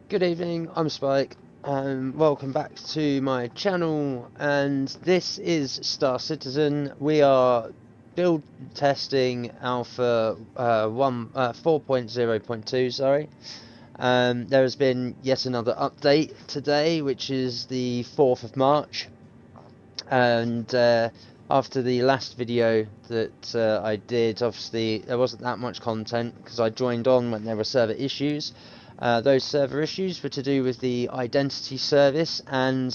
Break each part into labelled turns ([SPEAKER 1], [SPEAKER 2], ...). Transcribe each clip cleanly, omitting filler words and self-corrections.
[SPEAKER 1] Good evening, I'm Spike, and welcome back to my channel, and this is Star Citizen. We are build testing alpha 4.0.2, sorry. There has been yet another update today, which is the 4th of March, and after the last video that I did, obviously there wasn't that much content because I joined on when there were server issues. Those server issues were to do with the identity service and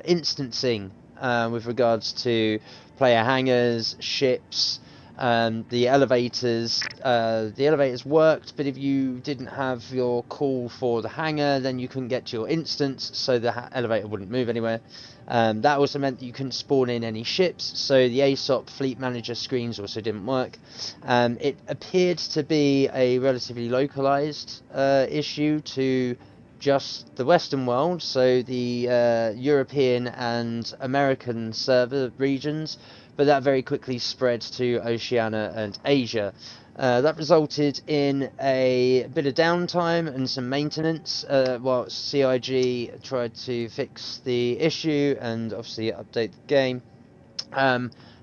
[SPEAKER 1] instancing with regards to player hangars, ships, the elevators. The elevators worked, but if you didn't have your call for the hangar, then you couldn't get to your instance, so the elevator wouldn't move anywhere. That also meant that you couldn't spawn in any ships, so the ASOP fleet manager screens also didn't work. It appeared to be a relatively localized issue to just the Western world, so the European and American server regions, but that very quickly spread to Oceania and Asia. That resulted in a bit of downtime and some maintenance while CIG tried to fix the issue and obviously update the game.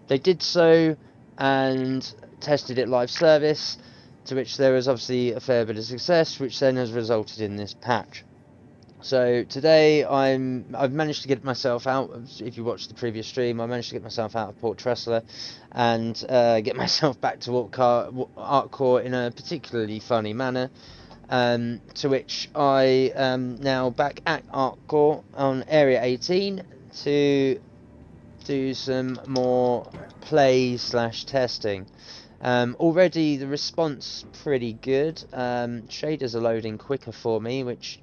[SPEAKER 1] They did so and tested it live service, to which there was obviously a fair bit of success, which then has resulted in this patch. So today I've managed to get myself out. If you watched the previous stream, I managed to get myself out of Port Tressler and get myself back to Artcore in a particularly funny manner. To which I am now back at Artcore on Area 18 to do some more play/testing. Already the response pretty good. Shaders are loading quicker for me, which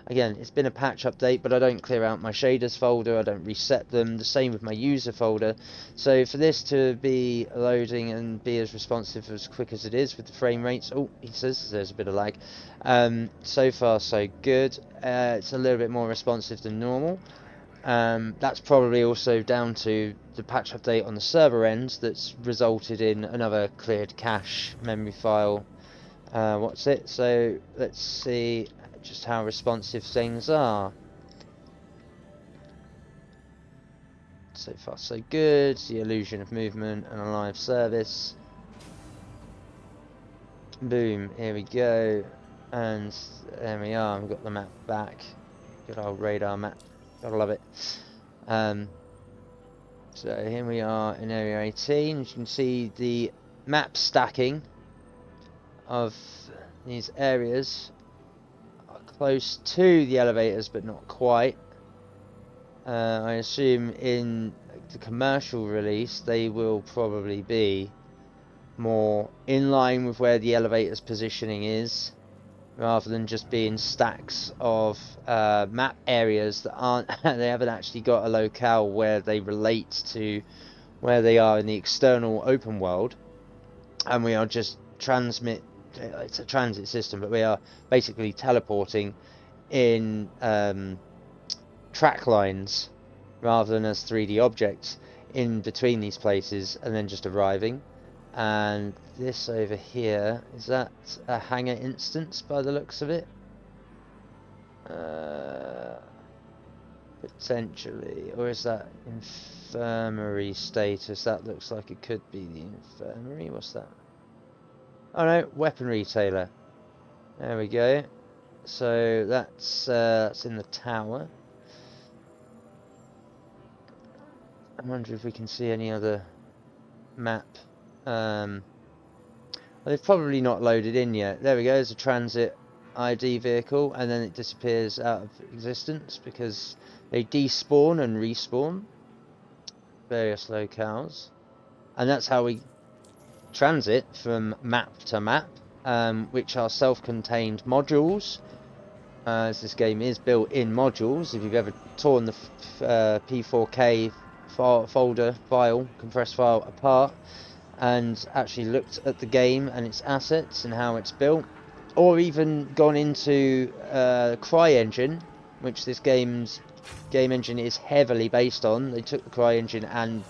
[SPEAKER 1] again, it's been a patch update, but I don't clear out my shaders folder, I don't reset them, the same with my user folder. So for this to be loading and be as responsive as quick as it is with the frame rates, oh, he says there's a bit of lag. So far so good. It's a little bit more responsive than normal. That's probably also down to the patch update on the server end that's resulted in another cleared cache memory file. What's it? So let's see just how responsive things are. So far so good. The illusion of movement and a live service. Boom, here we go. And there we are, we've got the map back. Good old radar map, gotta love it. So here we are in area 18. As you can see the map stacking of these areas are close to the elevators but not quite. I assume in the commercial release they will probably be more in line with where the elevator's positioning is, rather than just being stacks of map areas that aren't they haven't actually got a locale where they relate to where they are in the external open world, and we are just it's a transit system, but we are basically teleporting in track lines rather than as 3D objects in between these places and then just arriving. And this over here, is that a hangar instance by the looks of it? Potentially, or is that infirmary status? That looks like it could be the infirmary. What's that? Oh no, weapon retailer. There we go. So that's in the tower. I wonder if we can see any other map. Well, they've probably not loaded in yet. There we go, there's a transit ID vehicle, and then it disappears out of existence because they despawn and respawn various locales. And that's how we transit from map to map, which are self-contained modules. As this game is built in modules, if you've ever torn the P4K file, compressed file apart, and actually looked at the game and its assets and how it's built, or even gone into CryEngine, which this game engine is heavily based on. They took the CryEngine and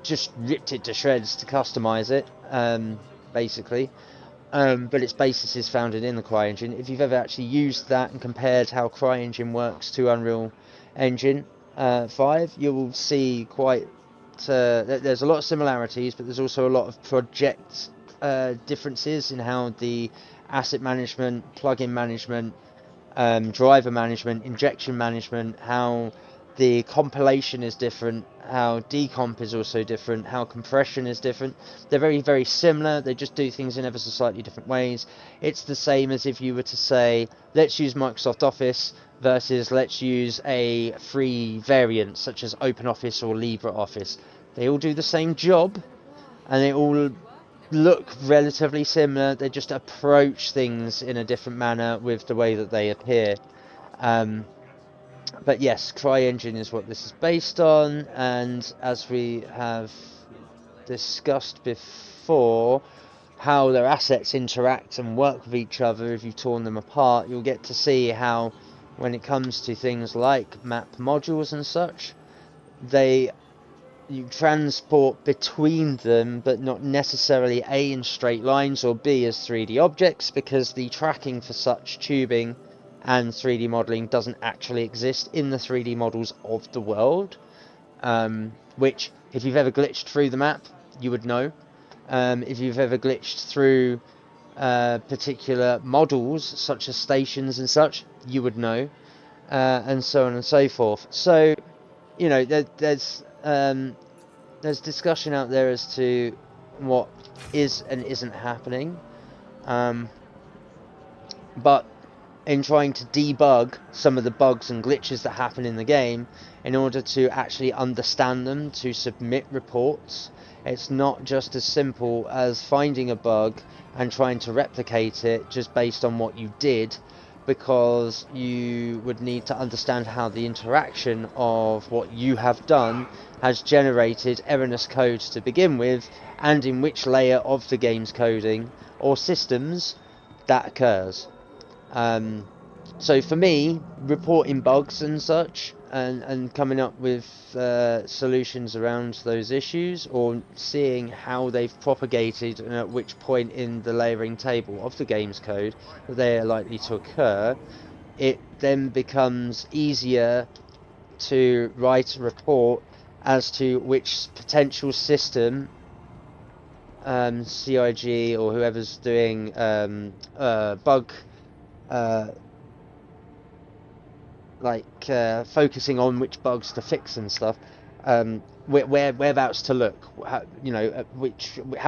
[SPEAKER 1] just ripped it to shreds to customize it, basically. but its basis is founded in the CryEngine. If you've ever actually used that and compared how CryEngine works to Unreal Engine 5, you will see there's a lot of similarities, but there's also a lot of project differences in how the asset management, plugin management, driver management, injection management, how the compilation is different, how decomp is also different, how compression is different. They're very, very similar. They just do things in ever so slightly different ways. It's the same as if you were to say, let's use Microsoft Office versus let's use a free variant such as OpenOffice or LibreOffice. They all do the same job, and they all look relatively similar. They just approach things in a different manner with the way that they appear. But yes, CryEngine is what this is based on, and as we have discussed before, how their assets interact and work with each other. If you've torn them apart, you'll get to see how, when it comes to things like map modules and such, you transport between them, but not necessarily A in straight lines or B as 3D objects, because the tracking for such tubing and 3D modeling doesn't actually exist in the 3D models of the world, which, if you've ever glitched through the map, you would know. If you've ever glitched through particular models, such as stations and such, you would know, and so on and so forth. So, you know, there's discussion out there as to what is and isn't happening, but in trying to debug some of the bugs and glitches that happen in the game, in order to actually understand them, to submit reports, it's not just as simple as finding a bug and trying to replicate it just based on what you did, because you would need to understand how the interaction of what you have done has generated erroneous code to begin with, and in which layer of the game's coding or systems that occurs. So for me, reporting bugs and such, and coming up with solutions around those issues, or seeing how they've propagated and at which point in the layering table of the game's code that they are likely to occur, it then becomes easier to write a report as to which potential system, CIG or whoever's doing bug, focusing on which bugs to fix and stuff, whereabouts to look, how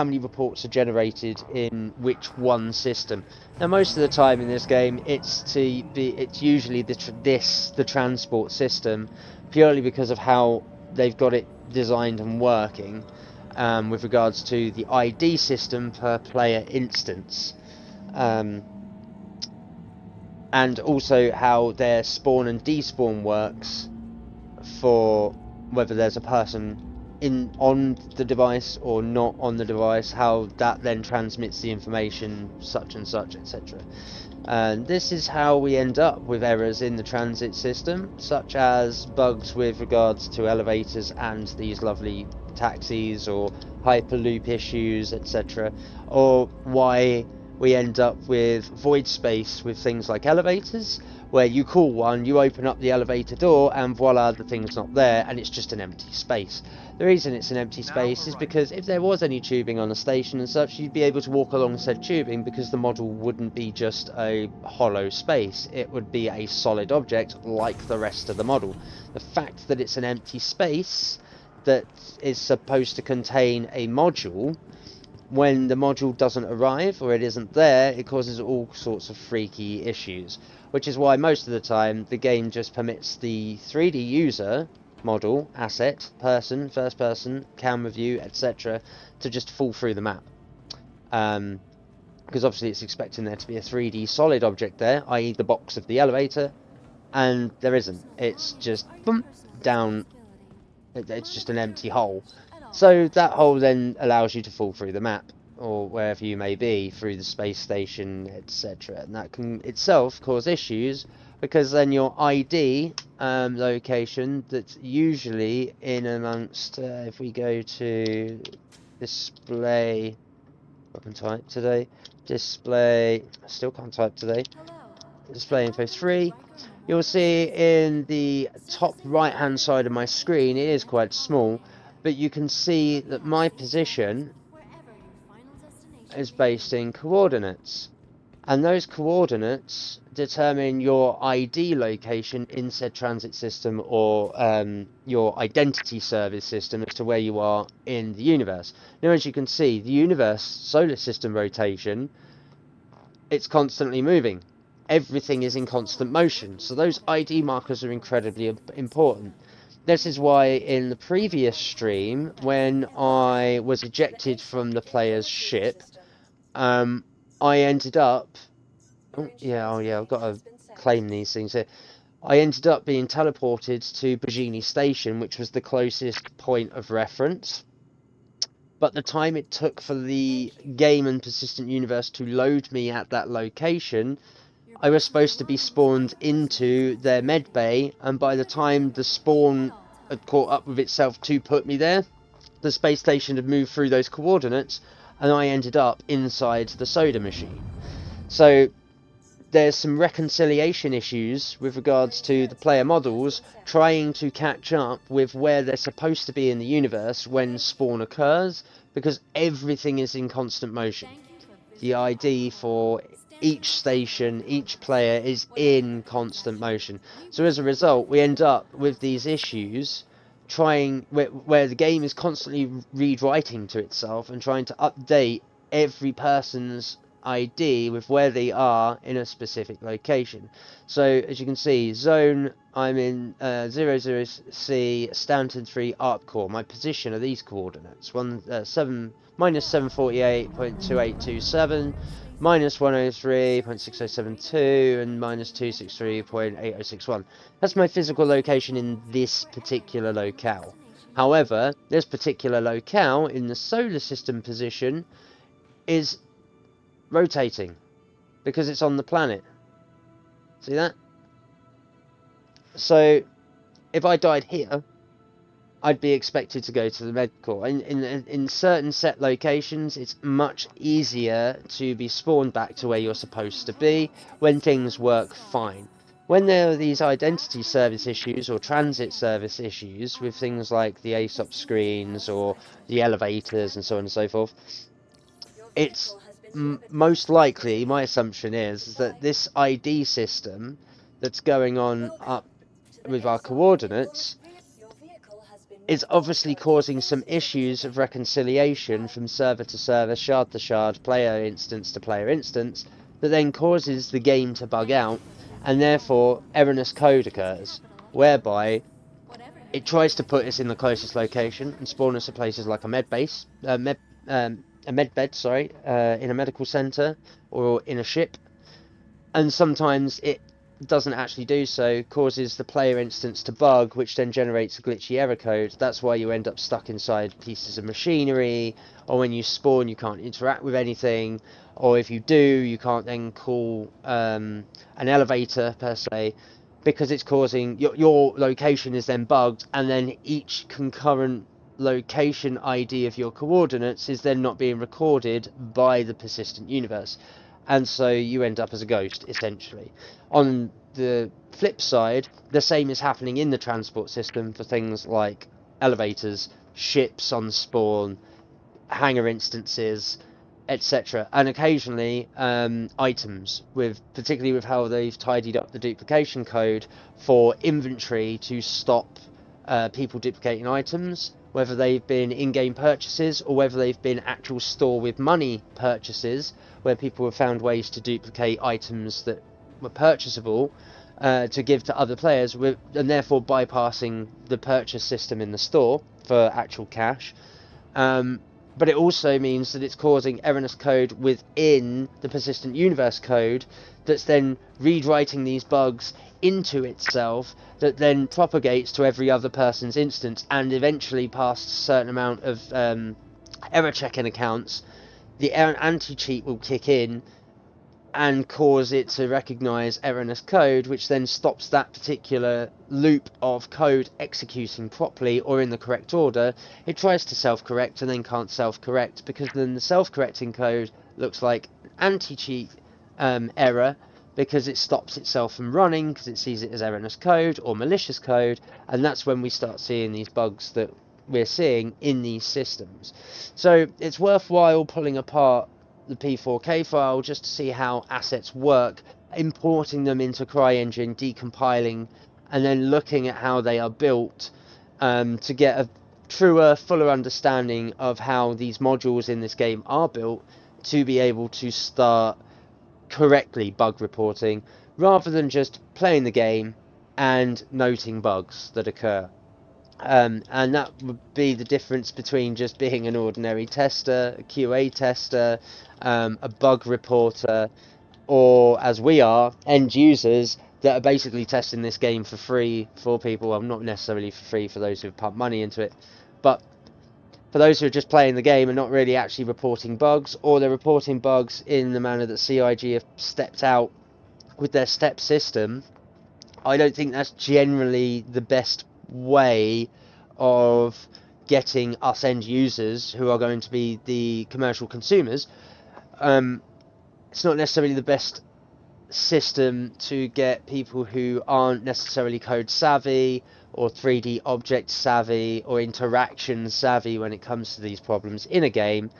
[SPEAKER 1] many reports are generated in which one system. Now, most of the time in this game, it's usually the transport system, purely because of how they've got it designed and working, with regards to the ID system per player instance. And also how their spawn and despawn works, for whether there's a person on the device or not on the device, how that then transmits the information, such and such, etc. And this is how we end up with errors in the transit system, such as bugs with regards to elevators and these lovely taxis, or hyperloop issues, etc. Or why we end up with void space with things like elevators, where you call one, you open up the elevator door, and voila, the thing's not there, and it's just an empty space. The reason it's an empty space is because if there was any tubing on a station and such, you'd be able to walk along said tubing, because the model wouldn't be just a hollow space. It would be a solid object like the rest of the model. The fact that it's an empty space that is supposed to contain a module, when the module doesn't arrive or it isn't there, it causes all sorts of freaky issues, which is why most of the time the game just permits the 3D user model, asset, person, first person, camera view, etc. to just fall through the map. Because obviously it's expecting there to be a 3D solid object there, i.e. the box of the elevator, and there isn't. It's just boom, down. It's just an empty hole. So that hole then allows you to fall through the map, or wherever you may be, through the space station, etc. And that can itself cause issues, because then your ID location, that's usually in amongst, if we go to display weapon type today, display, I still can't type today, display info 3, you'll see in the top right hand side of my screen, it is quite small, but you can see that my position is based in coordinates. And those coordinates determine your ID location in said transit system, or your identity service system, as to where you are in the universe. Now, as you can see, the universe solar system rotation, it's constantly moving. Everything is in constant motion. So those ID markers are incredibly important. This is why in the previous stream, when I was ejected from the player's ship, I ended up... Oh yeah, I've got to claim these things here. I ended up being teleported to Bajini Station, which was the closest point of reference. But the time it took for the game and persistent universe to load me at that location, I was supposed to be spawned into their med bay, and by the time the spawn had caught up with itself to put me there, the space station had moved through those coordinates, and I ended up inside the soda machine. So there's some reconciliation issues with regards to the player models trying to catch up with where they're supposed to be in the universe when spawn occurs, because everything is in constant motion. The ID for each station, each player, is in constant motion. So as a result, we end up with these issues where the game is constantly rewriting to itself and trying to update every person's ID with where they are in a specific location. So as you can see, zone, I'm in 00C Stanton 3 Arc Core. My position are these coordinates: minus 748.2827, minus 103.6072, and minus 263.8061. That's my physical location in this particular locale. However, this particular locale in the solar system position is rotating because it's on the planet. See that? So if I died here, I'd be expected to go to the med core. In certain set locations, it's much easier to be spawned back to where you're supposed to be when things work fine. When there are these identity service issues or transit service issues with things like the ASOP screens or the elevators and so on and so forth, it's most likely, my assumption is that this ID system that's going on up with our coordinates is obviously causing some issues of reconciliation from server to server, shard to shard, player instance to player instance, that then causes the game to bug out, and therefore erroneous code occurs, whereby it tries to put us in the closest location and spawn us at places like a med bed, in a medical center or in a ship, and sometimes it doesn't actually do so, causes the player instance to bug, which then generates a glitchy error code. That's why you end up stuck inside pieces of machinery, or when you spawn you can't interact with anything, or if you do, you can't then call an elevator per se, because it's causing your location is then bugged, and then each concurrent location ID of your coordinates is then not being recorded by the persistent universe, and so you end up as a ghost, essentially. On the flip side, the same is happening in the transport system for things like elevators, ships on spawn, hangar instances, etc., and occasionally items, particularly with how they've tidied up the duplication code for inventory to stop people duplicating items, whether they've been in-game purchases or whether they've been actual store with money purchases, where people have found ways to duplicate items that were purchasable to give to other players, and therefore bypassing the purchase system in the store for actual cash. But it also means that it's causing erroneous code within the persistent universe code that's then rewriting these bugs into itself, that then propagates to every other person's instance, and eventually past a certain amount of error checking accounts, the anti-cheat will kick in and cause it to recognize erroneous code, which then stops that particular loop of code executing properly or in the correct order. It tries to self-correct and then can't self-correct, because then the self-correcting code looks like anti-cheat error, because it stops itself from running because it sees it as erroneous code or malicious code, and that's when we start seeing these bugs that we're seeing in these systems. So it's worthwhile pulling apart the P4K file just to see how assets work, importing them into CryEngine, decompiling, and then looking at how they are built, to get a truer, fuller understanding of how these modules in this game are built, to be able to start correctly bug reporting, rather than just playing the game and noting bugs that occur. And that would be the difference between just being an ordinary tester, a QA tester, a bug reporter, or, as we are, end users that are basically testing this game for free for people. Well, not necessarily for free for those who've pumped money into it, but for those who are just playing the game and not really actually reporting bugs, or they're reporting bugs in the manner that CIG have stepped out with their step system. I don't think that's generally the best way of getting us end users, who are going to be the commercial consumers. It's not necessarily the best system to get people who aren't necessarily code savvy or 3D object savvy or interaction savvy when it comes to these problems in a game,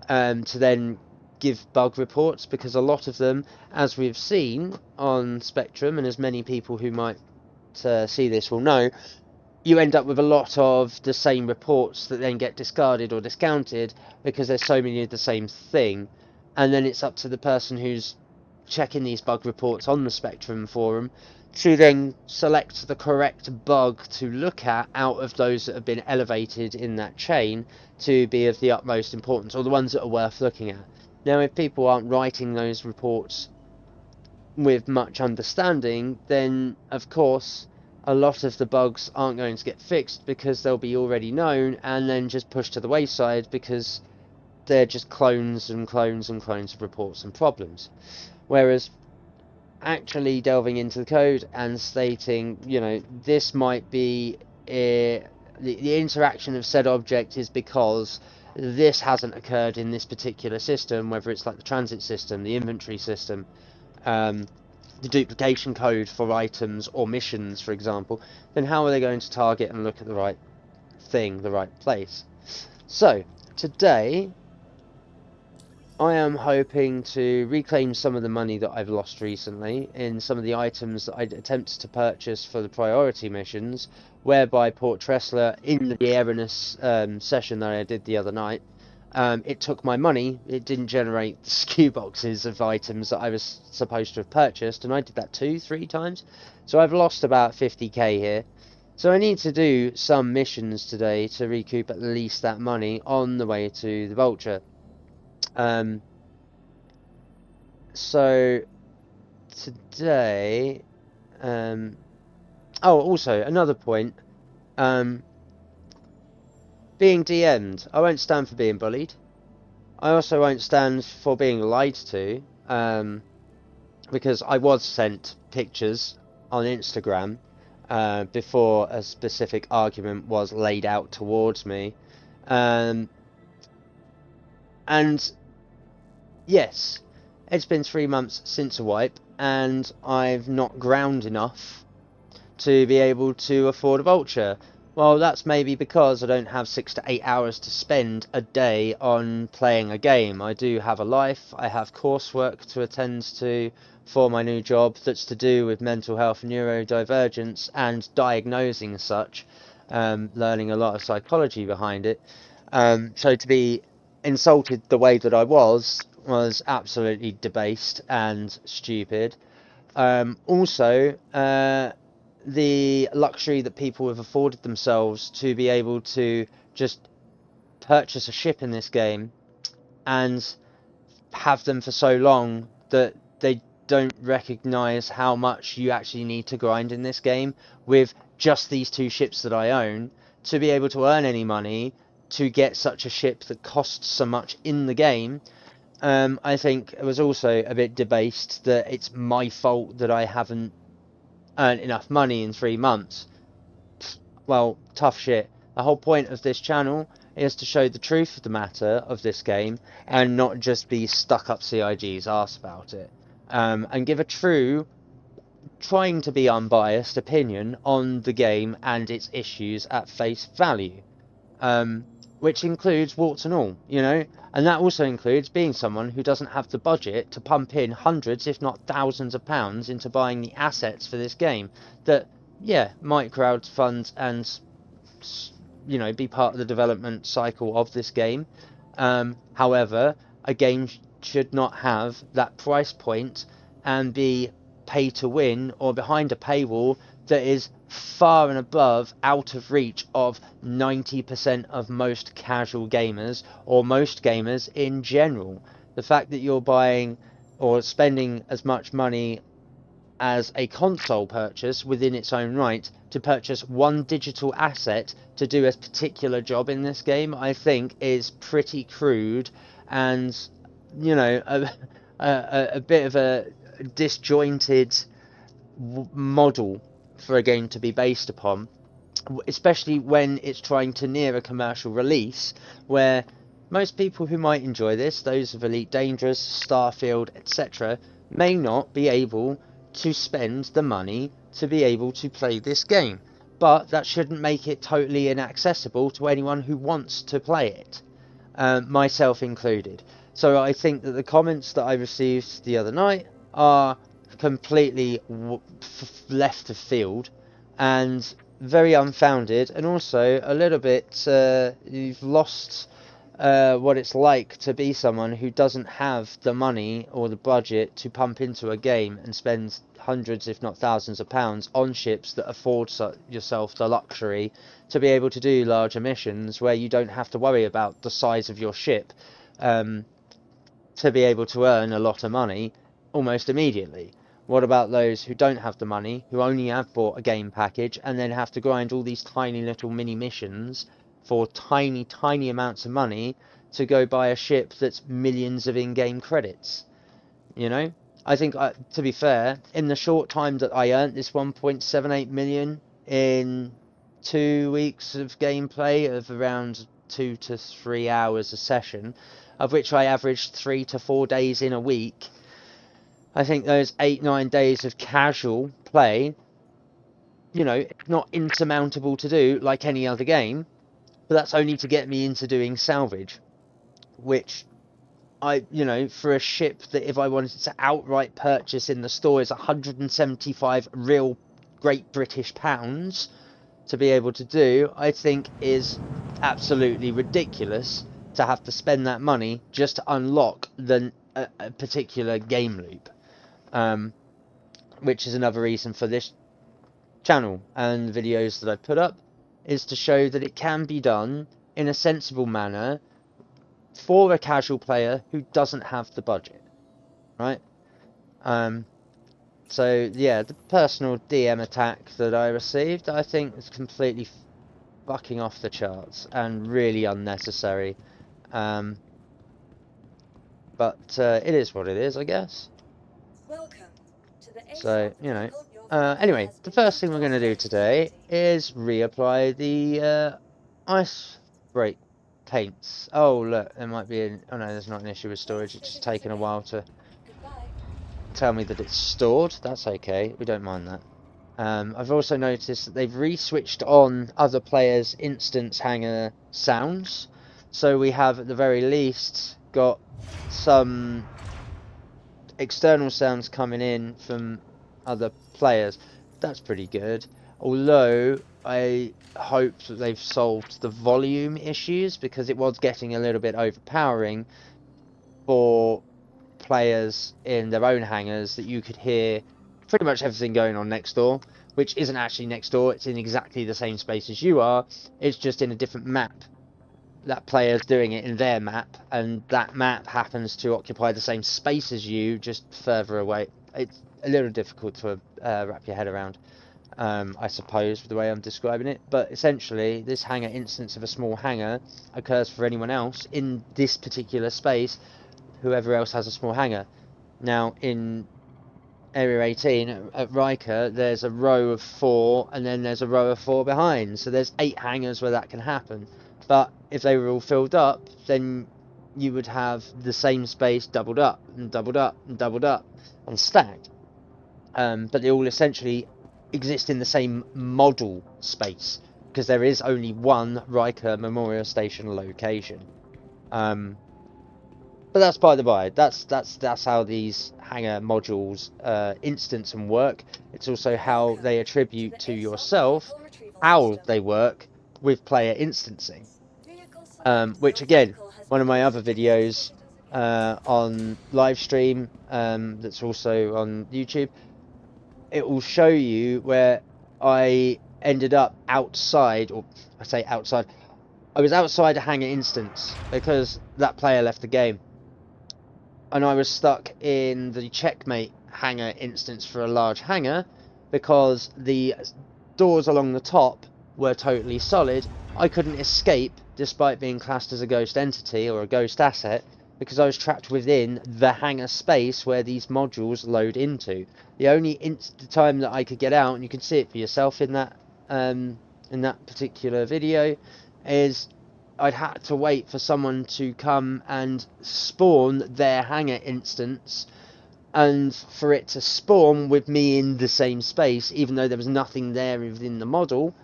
[SPEAKER 1] to then give bug reports, because a lot of them, as we've seen on Spectrum, and as many people who might see this will know, you end up with a lot of the same reports that then get discarded or discounted because there's so many of the same thing, and then it's up to the person who's checking these bug reports on the Spectrum forum to then select the correct bug to look at out of those that have been elevated in that chain to be of the utmost importance, or the ones that are worth looking at. Now, if people aren't writing those reports with much understanding, then of course a lot of the bugs aren't going to get fixed, because they'll be already known and then just pushed to the wayside, because they're just clones and clones and clones of reports and problems. Whereas actually delving into the code and stating, this might be the interaction of said object is because this hasn't occurred in this particular system, whether it's like the transit system, the inventory system, the duplication code for items or missions, for example, then how are they going to target and look at the right thing, the right place? So today I am hoping to reclaim some of the money that I've lost recently in some of the items that I attempted to purchase for the priority missions, whereby Port Tressler, in the erroneous session that I did the other night, it took my money. It didn't generate the SKU boxes of items that I was supposed to have purchased, and I did that 2-3 times. So I've lost about 50k here. So I need to do some missions today to recoup at least that money on the way to the Vulture. So today, also another point, being DM'd. I won't stand for being bullied. I also won't stand for being lied to, because I was sent pictures on Instagram before a specific argument was laid out towards me, and yes, it's been 3 months since a wipe, and I've not ground enough to be able to afford a Vulture. Well, that's maybe because I don't have 6 to 8 hours to spend a day on playing a game. I do have a life. I have coursework to attend to for my new job that's to do with mental health, neurodivergence, and diagnosing such, learning a lot of psychology behind it. So to be insulted the way that I was absolutely debased and stupid. Also, the luxury that people have afforded themselves to be able to just purchase a ship in this game and have them for so long that they don't recognize how much you actually need to grind in this game with just these 2 ships that I own to be able to earn any money to get such a ship that costs so much in the game. I think it was also a bit debased that it's my fault that I haven't earned enough money in 3 months. Well, tough shit. The whole point of this channel is to show the truth of the matter of this game and not just be stuck up CIG's arse about it, and give a true, trying to be unbiased opinion on the game and its issues at face value, which includes warts and all, you know, and that also includes being someone who doesn't have the budget to pump in hundreds, if not thousands of pounds into buying the assets for this game that, yeah, might crowdfund and, you know, be part of the development cycle of this game. However, a game should not have that price point and be pay to win or behind a paywall that is far and above out of reach of 90% of most casual gamers or most gamers in general. The fact that you're buying or spending as much money as a console purchase within its own right to purchase one digital asset to do a particular job in this game, I think is pretty crude and, you know, a bit of a disjointed model for a game to be based upon, especially when it's trying to near a commercial release, where most people who might enjoy this, those of Elite Dangerous, Starfield, etc., may not be able to spend the money to be able to play this game. But that shouldn't make it totally inaccessible to anyone who wants to play it, myself included. So I think that the comments that I received the other night are completely left of field and very unfounded, and also a little bit you've lost what it's like to be someone who doesn't have the money or the budget to pump into a game and spend hundreds if not thousands of pounds on ships that afford yourself the luxury to be able to do larger missions where you don't have to worry about the size of your ship, to be able to earn a lot of money almost immediately. What about those who don't have the money, who only have bought a game package and then have to grind all these tiny little mini missions for tiny, tiny amounts of money to go buy a ship that's millions of in-game credits? You know? I think, to be fair, in the short time that I earned this 1.78 million in 2 weeks of gameplay of around 2 to 3 hours a session, of which I averaged 3 to 4 days in a week, I think those 8-9 days of casual play, you know, not insurmountable to do like any other game, but that's only to get me into doing salvage, which you know, for a ship that if I wanted to outright purchase in the store is 175 real Great British pounds to be able to do, I think is absolutely ridiculous to have to spend that money just to unlock a particular game loop. Which is another reason for this channel and videos that I put up, is to show that it can be done in a sensible manner for a casual player who doesn't have the budget, right? So yeah, the personal DM attack that I received, I think is completely fucking off the charts and really unnecessary. But it is what it is, I guess. So, you know, anyway, the first thing we're going to do today is reapply the ice break paints. Oh, look, there might be oh no, there's not an issue with storage. It's just taken a while to tell me that it's stored. That's okay, we don't mind that. I've also noticed that they've re-switched on other players' instance hangar sounds. So we have, at the very least, got some external sounds coming in from other players. That's pretty good. Although I hope that they've solved the volume issues, because it was getting a little bit overpowering for players in their own hangars, that you could hear pretty much everything going on next door, which isn't actually next door. It's in exactly the same space as you are. It's just in a different map. That player's doing it in their map, and that map happens to occupy the same space as you, just further away. It's a little difficult to wrap your head around, I suppose, with the way I'm describing it. But essentially, this hangar instance of a small hangar occurs for anyone else in this particular space, whoever else has a small hangar. Now, in Area 18 at Riker, there's a row of 4, and then there's a row of 4 behind. So there's 8 hangars where that can happen. But if they were all filled up, then you would have the same space doubled up and doubled up and doubled up and stacked. But they all essentially exist in the same model space, because there is only one Riker Memorial Station location. But that's by the by. That's how these hangar modules instance and work. It's also how they attribute to yourself how they work with player instancing. Which again, one of my other videos on live stream, that's also on YouTube, it will show you where I ended up outside, or I say outside, I was outside a hangar instance because that player left the game, and I was stuck in the checkmate hangar instance for a large hangar because the doors along the top were totally solid. I couldn't escape despite being classed as a ghost entity or a ghost asset, because I was trapped within the hangar space where these modules load into. The only time that I could get out, and you can see it for yourself in that particular video, is I'd had to wait for someone to come and spawn their hangar instance, and for it to spawn with me in the same space, even though there was nothing there within the model.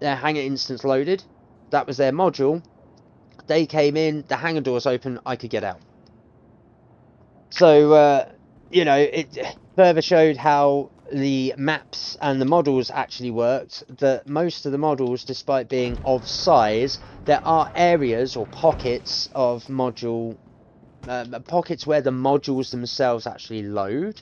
[SPEAKER 1] Their hangar instance loaded, that was their module, they came in, the hangar doors open, I could get out. So, you know, it further showed how the maps and the models actually worked, that most of the models, despite being of size, there are areas or pockets of module, pockets where the modules themselves actually load,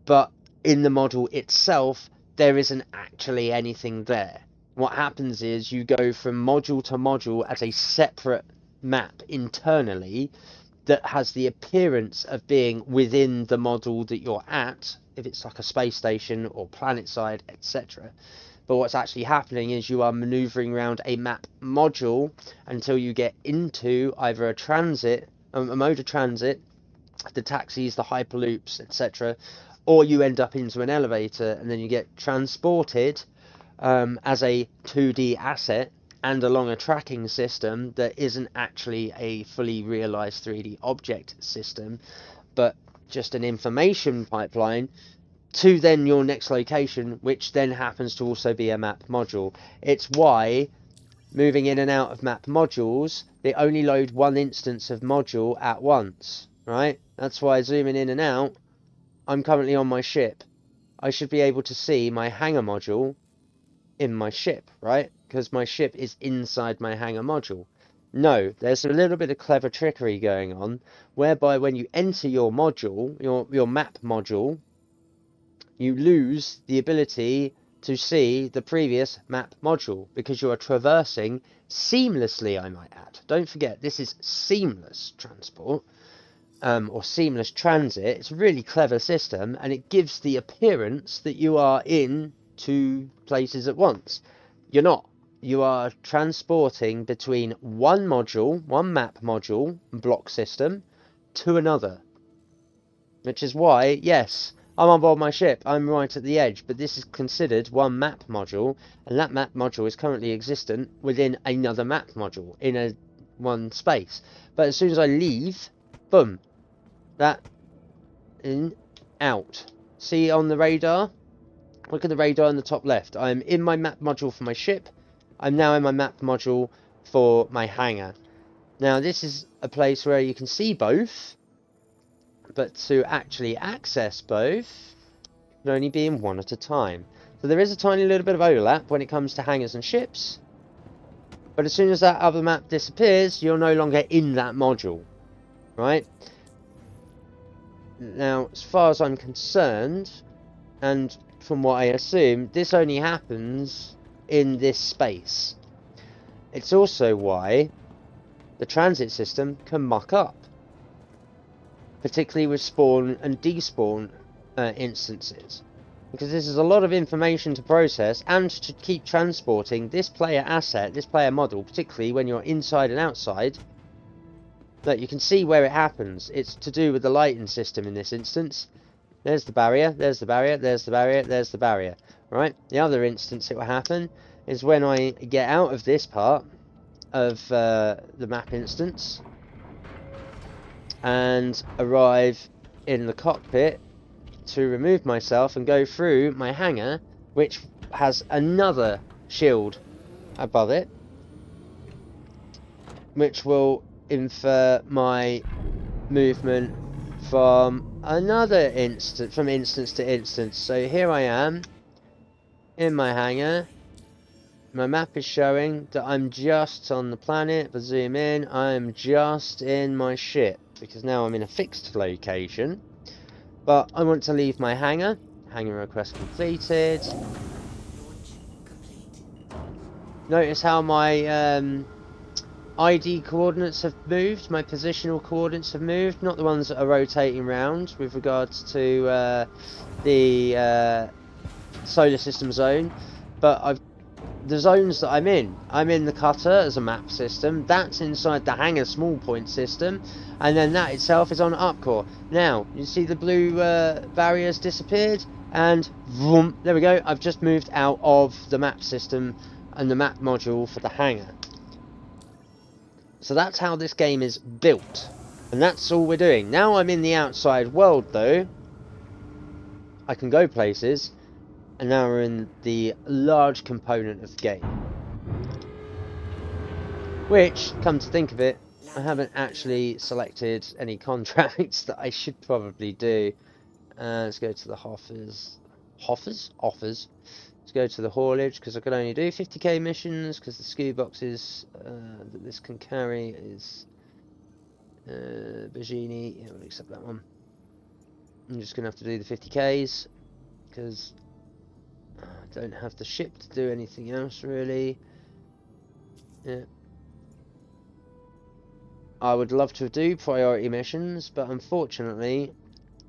[SPEAKER 1] but in the model itself, there isn't actually anything there. What happens is you go from module to module as a separate map internally that has the appearance of being within the model that you're at, if it's like a space station or planet side, etc. But what's actually happening is you are maneuvering around a map module until you get into either a mode of transit, the taxis, the hyperloops, etc., or you end up into an elevator, and then you get transported as a 2D asset and along a tracking system that isn't actually a fully realized 3D object system, but just an information pipeline to then your next location, which then happens to also be a map module. It's why moving in and out of map modules, they only load one instance of module at once, right? That's why zooming in and out, I'm currently on my ship. I should be able to see my hangar module in my ship, right? Because my ship is inside my hangar module. No, there's a little bit of clever trickery going on, whereby when you enter your module, your map module, you lose the ability to see the previous map module, because you are traversing seamlessly, I might add. Don't forget, this is seamless transport, or seamless transit. It's a really clever system, and it gives the appearance that you are in two places at once. You're not. You are transporting between one module, one map module, block system, to another. Which is why, yes, I'm on board my ship, I'm right at the edge, but this is considered one map module, and that map module is currently existent within another map module, in one space. But as soon as I leave, boom, that, in, out. See on the radar? Look at the radar on the top left. I'm in my map module for my ship. I'm now in my map module for my hangar. Now this is a place where you can see both, but to actually access both, you can only be in one at a time. So there is a tiny little bit of overlap when it comes to hangars and ships, but as soon as that other map disappears, you're no longer in that module, right? Now, as far as I'm concerned, and from what I assume, this only happens in this space. It's also why the transit system can muck up, particularly with spawn and despawn instances, because this is a lot of information to process and to keep transporting this player asset, this player model, particularly when you're inside and outside. That you can see where it happens. It's to do with the lighting system in this instance. There's the barrier, there's the barrier, there's the barrier, there's the barrier. Right? The other instance it will happen is when I get out of this part of the map instance and arrive in the cockpit to remove myself and go through my hangar, which has another shield above it, which will infer my movement from another instance, from instance to instance. So here I am in my hangar. My map is showing that I'm just on the planet. If I zoom in, I'm just in my ship, because now I'm in a fixed location. But I want to leave my hangar. Hangar request completed. Notice how my ID coordinates have moved. My positional coordinates have moved. Not the ones that are rotating round with regards to the solar system zone. But the zones that I'm in. I'm in the cutter as a map system. That's inside the hangar small point system. And then that itself is on Upcore. Now, you see the blue barriers disappeared, and vroom, there we go. I've just moved out of the map system and the map module for the hangar. So that's how this game is built. And that's all we're doing. Now I'm in the outside world, though. I can go places. And now we're in the large component of the game. Which, come to think of it, I haven't actually selected any contracts that I should probably do. Let's go to the offers. Let's go to the haulage, because I can only do 50k missions, because the SKU boxes that this can carry is Bajini. Yeah, we'll accept that one. I'm just going to have to do the 50ks, because I don't have the ship to do anything else, really. Yeah. I would love to do priority missions, but unfortunately,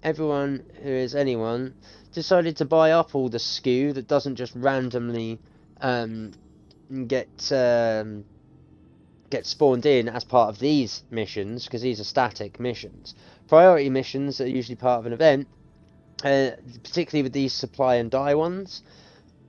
[SPEAKER 1] everyone who is anyone decided to buy up all the SKU that doesn't just randomly get spawned in as part of these missions, because these are static missions. Priority missions are usually part of an event, particularly with these supply and die ones.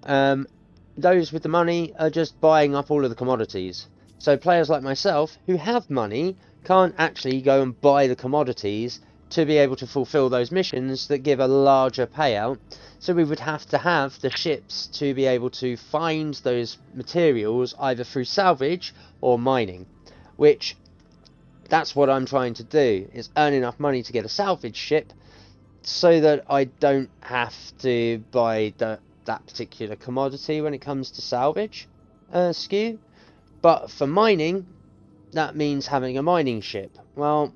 [SPEAKER 1] Those with the money are just buying up all of the commodities. So players like myself, who have money, can't actually go and buy the commodities to be able to fulfill those missions that give a larger payout. So we would have to have the ships to be able to find those materials either through salvage or mining, which that's what I'm trying to do, is earn enough money to get a salvage ship so that I don't have to buy that particular commodity when it comes to salvage SKU. But for mining, that means having a mining ship. Well,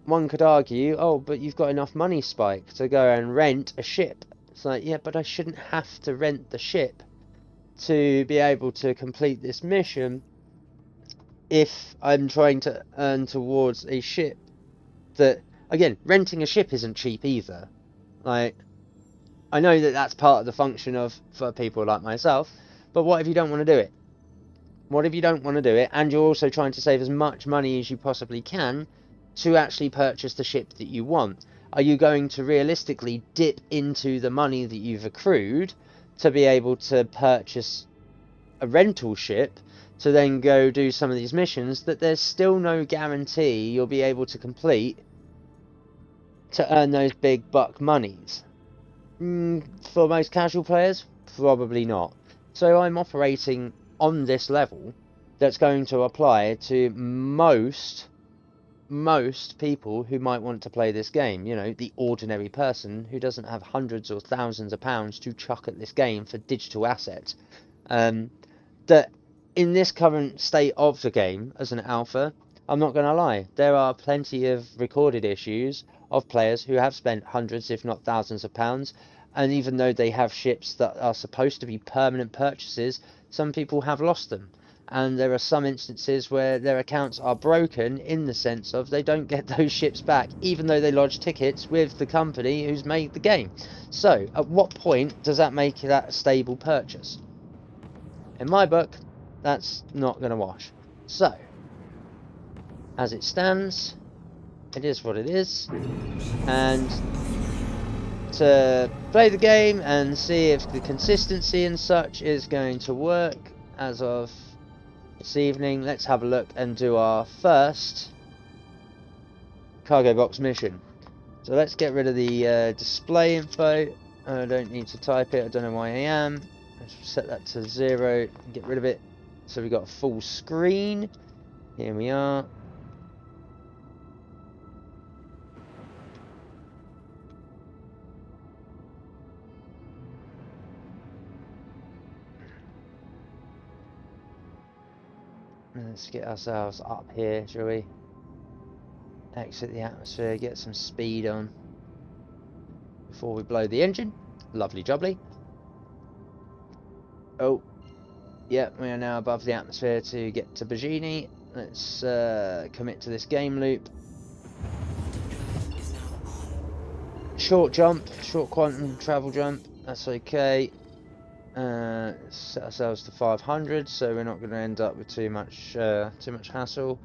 [SPEAKER 1] one could argue, oh, but you've got enough money, Spike, to go and rent a ship. It's like, yeah, but I shouldn't have to rent the ship to be able to complete this mission if I'm trying to earn towards a ship that, again, renting a ship isn't cheap either. Like, I know that that's part of the function for people like myself, but what if you don't want to do it? What if you don't want to do it, and you're also trying to save as much money as you possibly can to actually purchase the ship that you want? Are you going to realistically dip into the money that you've accrued to be able to purchase a rental ship to then go do some of these missions that there's still no guarantee you'll be able to complete to earn those big buck monies? For most casual players, probably not. So I'm operating on this level that's going to apply to most people who might want to play this game. You know, the ordinary person who doesn't have hundreds or thousands of pounds to chuck at this game for digital assets. That in this current state of the game as an alpha, I'm not going to lie, there are plenty of recorded issues of players who have spent hundreds if not thousands of pounds, and even though they have ships that are supposed to be permanent purchases, some people have lost them. And there are some instances where their accounts are broken in the sense of they don't get those ships back, even though they lodge tickets with the company who's made the game. So, at what point does that make that a stable purchase? In my book, that's not going to wash. So, as it stands, it is what it is. And to play the game and see if the consistency and such is going to work, as of this evening. Let's have a look and do our first cargo box mission. So let's get rid of the display info. I don't need to type it, I don't know why I am. Let's set that to 0 and get rid of it. So we've got a full screen. Here we are. Let's get ourselves up here, shall we? Exit the atmosphere, get some speed on before we blow the engine. Lovely jubbly. Oh, yeah, we are now above the atmosphere to get to Bajini. Let's commit to this game loop. Short jump, short quantum travel jump, that's okay. Set ourselves to 500, so we're not going to end up with too much hassle.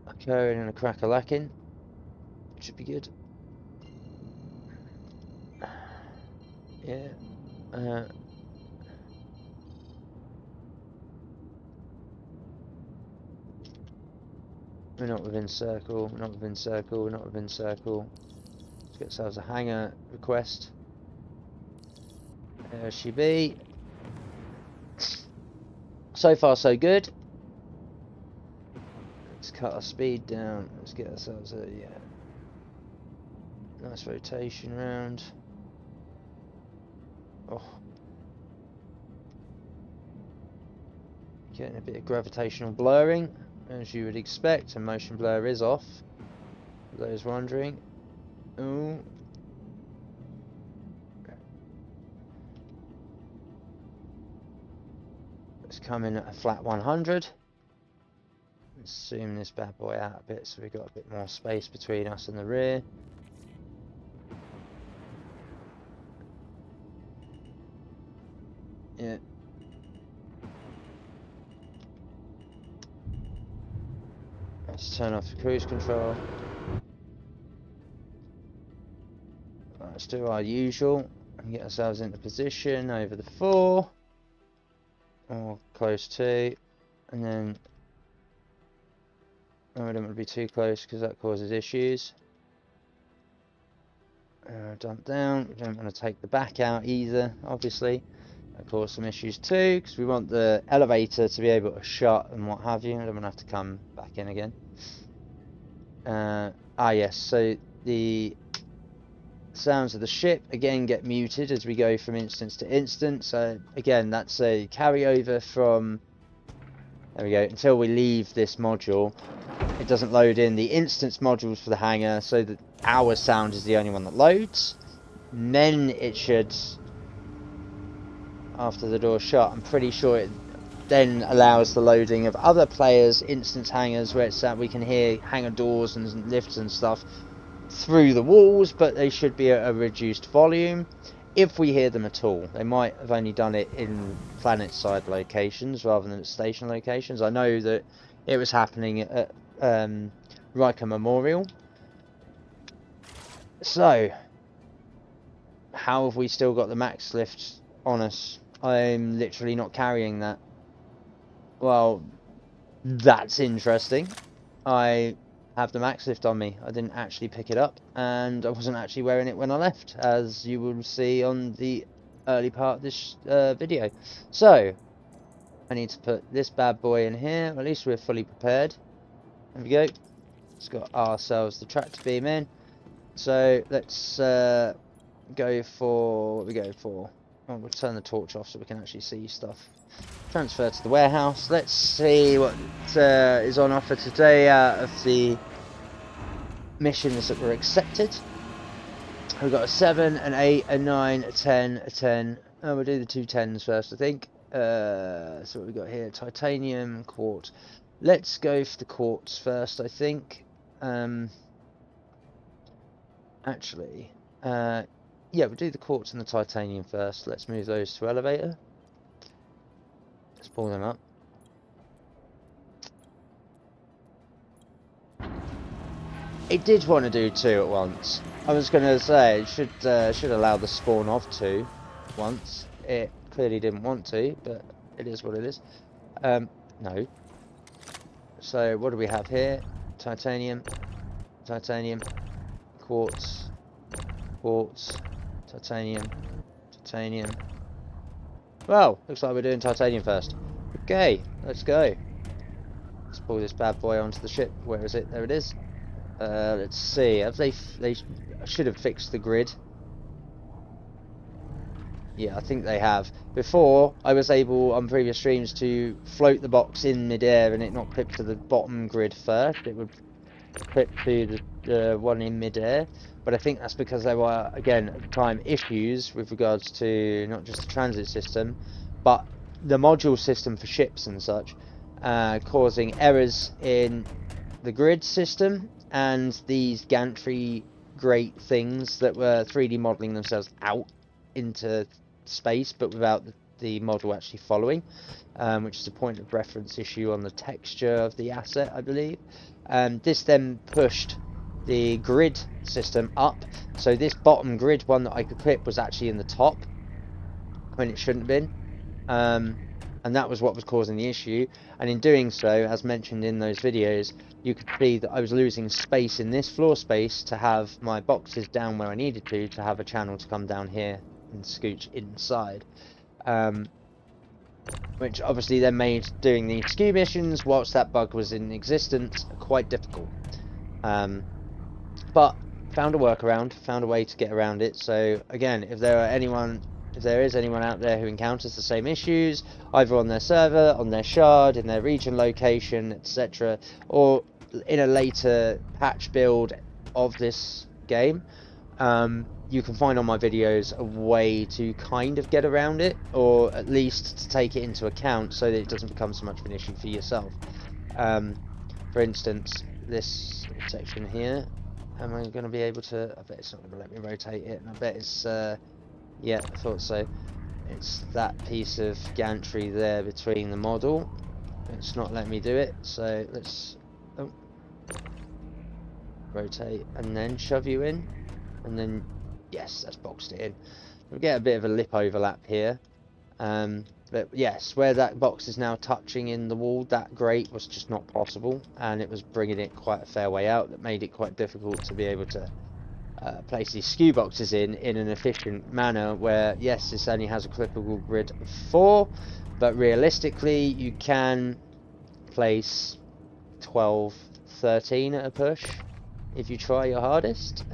[SPEAKER 1] Okay, and a crack-a-lacking. Should be good. Yeah. We're not within circle, we're not within circle, we're not within circle. Let's get ourselves a hangar request. There she be. So far so good. Let's cut our speed down. Let's get ourselves a nice rotation round. Oh, getting a bit of gravitational blurring, as you would expect, and motion blur is off, for those wondering. Ooh. Let's come in at a flat 100. Let's zoom this bad boy out a bit so we've got a bit more space between us and the rear. Yeah. Let's turn off the cruise control. Let's do our usual and get ourselves into position over the 4 or close to, and then we don't want to be too close because that causes issues. Dump down. We don't want to take the back out either, obviously. That causes some issues too because we want the elevator to be able to shut and what have you. I don't want to have to come back in again. Yes, so the sounds of the ship again get muted as we go from instance to instance. So again, that's a carryover from, there we go, until we leave this module. It doesn't load in the instance modules for the hangar, so that our sound is the only one that loads. And then it should, after the door's shut, I'm pretty sure it then allows the loading of other players' instance hangars, where it's we can hear hangar doors and lifts and stuff through the walls, but they should be at a reduced volume if we hear them at all. They might have only done it in planet side locations rather than at station locations. I know that it was happening at Riker Memorial. So how have we still got the max lift on us? I'm literally not carrying that. Well, that's interesting. I have the max lift on me. I didn't actually pick it up, and I wasn't actually wearing it when I left, as you will see on the early part of this video. So I need to put this bad boy in here. At least we're fully prepared. There we go. Let's got ourselves the tractor beam in. So let's go for what we go for. Oh, we'll turn the torch off so we can actually see stuff. Transfer to the warehouse. Let's see what is on offer today out of the missions that were accepted. We've got a 7, an 8, a 9, a 10, a 10. Oh, we'll do the 2 10s first, I think. So what we got here? Titanium, quartz. Let's go for the quartz first, I think. Actually, yeah, we'll do the quartz and the titanium first. Let's move those to elevator. Let's pull them up. It did want to do 2 at once. I was going to say it should allow the spawn of 2 once. It clearly didn't want to, but It is what it is. No. So what do we have here? Titanium, titanium, quartz, quartz, titanium, titanium. Well, looks like we're doing titanium first. Okay, let's go. Let's pull this bad boy onto the ship. Where is it? There it is. Let's see. Have they should have fixed the grid. Yeah, I think they have. Before, I was able on previous streams to float the box in midair and it not clip to the bottom grid first. It would clip to the one in midair. But I think that's because there were, again, at the time, issues with regards to not just the transit system, but the module system for ships and such, causing errors in the grid system and these gantry great things that were 3D modeling themselves out into space, but without the model actually following, which is a point of reference issue on the texture of the asset, I believe. This then pushed the grid system up, so this bottom grid one that I could clip was actually in the top when it shouldn't have been, and that was what was causing the issue. And in doing so, as mentioned in those videos, you could see that I was losing space in this floor space to have my boxes down where I needed to have a channel to come down here and scooch inside, which obviously then made doing the skew missions whilst that bug was in existence quite difficult. But found a workaround, found a way to get around it. So again, if there is anyone out there who encounters the same issues, either on their server, on their shard, in their region location, etc., or in a later patch build of this game, you can find on my videos a way to kind of get around it, or at least to take it into account so that it doesn't become so much of an issue for yourself. For instance, this section here, am I going to be able to... I bet it's not going to let me rotate it, and I bet it's... yeah, I thought so. It's that piece of gantry there between the model. It's not letting me do it, so let's rotate and then shove you in, and then yes, that's boxed it in. We get a bit of a lip overlap here, but yes, where that box is now touching in the wall, that grate was just not possible, and it was bringing it quite a fair way out. That made it quite difficult to be able to place these skew boxes in an efficient manner, where yes, this only has a clippable grid of 4, but realistically you can place 12, 13 at a push if you try your hardest.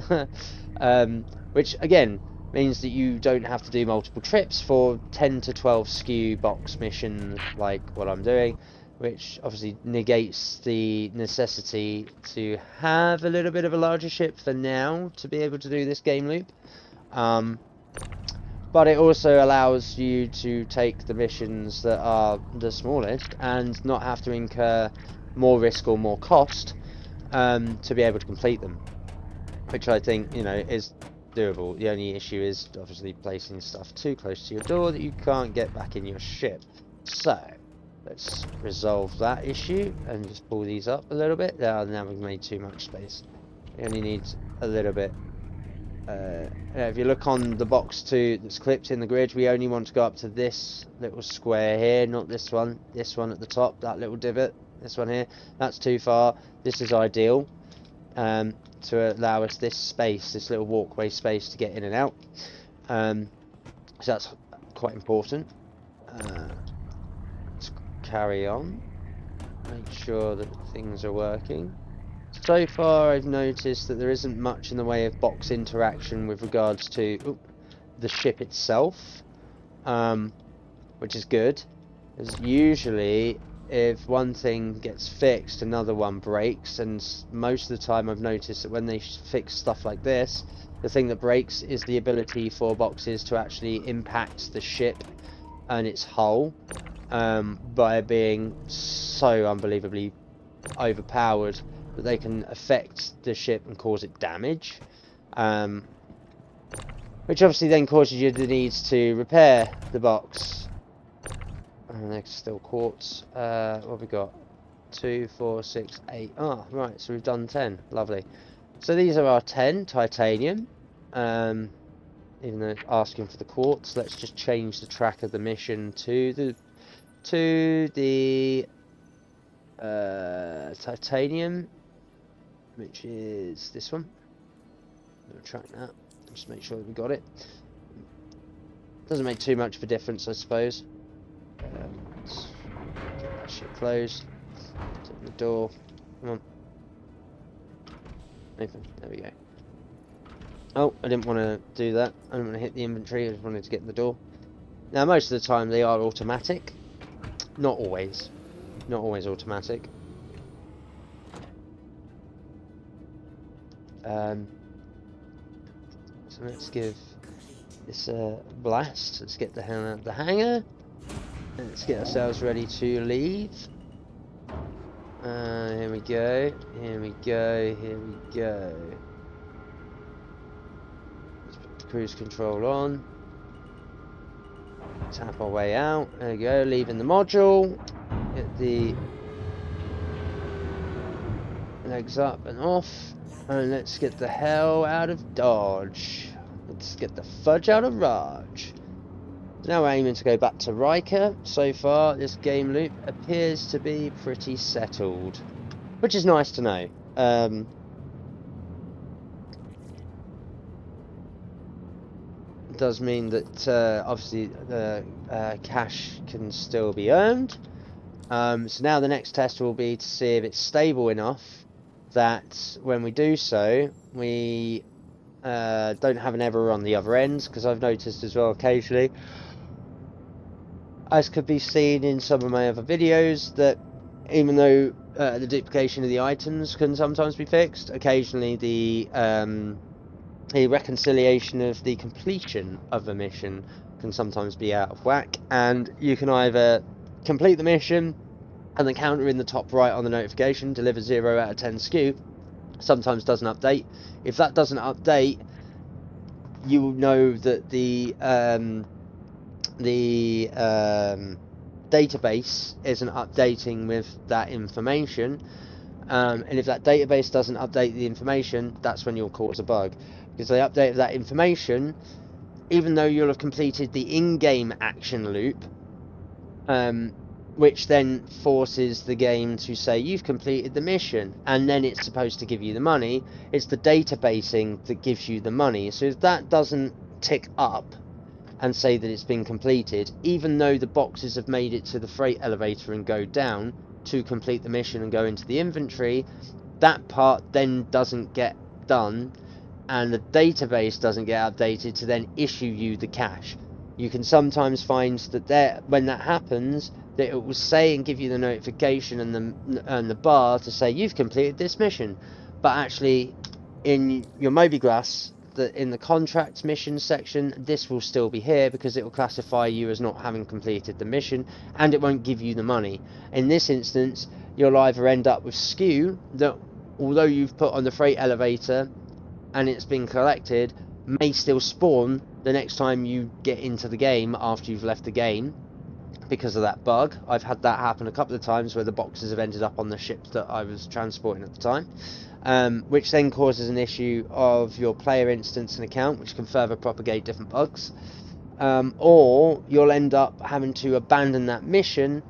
[SPEAKER 1] Which again means that you don't have to do multiple trips for 10 to 12 skew box missions like what I'm doing, which obviously negates the necessity to have a little bit of a larger ship for now to be able to do this game loop. But it also allows you to take the missions that are the smallest and not have to incur more risk or more cost to be able to complete them, which I think, you know, is doable. The only issue is obviously placing stuff too close to your door that you can't get back in your ship. So let's resolve that issue and just pull these up a little bit. Now we've made too much space. We only need a little bit. If you look on the box 2 that's clipped in the grid, we only want to go up to this little square here, not this one. This one at the top, that little divot. This one here, that's too far. This is ideal to allow us this space, this little walkway space to get in and out. So that's quite important. Let's carry on. Make sure that things are working. So far I've noticed that there isn't much in the way of box interaction with regards to the ship itself, which is good. As usually, if one thing gets fixed, another one breaks, and most of the time I've noticed that when they fix stuff like this, the thing that breaks is the ability for boxes to actually impact the ship and its hull by being so unbelievably overpowered that they can affect the ship and cause it damage, which obviously then causes you the need to repair the box. And there's still quartz. What have we got? 2, 4, 6, 8. Ah, right, so we've done 10. Lovely. So these are our 10 titanium. Even though it's asking for the quartz, let's just change the track of the mission to to the titanium, which is this one. I'm going to track that, just make sure that we got it. Doesn't make too much of a difference, I suppose. Let's get that shit closed. Open the door. Come on. Open. There we go. Oh, I didn't want to do that. I didn't want to hit the inventory. I just wanted to get in the door. Now, most of the time they are automatic. Not always. Not always automatic. So let's give this a blast. Let's get the hell out of the hangar. And let's get ourselves ready to leave. Here we go. Here we go. Here we go. Let's put the cruise control on. Tap our way out. There we go. Leaving the module. Get the legs up and off. And let's get the hell out of Dodge. Let's get the fudge out of Raj. Now we're aiming to go back to Riker. So far, this game loop appears to be pretty settled, which is nice to know. It does mean that obviously the cash can still be earned. So now the next test will be to see if it's stable enough that when we do so, we don't have an error on the other end, because I've noticed as well occasionally, as could be seen in some of my other videos, that even though the duplication of the items can sometimes be fixed, occasionally the reconciliation of the completion of a mission can sometimes be out of whack, and you can either complete the mission and the counter in the top right on the notification delivers 0 out of 10 SKU, sometimes doesn't update. If that doesn't update, you will know that the database isn't updating with that information, and if that database doesn't update the information, that's when you'll cause a bug, because they update that information even though you'll have completed the in-game action loop, which then forces the game to say you've completed the mission, and then it's supposed to give you the money. It's the databasing that gives you the money. So if that doesn't tick up and say that it's been completed, even though the boxes have made it to the freight elevator and go down to complete the mission and go into the inventory, that part then doesn't get done, and the database doesn't get updated to then issue you the cash. You can sometimes find that when that happens, that it will say and give you the notification and the bar to say you've completed this mission, but actually in your mobiGlas, in the contracts mission section, this will still be here because it will classify you as not having completed the mission, and it won't give you the money. In this instance, you'll either end up with SKU that, although you've put on the freight elevator and it's been collected, may still spawn the next time you get into the game after you've left the game because of that bug. I've had that happen a couple of times where the boxes have ended up on the ships that I was transporting at the time, which then causes an issue of your player instance and account, which can further propagate different bugs, or you'll end up having to abandon that mission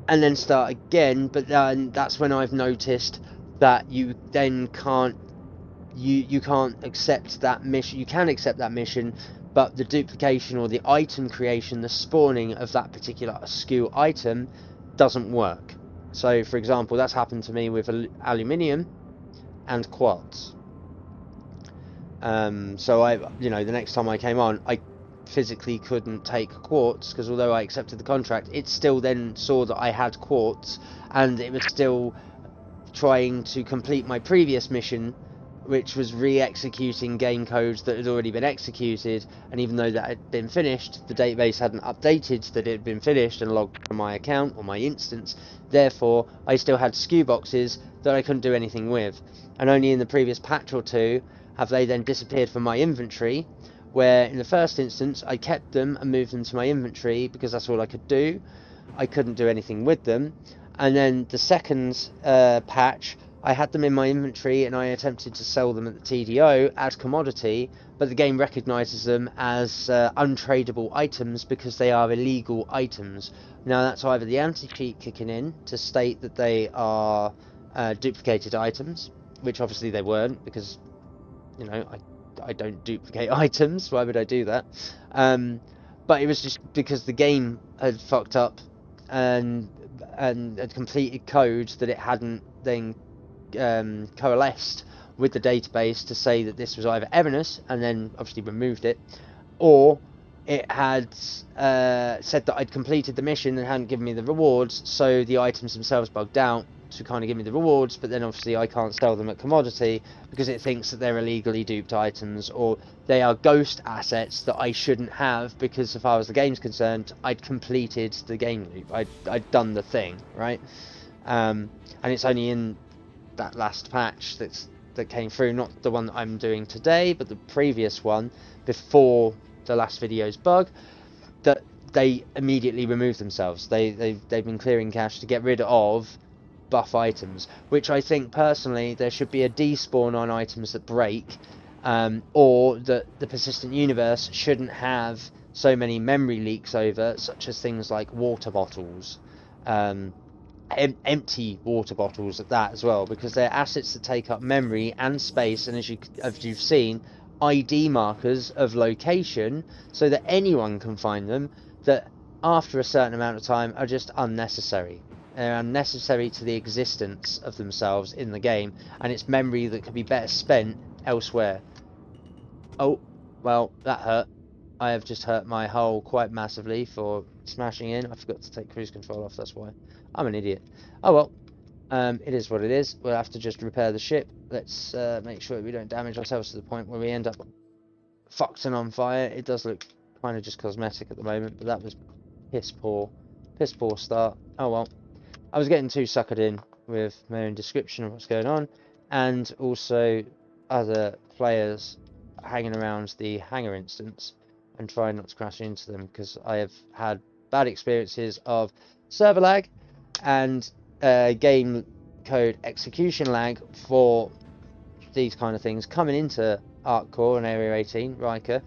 [SPEAKER 1] and then start again. But then that's when I've noticed that you then can't you can't accept that mission. You can accept that mission, but the duplication or the item creation, the spawning of that particular SKU item doesn't work. So for example, that's happened to me with aluminium and quartz. So the next time I came on, I physically couldn't take quartz, because although I accepted the contract, it still then saw that I had quartz, and it was still trying to complete my previous mission, which was re-executing game codes that had already been executed, and even though that had been finished, the database hadn't updated that it had been finished and logged on my account or my instance. Therefore, I still had SKU boxes that I couldn't do anything with, and only in the previous patch or two have they then disappeared from my inventory, where in the first instance I kept them and moved them to my inventory because that's all I could do. I couldn't do anything with them, and then the second patch I had them in my inventory and I attempted to sell them at the TDO as commodity, but the game recognises them as untradeable items because they are illegal items. Now that's either the anti-cheat kicking in to state that they are duplicated items, which obviously they weren't, because, you know, I don't duplicate items. Why would I do that? But it was just because the game had fucked up and had completed code that it hadn't then coalesced with the database to say that this was either erroneous and then obviously removed it, or it had said that I'd completed the mission and hadn't given me the rewards, so the items themselves bugged out to kind of give me the rewards, but then obviously I can't sell them at commodity because it thinks that they're illegally duped items, or they are ghost assets that I shouldn't have, because as far as the game's concerned, I'd completed the game loop. I'd done the thing, right? And it's only in that last patch that came through, not the one that I'm doing today, but the previous one before the last video's bug, that they immediately removed themselves. They've been clearing cache to get rid of buff items, which I think personally there should be a despawn on items that break, or that the persistent universe shouldn't have so many memory leaks over, such as things like water bottles, empty water bottles at that as well, because they're assets that take up memory and space, and as you've seen, ID markers of location so that anyone can find them, that after a certain amount of time are just unnecessary. They're unnecessary to the existence of themselves in the game, and it's memory that could be better spent elsewhere. Oh, well, that hurt. I have just hurt my hull quite massively for smashing in. I forgot to take cruise control off, that's why. I'm an idiot. Oh well, it is what it is. We'll have to just repair the ship. Let's make sure we don't damage ourselves to the point where we end up fucked and on fire. It does look kind of just cosmetic at the moment, but that was piss poor start. Oh well. I was getting too suckered in with my own description of what's going on, and also other players hanging around the hangar instance and trying not to crash into them, because I have had bad experiences of server lag and game code execution lag for these kind of things coming into Arc Core and Area 18 Riker,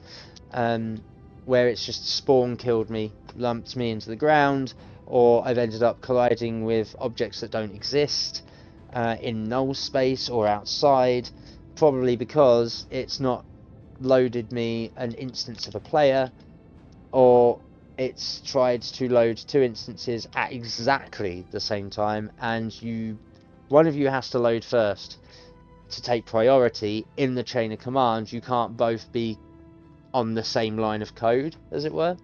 [SPEAKER 1] where it's just spawn killed me, lumped me into the ground, or I've ended up colliding with objects that don't exist in null space or outside, probably because it's not loaded me an instance of a player, or it's tried to load two instances at exactly the same time, and one of you has to load first to take priority in the chain of command. You can't both be on the same line of code, as it were,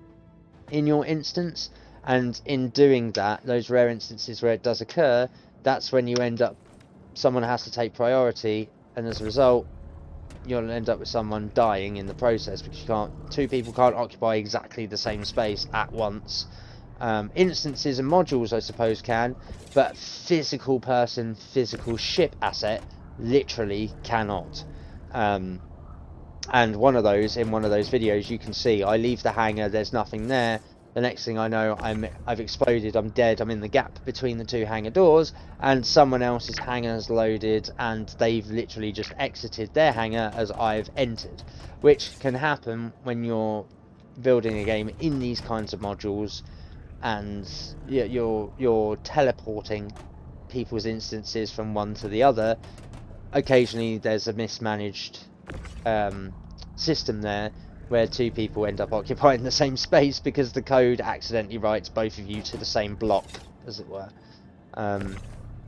[SPEAKER 1] in your instance. And in doing that, those rare instances where it does occur, that's when you end up, someone has to take priority, and as a result, you'll end up with someone dying in the process, because two people can't occupy exactly the same space at once. Instances and modules, I suppose, can, but physical person, physical ship asset, literally cannot. And in one of those videos, you can see I leave the hangar, there's nothing there. The next thing I know, I've exploded, I'm dead, I'm in the gap between the two hangar doors, and someone else's hangar's loaded, and they've literally just exited their hangar as I've entered, which can happen when you're building a game in these kinds of modules, and you're teleporting people's instances from one to the other. Occasionally there's a mismanaged system there, where two people end up occupying the same space because the code accidentally writes both of you to the same block, as it were,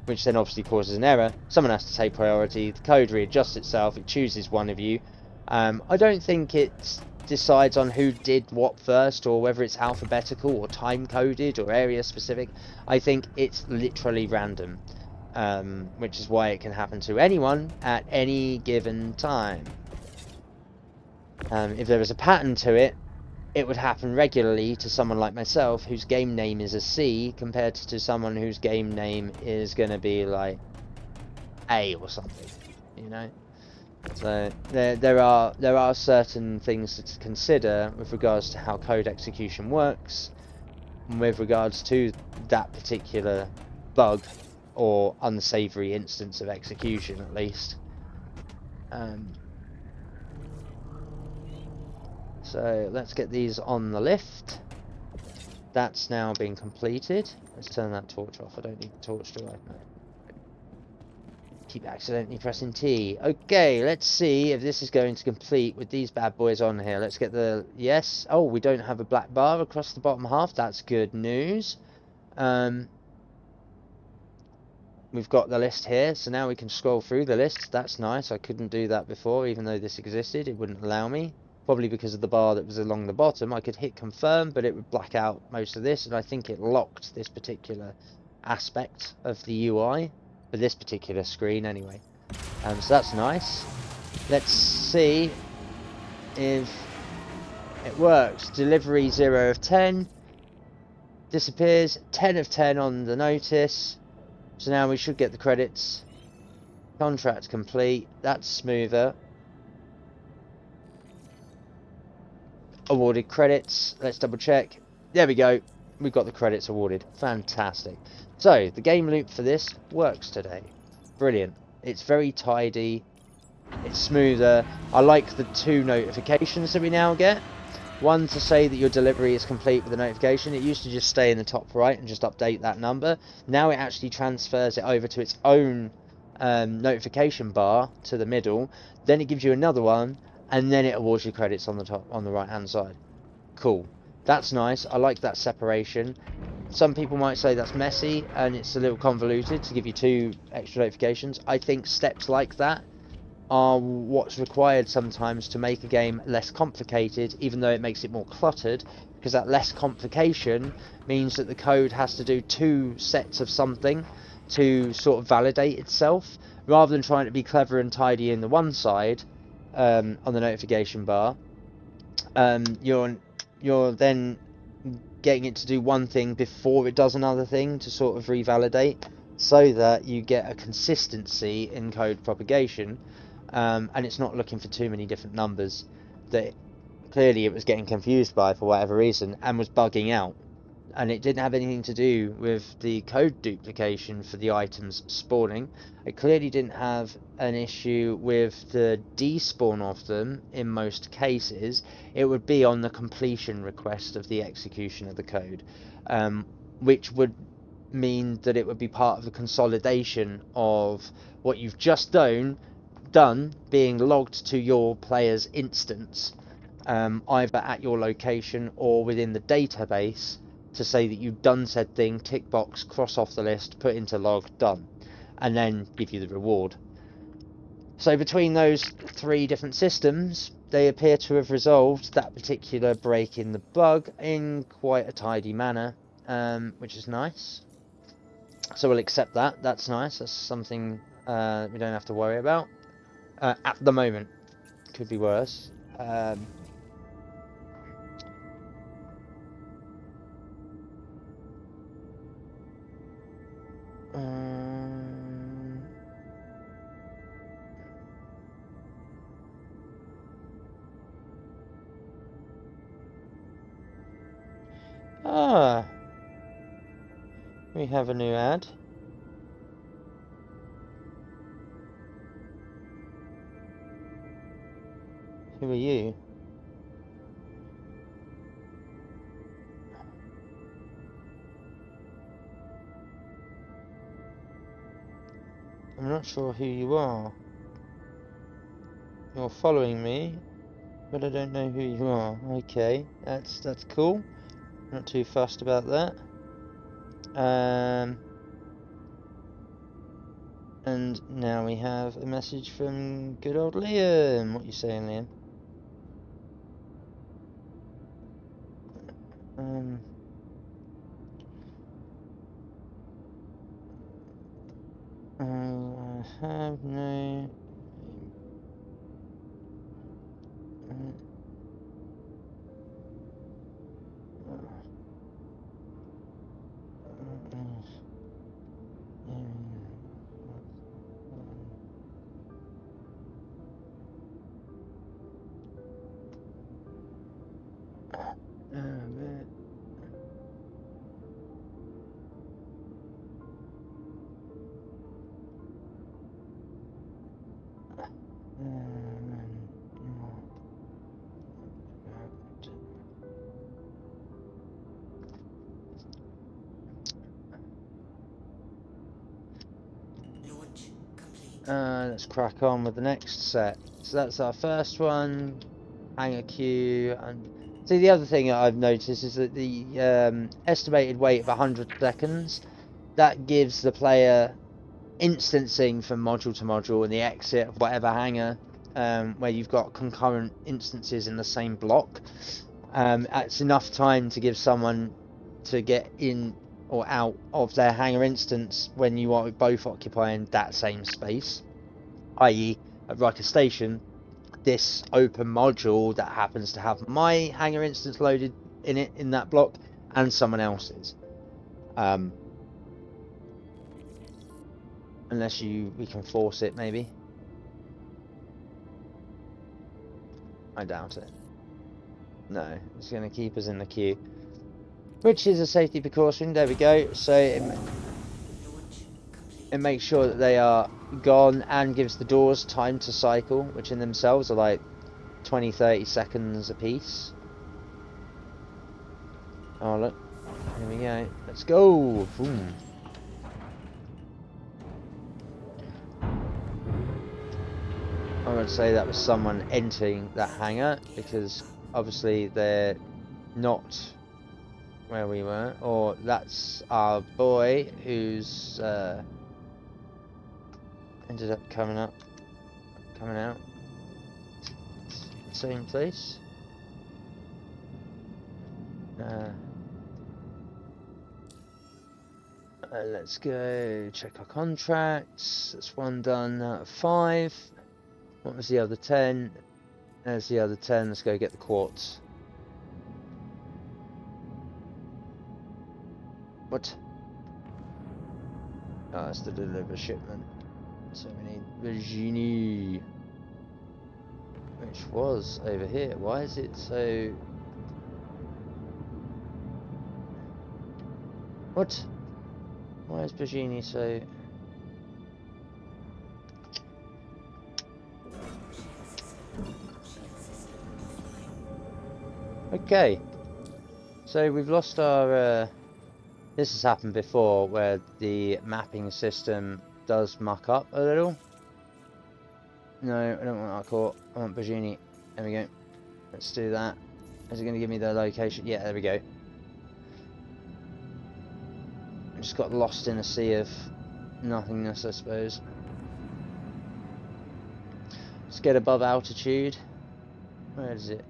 [SPEAKER 1] which then obviously causes an error. Someone has to take priority, the code readjusts itself, it chooses one of you. I don't think it decides on who did what first, or whether it's alphabetical or time coded or area specific. I think it's literally random, which is why it can happen to anyone at any given time. If there was a pattern to it, it would happen regularly to someone like myself, whose game name is a C, compared to someone whose game name is going to be like A or something, you know. So there are certain things to consider with regards to how code execution works, with regards to that particular bug or unsavory instance of execution, at least. So let's get these on the lift. That's now been completed. Let's turn that torch off. I don't need the torch, do I? No. Keep accidentally pressing T. Okay, let's see if this is going to complete with these bad boys on here. Let's get the... Yes. Oh, we don't have a black bar across the bottom half. That's good news. We've got the list here, so now we can scroll through the list. That's nice. I couldn't do that before, even though this existed. It wouldn't allow me. Probably because of the bar that was along the bottom. I could hit confirm, but it would black out most of this, and I think it locked this particular aspect of the UI for this particular screen anyway. So that's nice. Let's see if it works. Delivery 0 of 10. Disappears. 10 of 10 on the notice. So now we should get the credits. Contract complete. That's smoother. Awarded credits. Let's double check. There we go. We've got the credits awarded. Fantastic. So, the game loop for this works today. Brilliant. It's very tidy. It's smoother. I like the 2 notifications that we now get. One to say that your delivery is complete with a notification. It used to just stay in the top right and just update that number. Now it actually transfers it over to its own notification bar to the middle. Then it gives you another one, and then it awards you credits on the top, on the right hand side. Cool. That's nice. I like that separation. Some people might say that's messy and it's a little convoluted to give you 2 extra notifications. I think steps like that are what's required sometimes to make a game less complicated, even though it makes it more cluttered, because that less complication means that the code has to do 2 sets of something to sort of validate itself, rather than trying to be clever and tidy in the one side on the notification bar. You're then getting it to do one thing before it does another thing to sort of revalidate, so that you get a consistency in code propagation. And it's not looking for too many different numbers that clearly it was getting confused by for whatever reason and was bugging out. And it didn't have anything to do with the code duplication for the items spawning. It clearly didn't have an issue with the despawn of them in most cases. It would be on the completion request of the execution of the code, which would mean that it would be part of the consolidation of what you've just done being logged to your player's instance, either at your location or within the database, to say that you've done said thing, tick box, cross off the list, put into log, done, and then give you the reward. So between those 3 different systems, they appear to have resolved that particular break in the bug in quite a tidy manner, which is nice. So we'll accept that. That's nice. That's something we don't have to worry about. At the moment, could be worse. We have a new ad. Who are you? I'm not sure who you are. You're following me, but I don't know who you are. Okay, that's cool. Not too fussed about that. And now we have a message from good old Liam. What are you saying, Liam? I have no... Let's crack on with the next set. So that's our first one, hanger queue. And see, the other thing that I've noticed is that the estimated wait of 100 seconds, that gives the player instancing from module to module and the exit of whatever hangar, where you've got concurrent instances in the same block. It's enough time to give someone to get in or out of their hangar instance when you are both occupying that same space, i.e. at Riker Station, this open module that happens to have my hangar instance loaded in it in that block and someone else's. Unless we can force it, maybe. I doubt it. No, it's going to keep us in the queue, which is a safety precaution. There we go. So it makes sure that they are gone and gives the doors time to cycle, which in themselves are like 20-30 seconds a piece. Oh look, here we go. Let's go. Boom. I would say that was someone entering that hangar, because obviously they're not where we were, or that's our boy who's ended up coming out. Same place. Let's go check our contracts. That's one done out of 5. What was the other 10? There's the other 10. Let's go get the quartz. What? Oh, that's the deliver shipment. So we need Virginie, which was over here. Why is it so... What? Why is Virginie so... Okay. So we've lost our... This has happened before, where the mapping system does muck up a little. No, I don't want our core. I want Virginie. There we go. Let's do that. Is it going to give me the location? Yeah, there we go. I just got lost in a sea of nothingness, I suppose. Let's get above altitude. Where is it?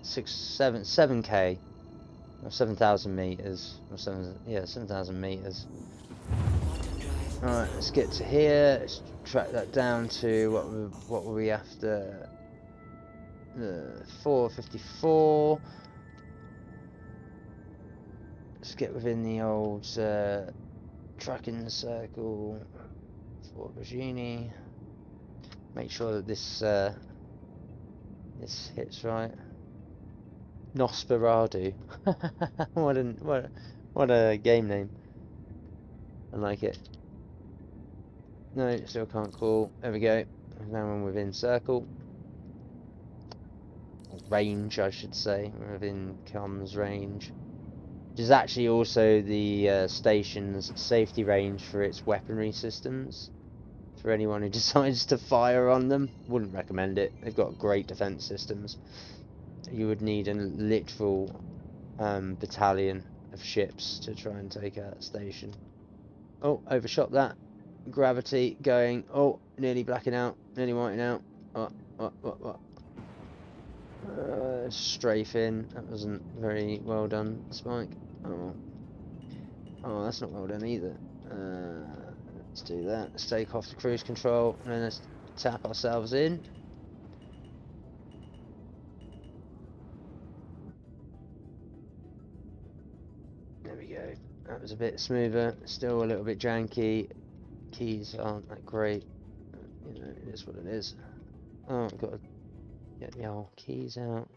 [SPEAKER 1] 7K. Or 7,000 meters. Or 7,000 meters. Alright, let's get to here. Let's track that down to what were we after? 454. Let's get within the old tracking circle for Virginie. Make sure that this hits right. Nosferatu. what a game name. I like it. No, still can't call. There we go. Now we're within circle. Range, I should say. We're within comms range. Which is actually also the station's safety range for its weaponry systems. For anyone who decides to fire on them, wouldn't recommend it. They've got great defense systems. You would need a literal battalion of ships to try and take out that station. Oh, overshot that. Gravity going. Oh, nearly blacking out. Nearly whiting out. What? Strafe in. That wasn't very well done, Spike. Oh, that's not well done either. Let's do that. Let's take off the cruise control and then let's tap ourselves in. There we go. That was a bit smoother. Still a little bit janky. Keys aren't that great. You know, it is what it is. Oh, I've got to get the old keys out.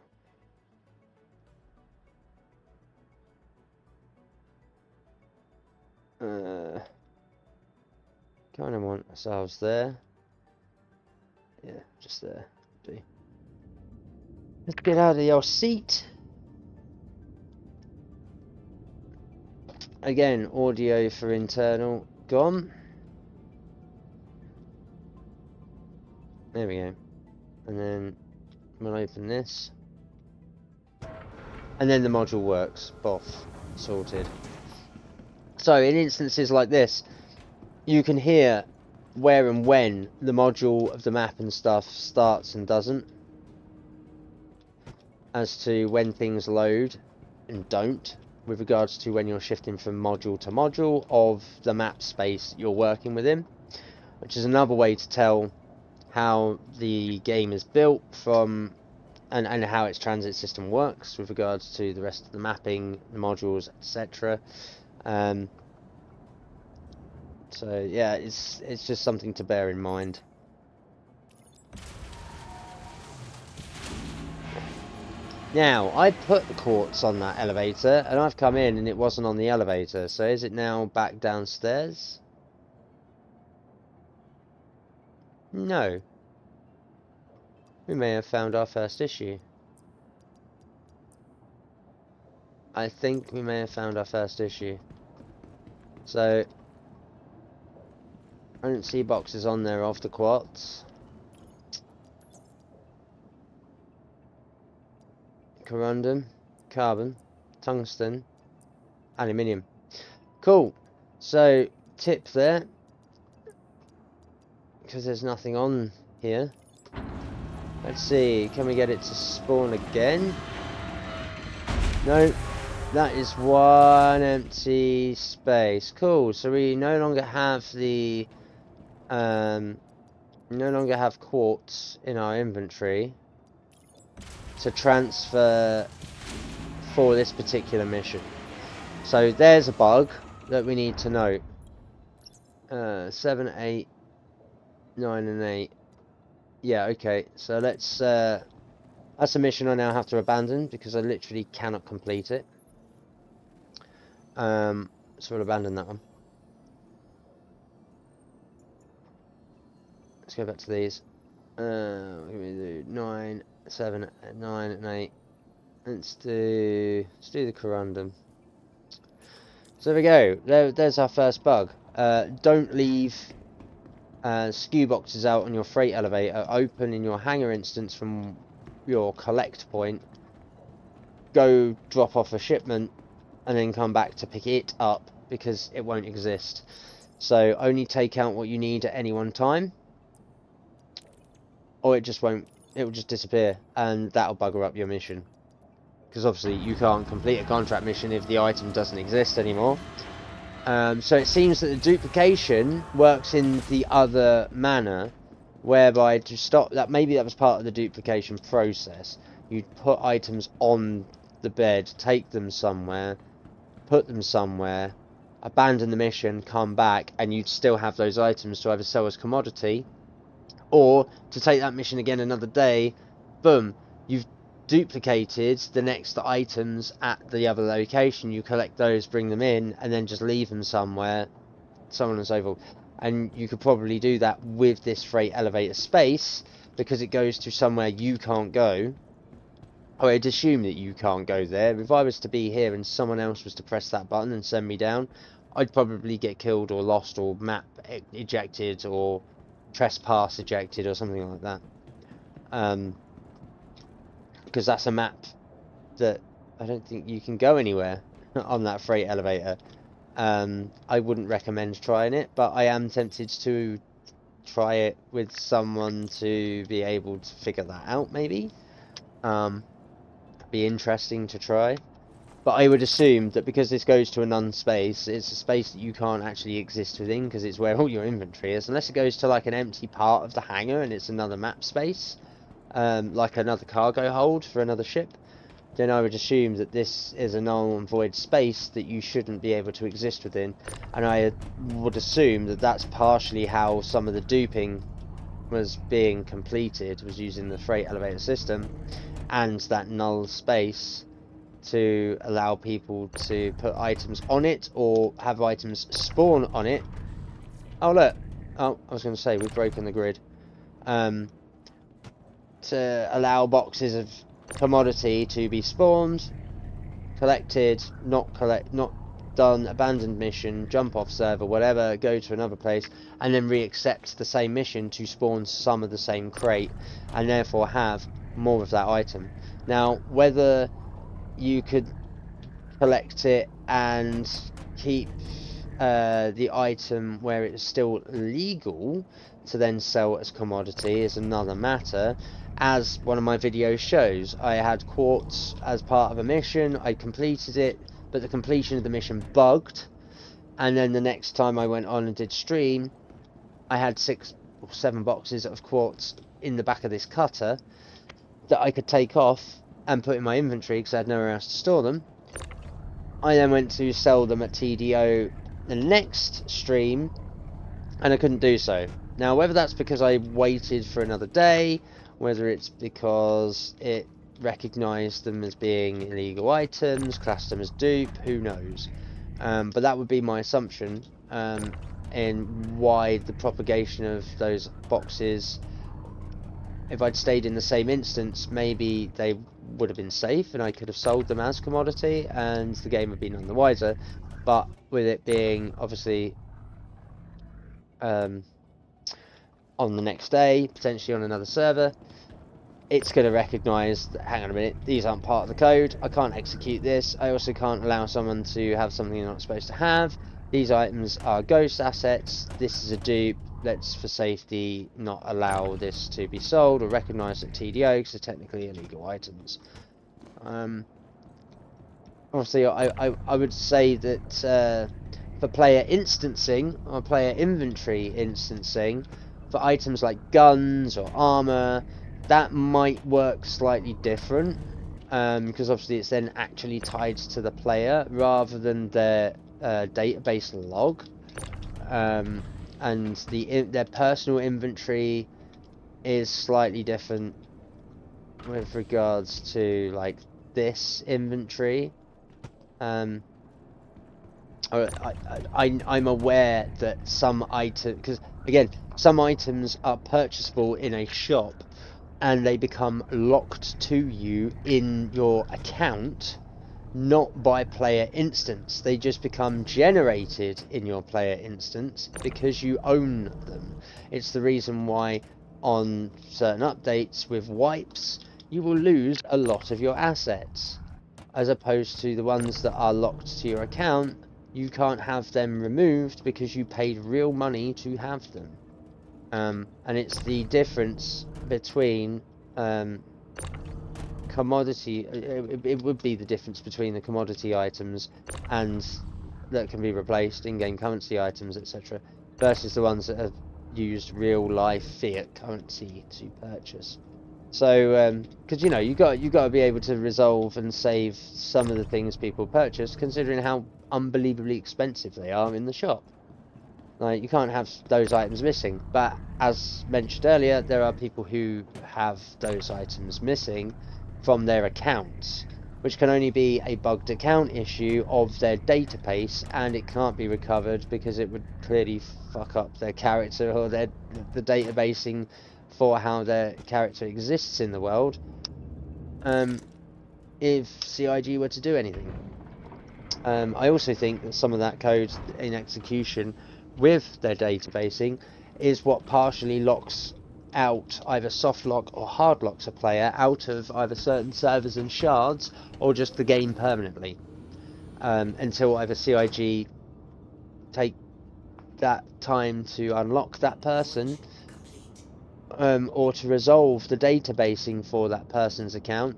[SPEAKER 1] Kind of want ourselves there. Yeah, just there. See. Let's get out of your seat. Again, audio for internal gone. There we go. And then we'll open this. And then the module works. Boff. Sorted. So in instances like this, you can hear where and when the module of the map and stuff starts and doesn't. As to when things load and don't. With regards to when you're shifting from module to module of the map space you're working within. Which is another way to tell how the game is built from and how its transit system works with regards to the rest of the mapping, the modules, etc. So yeah, it's just something to bear in mind. Now, I put the quartz on that elevator, and I've come in and it wasn't on the elevator, so is it now back downstairs? No. We may have found our first issue. I think we may have found our first issue. So, I don't see boxes on there of the quartz. Corundum, carbon, tungsten, aluminium. Cool. So, tip there. Because there's nothing on here. Let's see, can we get it to spawn again? No, that is one empty space. Cool, so we no longer have the no longer have quartz in our inventory to transfer for this particular mission. So there's a bug that we need to note. 7, 8, 9 and 8. Yeah, okay, so let's that's a mission I now have to abandon because I literally cannot complete it. So we'll abandon that one. Let's go back to these. What can we do? 9, 7, 9 and 8. Let's do the corundum. So there we go. There's our first bug. Don't leave SKU boxes out on your freight elevator open in your hangar instance from your collect point. Go drop off a shipment and then come back to pick it up because it won't exist. So only take out what you need at any one time, or it just won't. It will just disappear, and that'll bugger up your mission. Because obviously you can't complete a contract mission if the item doesn't exist anymore. So it seems that the duplication works in the other manner, whereby to stop that, maybe that was part of the duplication process. You'd put items on the bed, take them somewhere, put them somewhere, abandon the mission, come back, and you'd still have those items to either sell as commodity, or to take that mission again another day. Boom, you've duplicated the next items at the other location. You collect those, bring them in, and then just leave them somewhere, so on and so forth. And you could probably do that with this freight elevator space, because it goes to somewhere you can't go. I'd assume that you can't go there. If I was to be here and someone else was to press that button and send me down, I'd probably get killed or lost or map ejected or trespass ejected or something like that. Because that's a map that I don't think you can go anywhere on that freight elevator. I wouldn't recommend trying it, but I am tempted to try it with someone to be able to figure that out, maybe. Be interesting to try. But I would assume that because this goes to a none space, it's a space that you can't actually exist within, because it's where all your inventory is, unless it goes to like an empty part of the hangar and it's another map space, like another cargo hold for another ship. Then I would assume that this is a null and void space that you shouldn't be able to exist within, and I would assume that that's partially how some of the duping was being completed, was using the freight elevator system and that null space to allow people to put items on it or have items spawn on it. Oh look, oh, I was going to say we've broken the grid. to allow boxes of commodity to be spawned, collected, not done, abandoned mission, jump off server, whatever, go to another place, and then re-accept the same mission to spawn some of the same crate, and therefore have more of that item. Now, whether you could collect it and keep the item where it's still legal to then sell as commodity is another matter. As one of my videos shows, I had quartz as part of a mission, I completed it, but the completion of the mission bugged, and then the next time I went on and did stream, I had 6 or 7 boxes of quartz in the back of this cutter that I could take off and put in my inventory because I had nowhere else to store them. I then went to sell them at TDO the next stream, and I couldn't do so. Now, whether that's because I waited for another day, whether it's because it recognised them as being illegal items, classed them as dupe, who knows. But that would be my assumption in why the propagation of those boxes, if I'd stayed in the same instance, maybe they would have been safe and I could have sold them as commodity and the game would have been none the wiser. But with it being obviously on the next day, potentially on another server, it's going to recognise that, hang on a minute, these aren't part of the code, I can't execute this, I also can't allow someone to have something they're not supposed to have, these items are ghost assets, this is a dupe, let's for safety not allow this to be sold or recognised at TDO because they're technically illegal items. Obviously I would say that for player instancing or player inventory instancing, for items like guns or armor, that might work slightly different, because obviously it's then actually tied to the player rather than their database log, and their personal inventory is slightly different with regards to like this inventory. I'm aware that some items, because again, some items are purchasable in a shop and they become locked to you in your account, not by player instance. They just become generated in your player instance because you own them. It's the reason why on certain updates with wipes, you will lose a lot of your assets, as opposed to the ones that are locked to your account. You can't have them removed because you paid real money to have them. And it's the difference between commodity, it would be the difference between the commodity items and that can be replaced, in-game currency items, etc., versus the ones that have used real life fiat currency to purchase. So, because you got to be able to resolve and save some of the things people purchase, considering how unbelievably expensive they are in the shop. Like, you can't have those items missing. But as mentioned earlier, there are people who have those items missing from their accounts, which can only be a bugged account issue of their database, and it can't be recovered because it would clearly fuck up their character or the databasing for how their character exists in the world, if CIG were to do anything. I also think that some of that code in execution with their databasing is what partially locks out, either soft lock or hard locks a player out of either certain servers and shards or just the game permanently, until either CIG take that time to unlock that person, or to resolve the databasing for that person's account.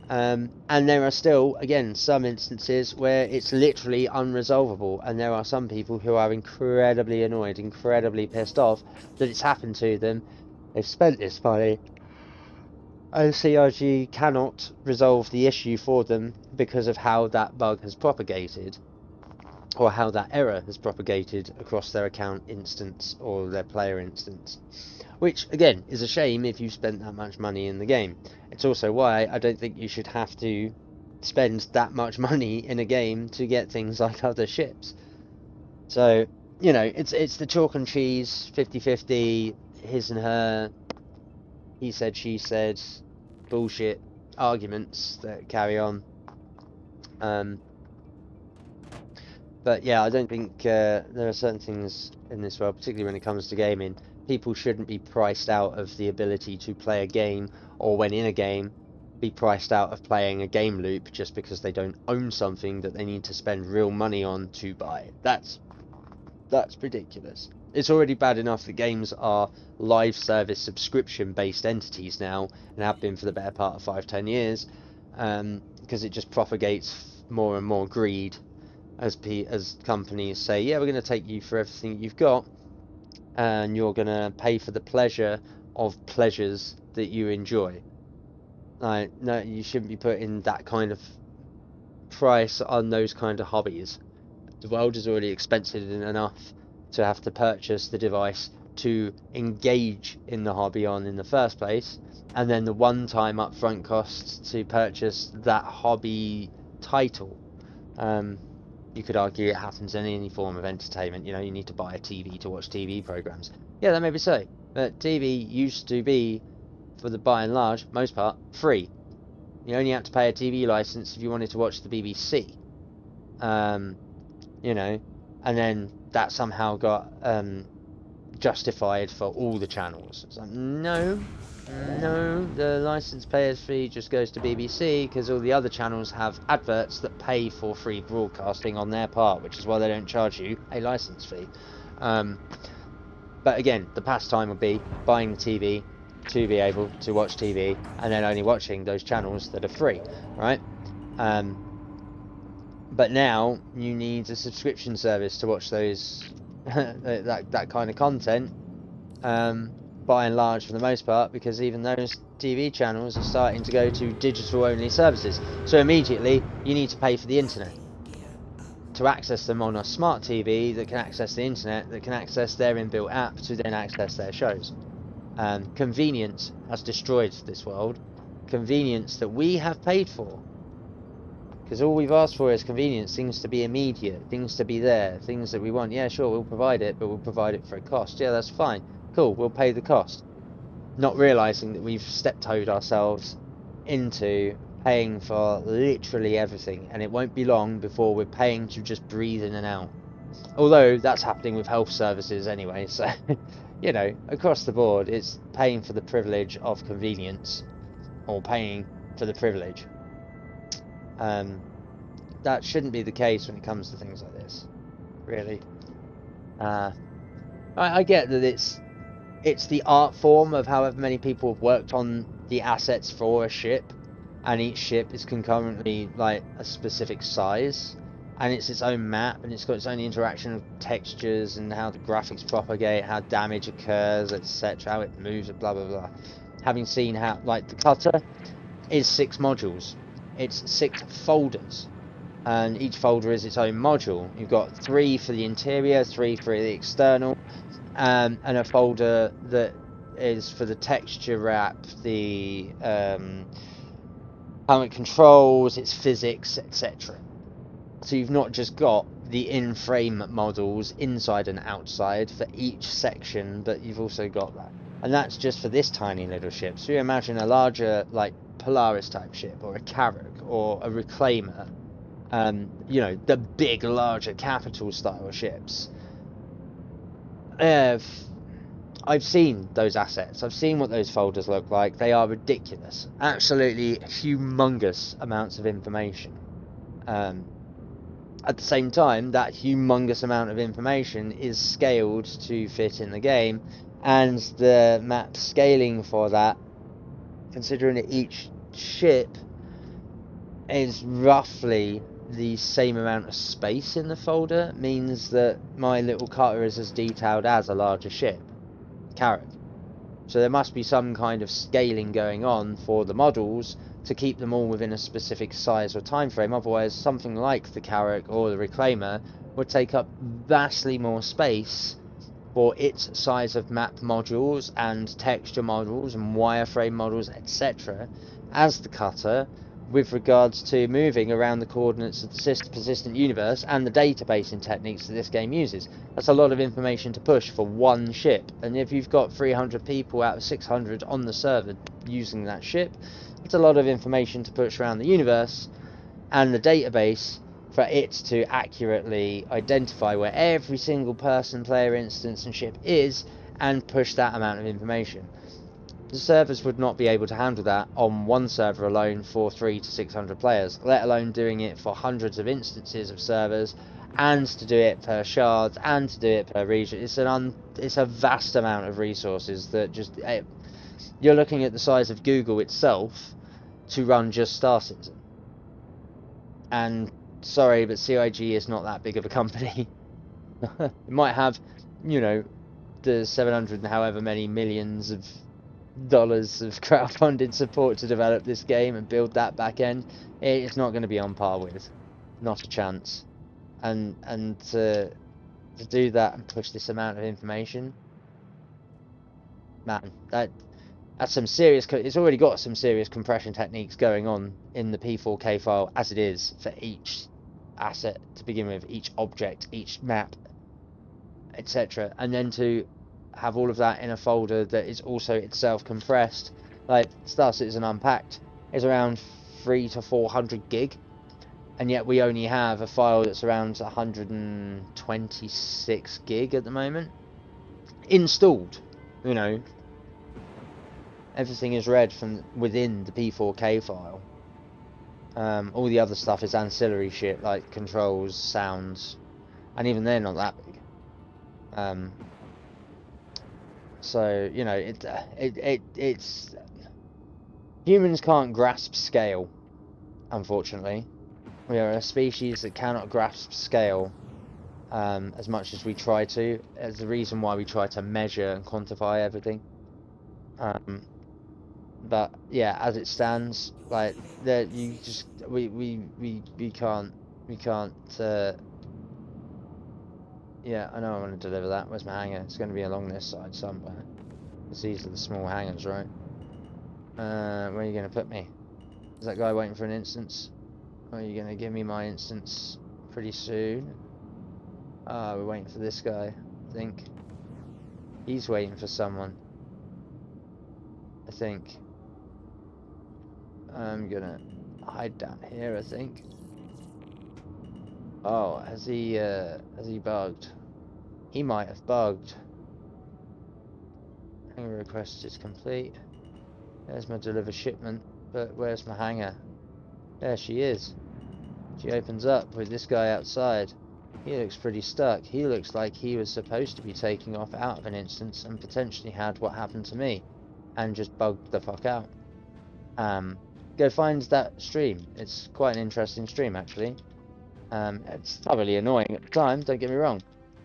[SPEAKER 1] And there are still, again, some instances where it's literally unresolvable, and there are some people who are incredibly annoyed, incredibly pissed off that it's happened to them. They've spent this money, and CRG cannot resolve the issue for them because of how that bug has propagated, or how that error has propagated across their account instance or their player instance. Which, again, is a shame if you spent that much money in the game. It's also why I don't think you should have to spend that much money in a game to get things like other ships. So, it's the chalk and cheese, 50-50, his and her, he said, she said, bullshit arguments that carry on. But yeah, I don't think there are certain things in this world, particularly when it comes to gaming, people shouldn't be priced out of the ability to play a game, or when in a game, be priced out of playing a game loop just because they don't own something that they need to spend real money on to buy. That's ridiculous. It's already bad enough that games are live service subscription based entities now, and have been for the better part of 5-10 years, because it just propagates more and more greed as companies say, yeah, we're going to take you for everything you've got, and you're going to pay for the pleasure of pleasures that you enjoy. Like, no, you shouldn't be putting that kind of price on those kind of hobbies. The world is already expensive enough to have to purchase the device to engage in the hobby on in the first place, and then the one-time upfront costs to purchase that hobby title. You could argue it happens in any form of entertainment. You know, you need to buy a TV to watch TV programs. Yeah, that may be so. But TV used to be, for the by and large, most part, free. You only had to pay a TV license if you wanted to watch the BBC. You know, and then that somehow got justified for all the channels. It's like, no, the license payer's fee just goes to BBC because all the other channels have adverts that pay for free broadcasting on their part, which is why they don't charge you a license fee. But again, the pastime would be buying the TV to be able to watch TV, and then only watching those channels that are free, right? But now you need a subscription service to watch those that kind of content, by and large, for the most part, because even those TV channels are starting to go to digital only services. So immediately you need to pay for the internet to access them on a smart TV that can access the internet, that can access their inbuilt app to then access their shows. Convenience has destroyed this world. Convenience that we have paid for. Because all we've asked for is convenience, things to be immediate, things to be there, things that we want. Yeah, sure, we'll provide it, but we'll provide it for a cost. Yeah, that's fine. Cool, we'll pay the cost. Not realising that we've step-toed ourselves into paying for literally everything, and it won't be long before we're paying to just breathe in and out. Although that's happening with health services anyway, so, you know, across the board, it's paying for the privilege of convenience, or paying for the privilege. That shouldn't be the case when it comes to things like this, really. I get that it's the art form of however many people have worked on the assets for a ship, and each ship is concurrently like a specific size, and it's its own map, and it's got its own interaction with textures and how the graphics propagate, how damage occurs, etc., how it moves, blah blah blah. Having seen how, like, the cutter is 6 modules. It's 6 folders, and each folder is its own module. You've got 3 for the interior, 3 for the external, and a folder that is for the texture wrap, the how it controls, its physics, etc. So you've not just got the in-frame models inside and outside for each section, but you've also got that. And that's just for this tiny little ship. So you imagine a larger, like, Polaris type ship, or a Carrack, or a Reclaimer, you know, the big, larger capital style ships. I've seen those assets. I've seen what those folders look like. They are ridiculous. Absolutely humongous amounts of information. At the same time, that humongous amount of information is scaled to fit in the game, and the map scaling for that, considering that each ship is roughly the same amount of space in the folder, means that my little cutter is as detailed as a larger ship, Carrack. So there must be some kind of scaling going on for the models to keep them all within a specific size or time frame. Otherwise, something like the Carrack or the Reclaimer would take up vastly more space for its size of map modules and texture models and wireframe models, etc., as the cutter with regards to moving around the coordinates of the persistent universe and the databasing techniques that this game uses. That's a lot of information to push for one ship, and if you've got 300 people out of 600 on the server using that ship, it's a lot of information to push around the universe and the database for it to accurately identify where every single person, player, instance and ship is, and push that amount of information. The servers would not be able to handle that on one server alone for 300 to 600 players, let alone doing it for hundreds of instances of servers, and to do it per shard, and to do it per region. It's a vast amount of resources that just you're looking at the size of Google itself to run just Star Citizen. And sorry, but CIG is not that big of a company. It might have, you know, the 700 and however many millions of dollars of crowdfunded support to develop this game and build that back end. It's not going to be on par with, not a chance. And to do that and push this amount of information, man, that's some serious. It's already got some serious compression techniques going on in the P4K file as it is for each asset to begin with, each object, each map, etc. And then to have all of that in a folder that is also itself compressed. Like Star Citizen Unpacked is around 300 to 400 gig, and yet we only have a file that's around 126 gig at the moment installed. You know, everything is read from within the P4K file. All the other stuff is ancillary shit like controls, sounds, and even they're not that big. So, you know, it's humans can't grasp scale, unfortunately. We are a species that cannot grasp scale as much as we try to. It's the reason why we try to measure and quantify everything. But yeah, as it stands, like that, you just we can't. Yeah, I know I want to deliver that. Where's my hangar? It's going to be along this side somewhere. These are the small hangars, right? Where are you going to put me? Is that guy waiting for an instance? Or are you going to give me my instance pretty soon? We're waiting for this guy, I think. He's waiting for someone, I think. I'm going to hide down here, I think. Oh, has he bugged? He might have bugged. Hangar request is complete. There's my deliver shipment, but where's my hangar? There she is. She opens up with this guy outside. He looks pretty stuck. He looks like he was supposed to be taking off out of an instance and potentially had what happened to me and just bugged the fuck out. Go find that stream. It's quite an interesting stream, actually. It's thoroughly annoying at the time, don't get me wrong,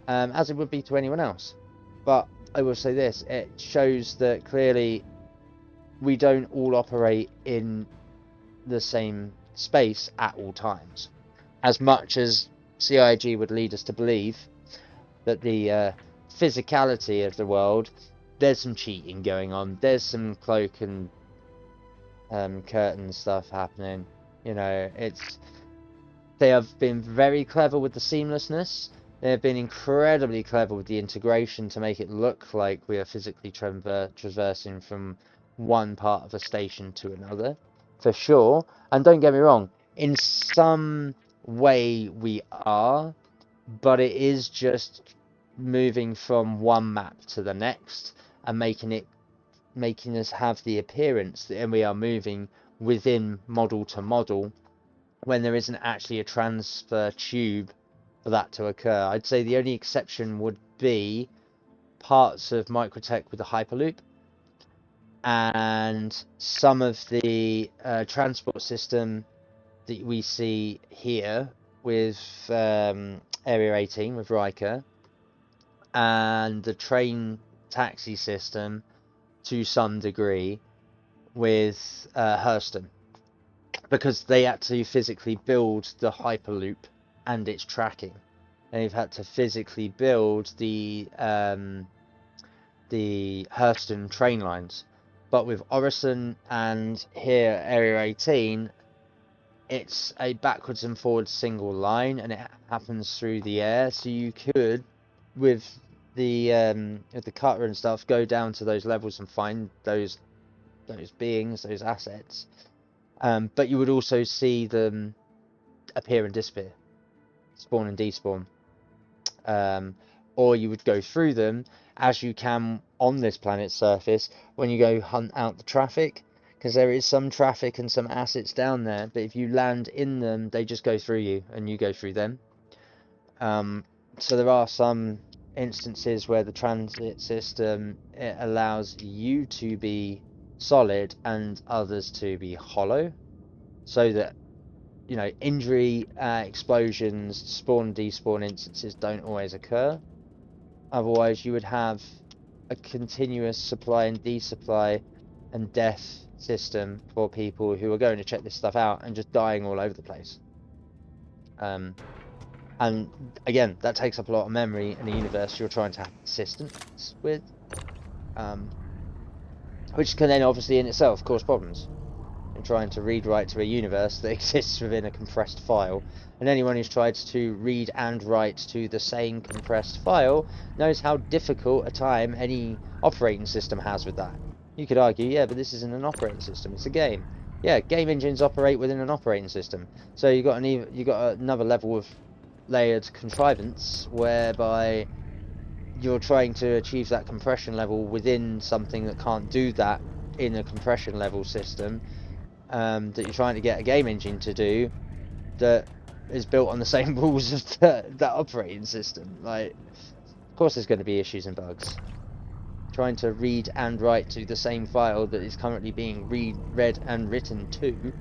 [SPEAKER 1] as it would be to anyone else. But I will say this, it shows that clearly we don't all operate in the same space at all times. As much as CIG would lead us to believe that the physicality of the world, there's some cheating going on, there's some cloak and curtain stuff happening. You know, they have been very clever with the seamlessness. They have been incredibly clever with the integration to make it look like we are physically traversing from one part of a station to another, for sure. And don't get me wrong, in some way we are, but it is just moving from one map to the next and making us have the appearance that we are moving within model to model, when there isn't actually a transfer tube for that to occur. I'd say the only exception would be parts of Microtech with the Hyperloop and some of the transport system that we see here with Area 18 with Riker, and the train taxi system to some degree with Hurston, because they had to physically build the Hyperloop and its tracking. They've had to physically build the Hurston train lines. But with Orison and here Area 18, it's a backwards and forwards single line, and it happens through the air. So you could, with the cutter and stuff, go down to those levels and find those beings, those assets. But you would also see them appear and disappear, spawn and despawn. Or you would go through them as you can on this planet's surface when you go hunt out the traffic, because there is some traffic and some assets down there, but if you land in them, they just go through you and you go through them. So there are some instances where the transit system, it allows you to be solid and others to be hollow, so that, you know, injury, explosions, spawn despawn instances don't always occur. Otherwise you would have a continuous supply and desupply and death system for people who are going to check this stuff out and just dying all over the place. And again, that takes up a lot of memory in a universe you're trying to have assistance with, which can then obviously in itself cause problems. And trying to read write to a universe that exists within a compressed file, and anyone who's tried to read and write to the same compressed file knows how difficult a time any operating system has with that. You could argue, yeah, but this isn't an operating system, it's a game. Yeah, game engines operate within an operating system, so you got another level of layered contrivance whereby you're trying to achieve that compression level within something that can't do that in a compression level system. That you're trying to get a game engine to do that is built on the same rules of that operating system. Like, of course there's going to be issues and bugs. Trying to read and write to the same file that is currently being read and written to,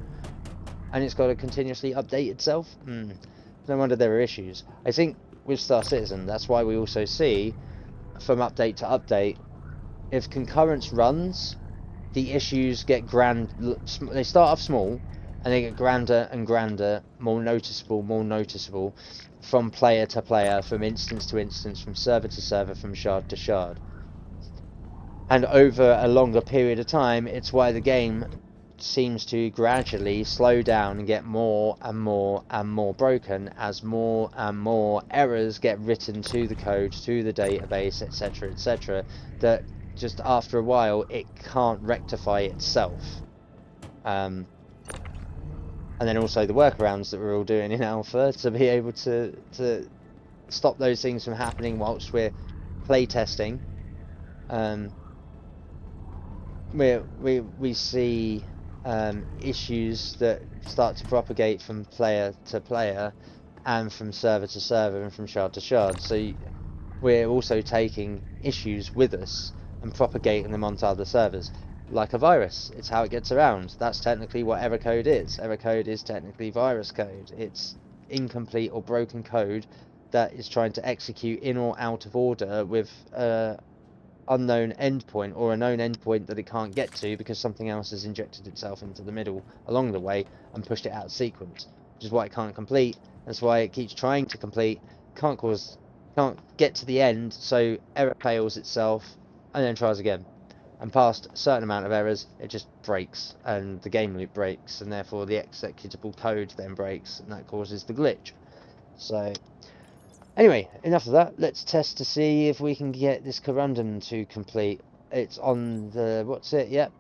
[SPEAKER 1] and it's got to continuously update itself. No wonder there are issues. I think with Star Citizen, that's why we also see, from update to update, if concurrence runs, the issues get they start off small and they get grander and grander, more noticeable from player to player, from instance to instance, from server to server, from shard to shard. And over a longer period of time, it's why the game seems to gradually slow down and get more and more and more broken as more and more errors get written to the code, to the database, etc., etc., that just after a while it can't rectify itself. And then also the workarounds that we're all doing in alpha to be able to stop those things from happening whilst we're playtesting. We see issues that start to propagate from player to player and from server to server and from shard to shard. So we're also taking issues with us and propagating them onto other servers. Like a virus, it's how it gets around. That's technically what error code is. Error code is technically virus code. It's incomplete or broken code that is trying to execute in or out of order with unknown endpoint, or a known endpoint that it can't get to because something else has injected itself into the middle along the way and pushed it out of sequence, which is why it can't complete. That's why it keeps trying to complete, can't get to the end, so error fails itself and then tries again, and past a certain amount of errors it just breaks and the game loop breaks, and therefore the executable code then breaks, and that causes the glitch. So anyway, enough of that. Let's test to see if we can get this corundum to complete. It's on the... what's it? Yep.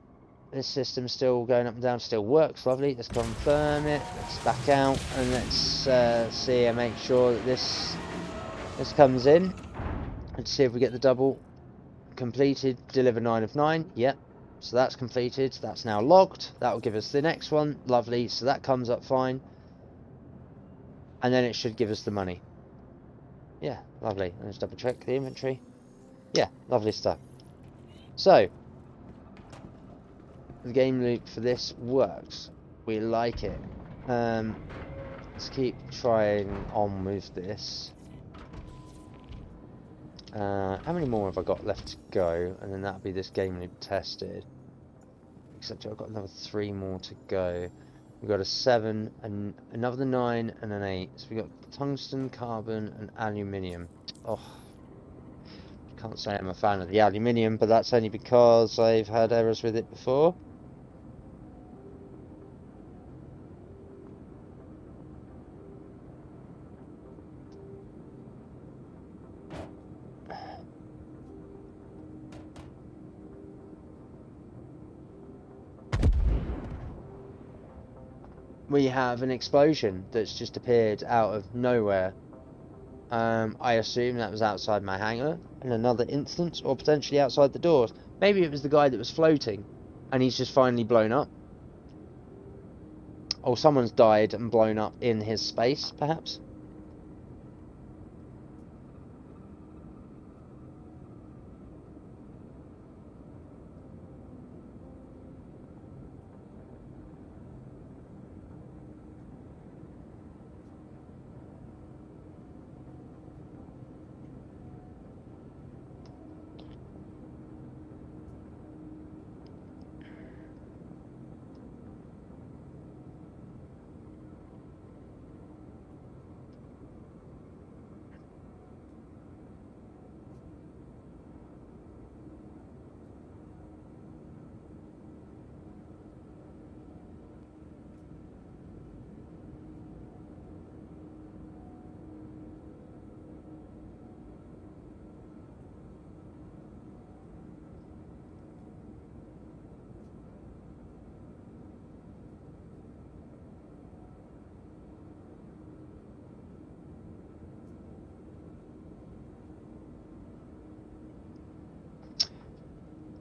[SPEAKER 1] This system's still going up and down. Still works. Lovely. Let's confirm it. Let's back out. And let's see and make sure that this comes in. Let's see if we get the double completed. Deliver 9 of 9. Yep. So that's completed. That's now logged. That will give us the next one. Lovely. So that comes up fine. And then it should give us the money. Yeah, lovely. Let's double check the inventory. Yeah, lovely stuff. So, the game loop for this works. We like it. Let's keep trying on with this. How many more have I got left to go? And then that'll be this game loop tested. Except I've got another 3 more to go. We've got a 7, and another 9, and an 8. So we've got tungsten, carbon, and aluminium. Oh, can't say I'm a fan of the aluminium, but that's only because I've had errors with it before. we have an explosion that's just appeared out of nowhere. I assume that was outside my hangar in another instance, or potentially outside the doors. Maybe it was the guy that was floating, and he's just finally blown up. Or someone's died and blown up in his space, perhaps.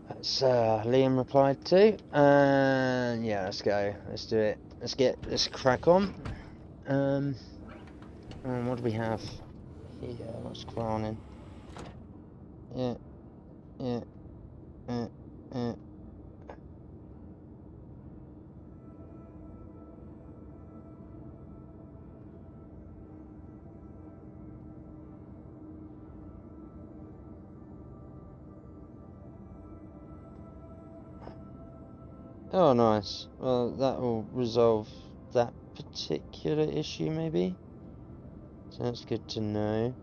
[SPEAKER 1] That's Liam replied to, and yeah, let's go. Let's do it. Let's crack on. What do we have here? What's going on? Yeah, yeah, yeah. Oh, nice. Well, that will resolve that particular issue, maybe. So that's good to know.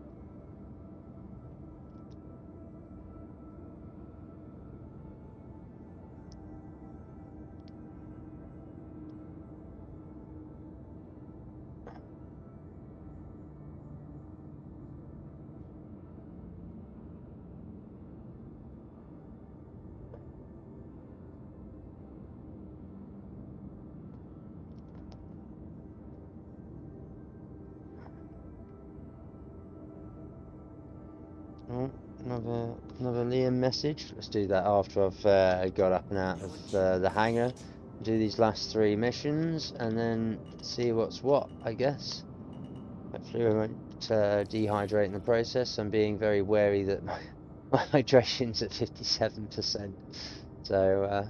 [SPEAKER 1] Oh, another Liam message. Let's do that after I've got up and out of the hangar. Do these last 3 missions and then see what's what, I guess. Hopefully we won't dehydrate in the process. I'm being very wary that my hydration's at 57%. So,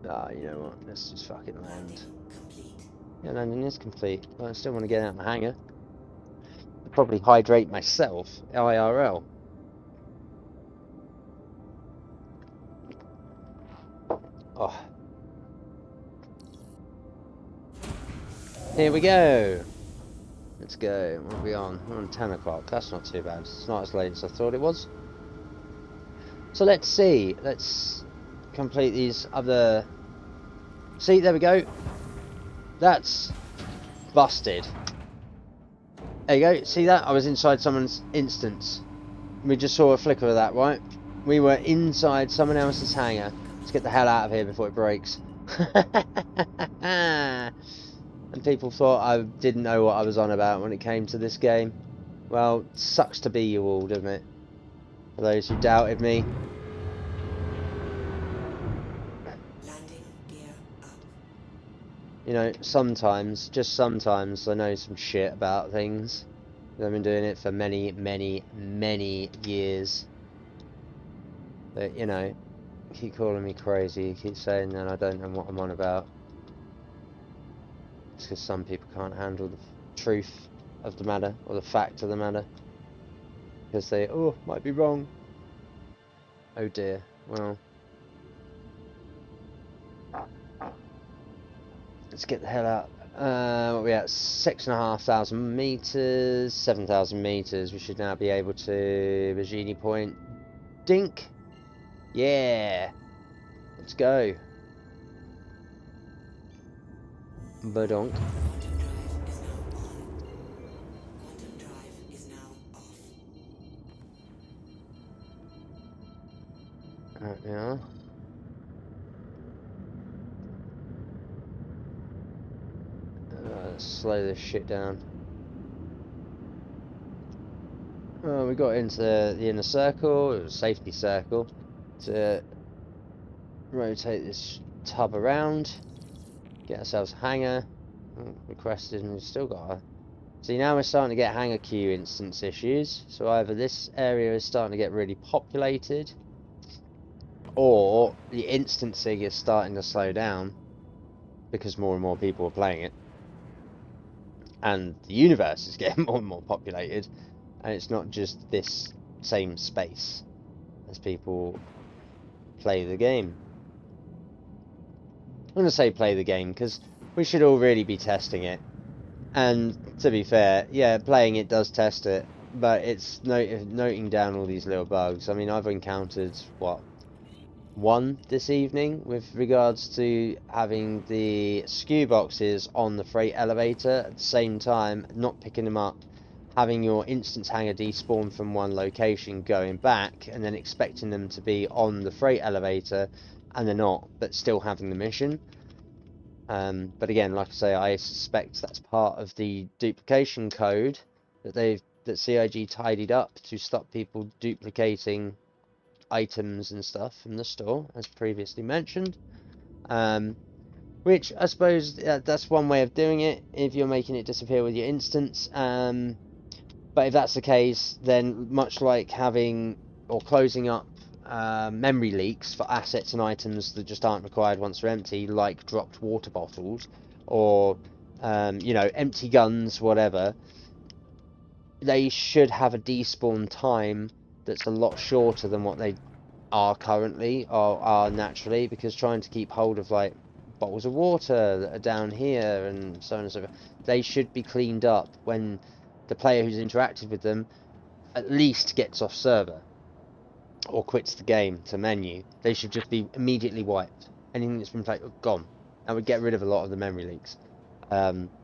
[SPEAKER 1] you know what? Let's just fucking land. Yeah, landing is complete. But I still want to get out of the hangar. I'll probably hydrate myself, IRL. Oh. Here we go. Let's go. What are we on? We're on 10 o'clock. That's not too bad. It's not as late as I thought it was. So let's see. Let's complete these other... See, there we go. That's busted. There you go. See that? I was inside someone's instance. We just saw a flicker of that, right? We were inside someone else's hangar. Let's get the hell out of here before it breaks. And people thought I didn't know what I was on about when it came to this game. Well, sucks to be you all, doesn't it? For those who doubted me.
[SPEAKER 2] Landing gear up.
[SPEAKER 1] You know, sometimes, just sometimes, I know some shit about things. I've been doing it for many, many, many years. But, you know, keep calling me crazy, keep saying that I don't know what I'm on about. It's because some people can't handle the truth of the matter, or the fact of the matter. Because they, oh, might be wrong. Oh dear, well. Let's get the hell out. What are we at? 6,500 meters, 7,000 meters. We should now be able to Virginie Point. Dink! Yeah! Let's go. Badonk.
[SPEAKER 2] Quantum drive is now on. Quantum drive is now off.
[SPEAKER 1] There we are. Let's slow this shit down. Oh, we got into the inner circle, it was a safety circle, to rotate this tub around, get ourselves a hanger. Oh, requested, and we've still got a... See, now we're starting to get hanger queue instance issues, so either this area is starting to get really populated, or the instancing is starting to slow down, because more and more people are playing it. And the universe is getting more and more populated, and it's not just this same space as people play the game. I'm going to say play the game because we should all really be testing it. And to be fair, yeah, playing it does test it, but it's noting down all these little bugs. I mean, I've encountered, what, one this evening with regards to having the SKU boxes on the freight elevator at the same time, not picking them up, having your instance hanger despawn from one location, going back, and then expecting them to be on the freight elevator, and they're not, but still having the mission. But again, like I say, I suspect that's part of the duplication code that CIG tidied up to stop people duplicating items and stuff from the store, as previously mentioned. Which I suppose that's one way of doing it if you're making it disappear with your instance. But if that's the case, then much like having or closing up memory leaks for assets and items that just aren't required once they're empty, like dropped water bottles or you know, empty guns, whatever, they should have a despawn time that's a lot shorter than what they are currently or are naturally, because trying to keep hold of like bottles of water that are down here and so on and so forth, they should be cleaned up when the player who's interacted with them at least gets off server or quits the game to menu. They should just be immediately wiped. Anything that's been played, gone. That would get rid of a lot of the memory leaks.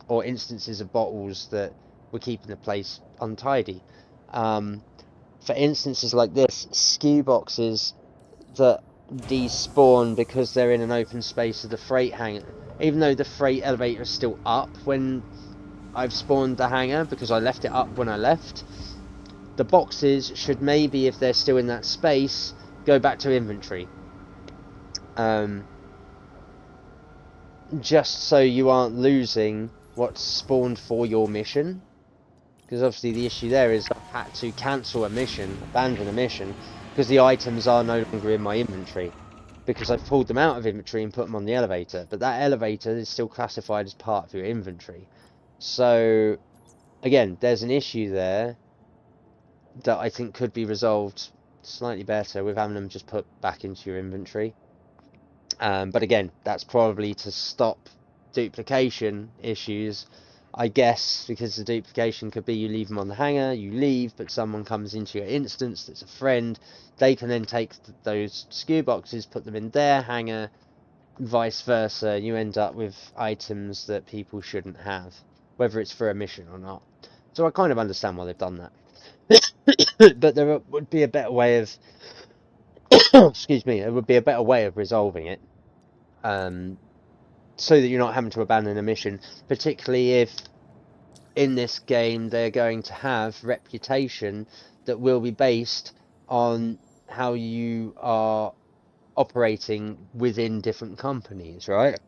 [SPEAKER 1] Or instances of bottles that were keeping the place untidy. For instances like this, SKU boxes that despawn because they're in an open space of the freight hangar, even though the freight elevator is still up when I've spawned the hangar, because I left it up when I left, the boxes should maybe, if they're still in that space, go back to inventory. Just so you aren't losing what's spawned for your mission. Because obviously the issue there is I've had to cancel a mission, abandon a mission, because the items are no longer in my inventory. Because I've pulled them out of inventory and put them on the elevator. But that elevator is still classified as part of your inventory. So, again, there's an issue there that I think could be resolved slightly better with having them just put back into your inventory. But again, that's probably to stop duplication issues, I guess, because the duplication could be you leave them on the hanger, you leave, but someone comes into your instance that's a friend, they can then take those SKU boxes, put them in their hanger, vice versa, and you end up with items that people shouldn't have, whether it's for a mission or not. So I kind of understand why they've done that. But there would be a better way of excuse me, there would be a better way of resolving it, so that you're not having to abandon a mission, particularly if in this game they're going to have reputation that will be based on how you are operating within different companies, right?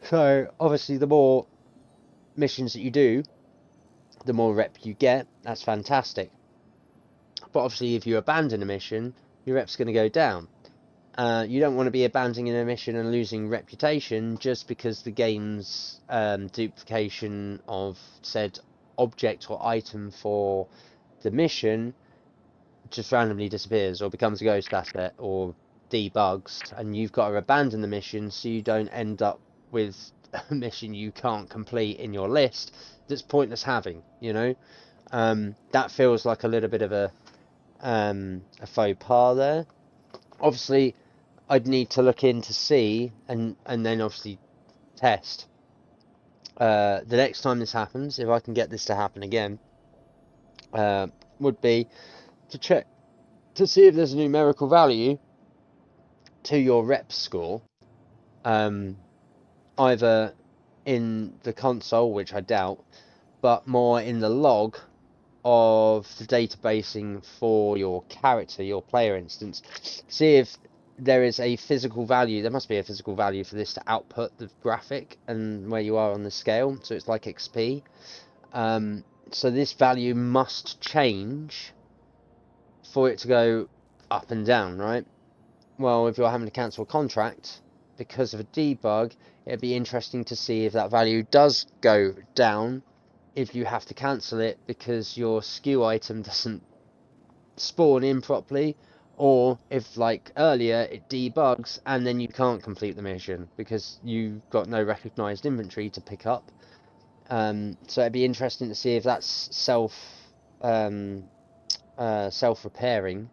[SPEAKER 1] So obviously the more missions that you do, the more rep you get. That's fantastic. But obviously if you abandon a mission, your rep's going to go down. You don't want to be abandoning a mission and losing reputation just because the game's duplication of said object or item for the mission just randomly disappears or becomes a ghost asset or debugs, and you've got to abandon the mission so you don't end up with a mission you can't complete in your list that's pointless having, you know? That feels like a little bit of a faux pas there. Obviously, I'd need to look in to see and then obviously test. The next time this happens, if I can get this to happen again, would be to check to see if there's a numerical value to your rep score, either in the console, which I doubt, but more in the log of the databasing for your character, your player instance. See if there is a physical value. There must be a physical value for this to output the graphic and where you are on the scale. So it's like XP. So this value must change for it to go up and down, right? Well, if you're having to cancel a contract because of a debug, it'd be interesting to see if that value does go down if you have to cancel it because your SKU item doesn't spawn in properly, or if, like earlier, it debugs and then you can't complete the mission because you've got no recognized inventory to pick up. So it'd be interesting to see if that's self-repairing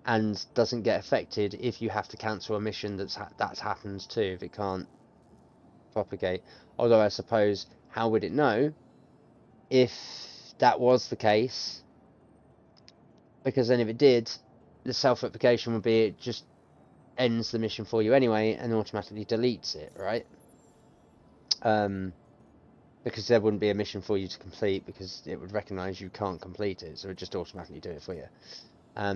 [SPEAKER 1] and doesn't get affected if you have to cancel a mission that happens too, if it can't propagate. Although I suppose, how would it know if that was the case? Because then if it did, the self-replication would be it just ends the mission for you anyway and automatically deletes it, right? Because there wouldn't be a mission for you to complete because it would recognize you can't complete it, so it would just automatically do it for you.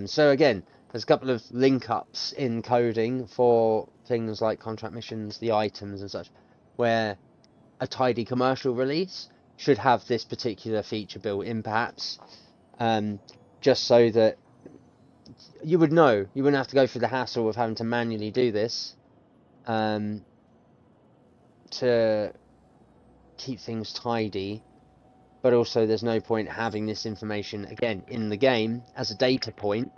[SPEAKER 1] So again, there's a couple of link-ups in coding for things like contract missions, the items and such, where a tidy commercial release should have this particular feature built in, perhaps, just so that you would know. You wouldn't have to go through the hassle of having to manually do this to keep things tidy. But also there's no point having this information, again, in the game as a data point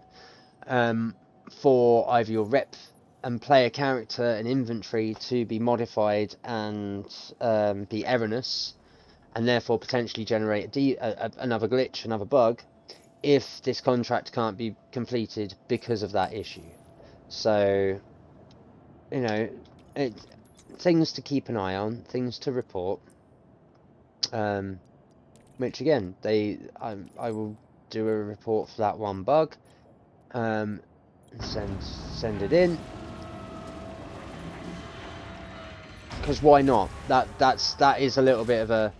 [SPEAKER 1] for either your rep and player character and inventory to be modified and be erroneous, and therefore potentially generate another glitch, another bug, if this contract can't be completed because of that issue. So, you know, things to keep an eye on, things to report. Which again, I will do a report for that one bug, and send it in, because why not? That is a little bit of a,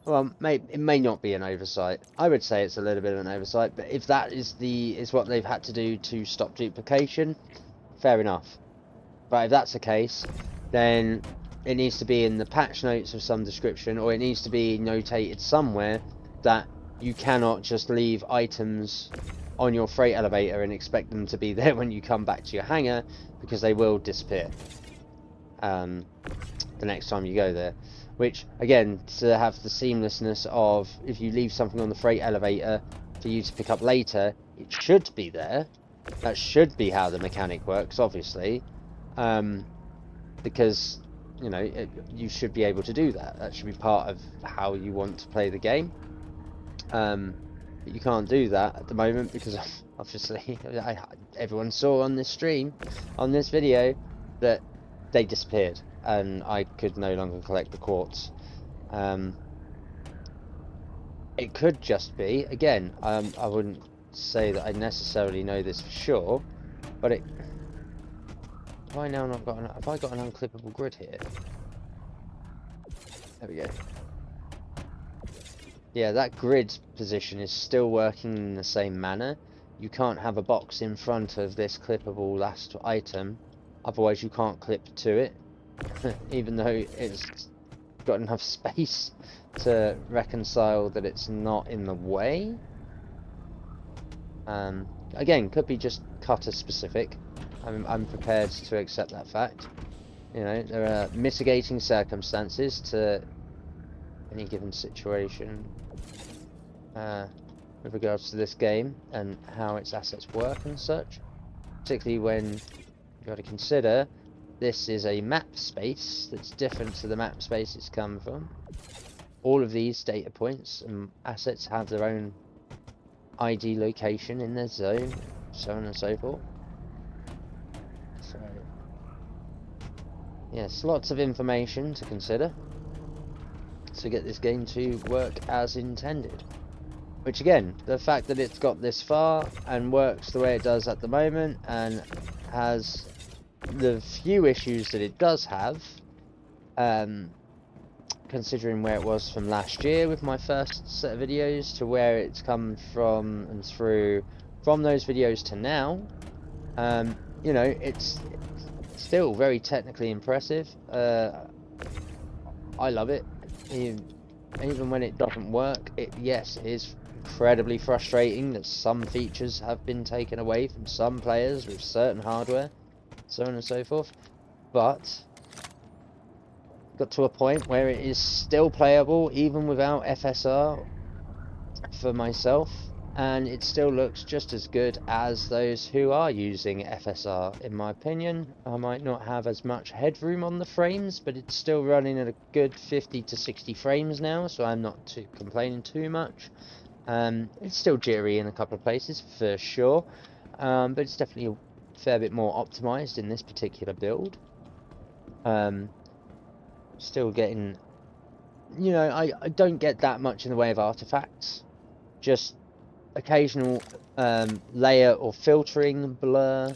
[SPEAKER 1] well, it may not be an oversight. I would say it's a little bit of an oversight, but if that is what they've had to do to stop duplication, fair enough. But if that's the case, then it needs to be in the patch notes of some description, or it needs to be notated somewhere that you cannot just leave items on your freight elevator and expect them to be there when you come back to your hangar, because they will disappear the next time you go there. Which, again, to have the seamlessness of, if you leave something on the freight elevator for you to pick up later, it should be there. That should be how the mechanic works, obviously. Because, you know, you should be able to do that. That should be part of how you want to play the game. But you can't do that at the moment because, obviously, everyone saw on this stream, on this video, that they disappeared and I could no longer collect the quartz. It could just be, again, I wouldn't say that I necessarily know this for sure, but it... Have I now not got an... Have I got an unclippable grid here? There we go. Yeah, that grid position is still working in the same manner. You can't have a box in front of this clippable last item, otherwise you can't clip to it, even though it's got enough space to reconcile that it's not in the way. Again, could be just cutter specific. I'm prepared to accept that fact. You know, there are mitigating circumstances to any given situation with regards to this game and how its assets work and such. Particularly when you've got to consider this is a map space that's different to the map space it's come from. All of these data points and assets have their own ID location in their zone, so on and so forth. So, yes, lots of information to consider to get this game to work as intended. Which again, the fact that it's got this far and works the way it does at the moment and has the few issues that it does have, considering where it was from last year with my first set of videos to where it's come from and through from those videos to now, you know, it's still very technically impressive. I love it. Even when it doesn't work, yes, it is incredibly frustrating that some features have been taken away from some players with certain hardware, so on and so forth. But got to a point where it is still playable even without FSR for myself, and it still looks just as good as those who are using FSR. In my opinion, I might not have as much headroom on the frames, but it's still running at a good 50 to 60 frames now, so I'm not complaining too much. It's still jittery in a couple of places for sure, but it's definitely a fair bit more optimized in this particular build. Still getting, you know, I don't get that much in the way of artifacts, just occasional layer or filtering blur,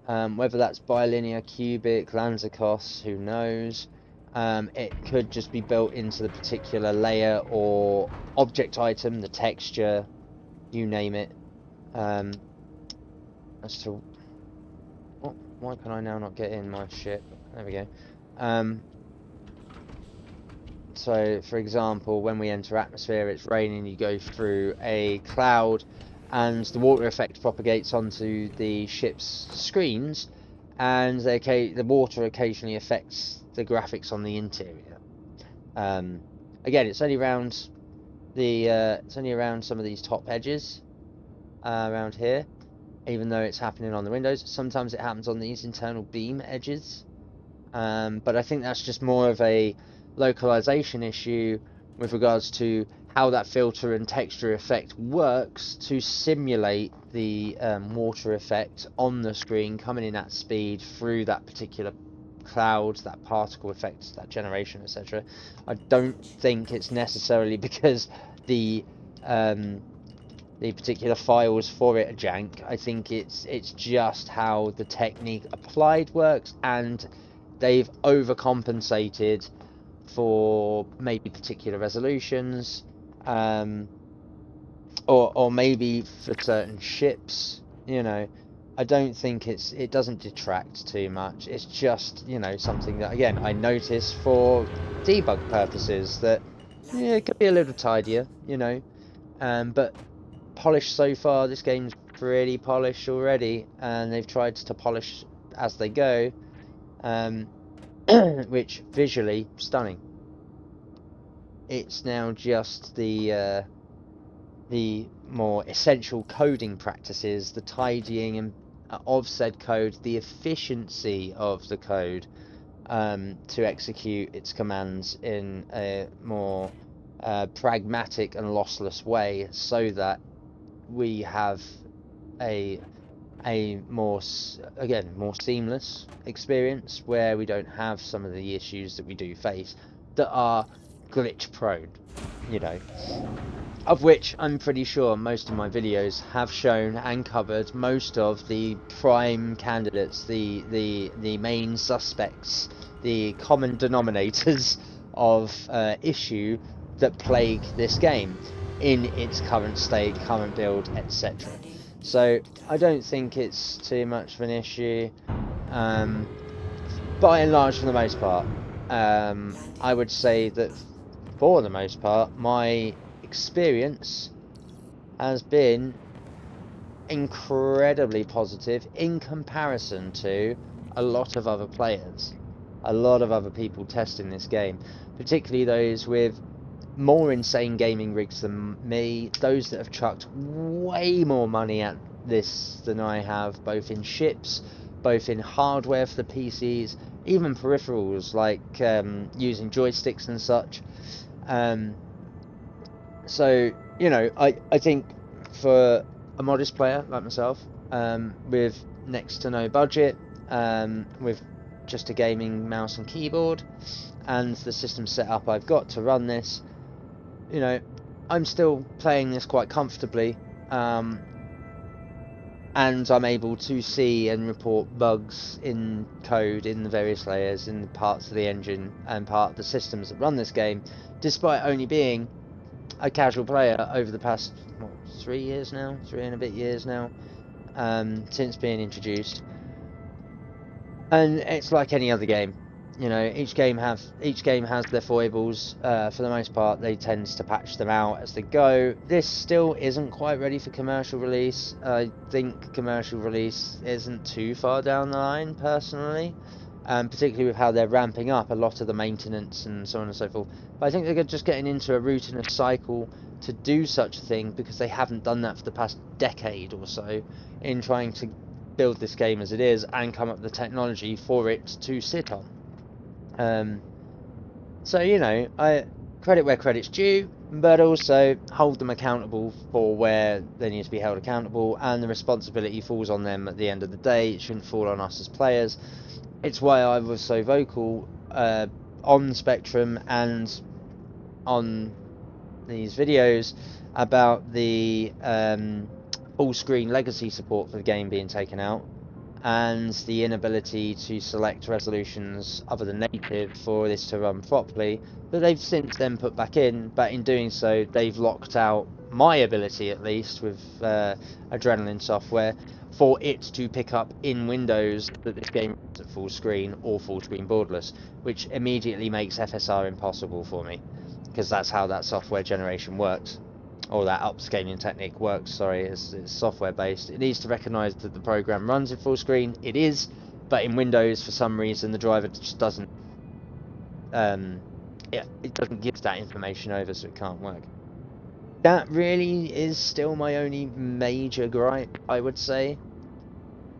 [SPEAKER 1] whether that's bilinear, cubic, Lanzakos, who knows. It could just be built into the particular layer or object item, the texture, you name it. As to what, why can I now not get in my ship? There we go. So, for example, when we enter atmosphere, it's raining, you go through a cloud, and the water effect propagates onto the ship's screens, and the water occasionally affects the graphics on the interior. Again, it's only around some of these top edges around here, even though it's happening on the windows. Sometimes it happens on these internal beam edges, but I think that's just more of a localization issue with regards to how that filter and texture effect works to simulate the water effect on the screen coming in at speed through that particular cloud, that particle effect, that generation, etc. I don't think it's necessarily because the particular files for it are jank. I think it's just how the technique applied works, and they've overcompensated for maybe particular resolutions, or maybe for certain ships. You know, I don't think it doesn't detract too much. It's just, you know, something that, again, I notice for debug purposes that it could be a little tidier, you know, but polished so far. This game's pretty polished already, and they've tried to polish as they go, which visually stunning. It's now just the more essential coding practices, the tidying of said code, the efficiency of the code to execute its commands in a more pragmatic and lossless way, so that we have a more seamless experience where we don't have some of the issues that we do face that are glitch prone, you know, of which I'm pretty sure most of my videos have shown and covered most of the prime candidates, the main suspects, the common denominators of issue that plague this game in its current state, current build, etc. So I don't think it's too much of an issue, by and large, for the most part. I would say that for the most part, my experience has been incredibly positive in comparison to a lot of other players, a lot of other people testing this game, particularly those with more insane gaming rigs than me, those that have chucked way more money at this than I have, both in ships, both in hardware for the PCs, even peripherals like using joysticks and such. So, you know, I think for a modest player like myself, with next to no budget, with just a gaming mouse and keyboard, and the system set up I've got to run this, you know, I'm still playing this quite comfortably. and I'm able to see and report bugs in code in the various layers, in the parts of the engine and part of the systems that run this game, despite only being a casual player over the past 3 and a bit years now, since being introduced. And it's like any other game. You know, each game has their foibles. For the most part, they tend to patch them out as they go. This still isn't quite ready for commercial release. I think commercial release isn't too far down the line, personally, particularly with how they're ramping up a lot of the maintenance and so on and so forth. But I think they're just getting into a routinous cycle to do such a thing because they haven't done that for the past decade or so in trying to build this game as it is and come up with the technology for it to sit on. So, you know, I credit where credit's due, but also hold them accountable for where they need to be held accountable, and the responsibility falls on them at the end of the day. It shouldn't fall on us as players. It's why I was so vocal on Spectrum and on these videos about the full screen legacy support for the game being taken out, and the inability to select resolutions other than native for this to run properly, that they've since then put back in, but in doing so they've locked out my ability, at least with Adrenaline software, for it to pick up in Windows that this game is at full screen or full screen borderless, which immediately makes FSR impossible for me, because that's how that software generation works. Or that upscaling technique works, sorry, it's software based. It needs to recognise that the program runs in full screen. It is, but in Windows, for some reason, the driver just doesn't it doesn't give that information over, so it can't work. That really is still my only major gripe, I would say.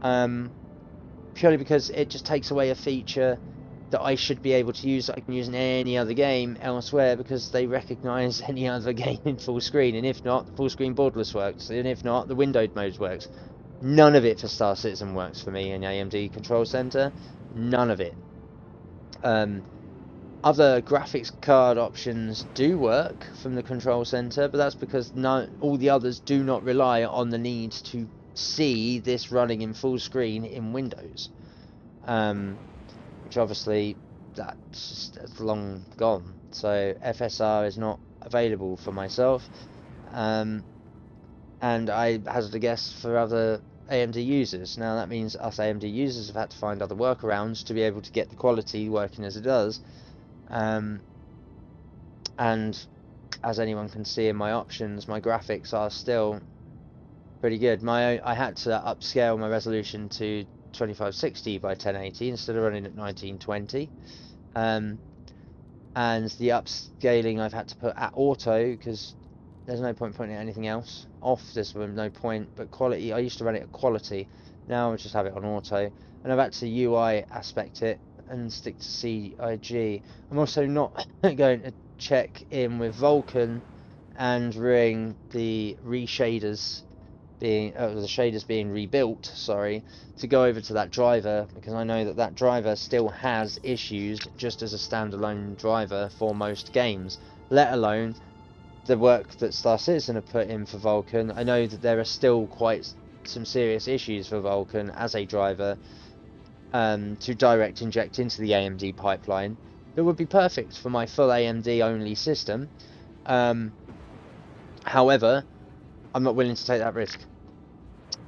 [SPEAKER 1] Purely because it just takes away a feature that I should be able to use, that I can use in any other game elsewhere, because they recognise any other game in full screen, and if not, full screen borderless works, and if not, the windowed modes works. None of it for Star Citizen works for me in AMD Control Center. None of it. Other graphics card options do work from the Control Center, but that's because all the others do not rely on the need to see this running in full screen in Windows. Which obviously that's long gone. So FSR is not available for myself, and I hazard a guess for other AMD users. Now that means us AMD users have had to find other workarounds to be able to get the quality working as it does. And as anyone can see in my options, my graphics are still pretty good. I had to upscale my resolution to 2560 by 1080 instead of running at 1920, and the upscaling I've had to put at auto, because there's no point putting anything else off. There's no point, but quality, I used to run it at quality, now I just have it on auto, and I've had to UI aspect it and stick to CIG. I'm also not going to check in with Vulkan and ring the reshaders being the shaders being rebuilt, sorry, to go over to that driver, because I know that that driver still has issues just as a standalone driver for most games, let alone the work that Star Citizen have put in for Vulkan. I know that there are still quite some serious issues for Vulkan as a driver to direct inject into the AMD pipeline that would be perfect for my full AMD only system. However, I'm not willing to take that risk.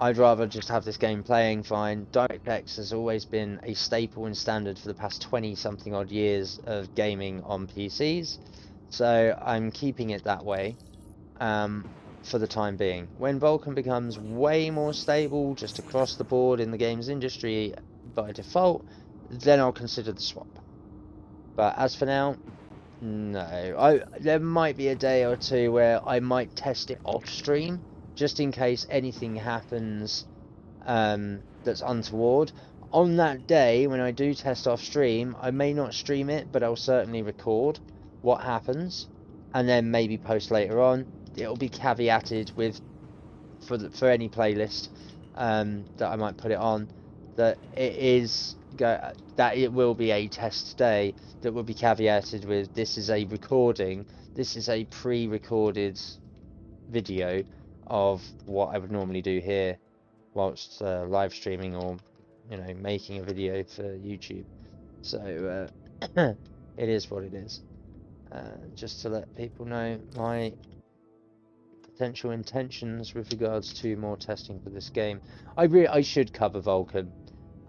[SPEAKER 1] I'd rather just have this game playing fine. DirectX has always been a staple and standard for the past 20-something odd years of gaming on PCs, so I'm keeping it that way for the time being. When Vulkan becomes way more stable just across the board in the games industry by default, then I'll consider the swap. But as for now, no. There might be a day or two where I might test it off stream, just in case anything happens that's untoward. On that day, when I do test off stream, I may not stream it, but I'll certainly record what happens, and then maybe post later on. It'll be caveated with, for any playlist that I might put it on, that it will be a test day, that will be caveated with, this is a recording, this is a pre-recorded video of what I would normally do here, whilst live streaming or, you know, making a video for YouTube. So it is what it is. Just to let people know my potential intentions with regards to more testing for this game. I should cover Vulkan,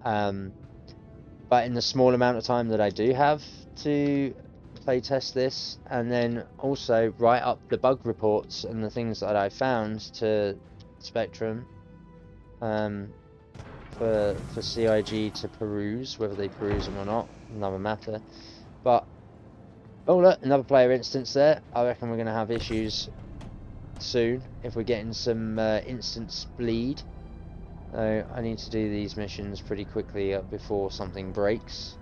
[SPEAKER 1] but in the small amount of time that I do have to play test this, and then also write up the bug reports and the things that I found to Spectrum, for CIG to peruse. Whether they peruse them or not, another matter. But oh look, another player instance there. I reckon we're going to have issues soon if we're getting some instance bleed. I need to do these missions pretty quickly before something breaks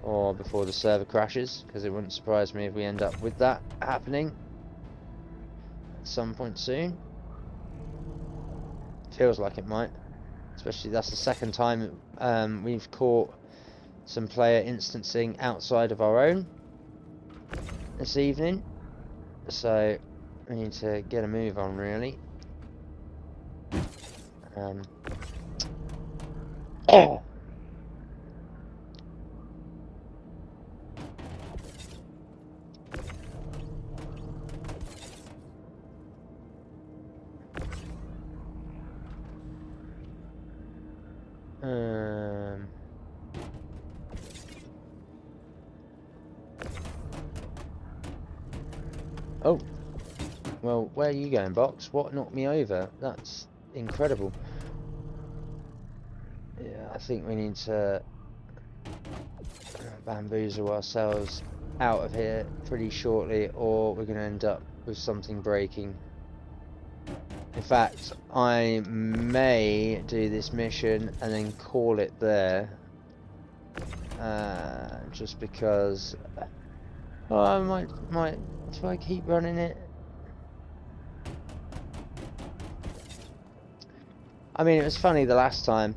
[SPEAKER 1] or before the server crashes, because it wouldn't surprise me if we end up with that happening at some point soon. Feels like it might, especially that's the second time we've caught some player instancing outside of our own this evening, so we need to get a move on, really. Oh, well, where are you going, Box? What knocked me over? That's incredible. Yeah, I think we need to bamboozle ourselves out of here pretty shortly, or we're going to end up with something breaking. In fact, I may do this mission and then call it there, just because. Oh, I might. Do I keep running it? I mean, it was funny the last time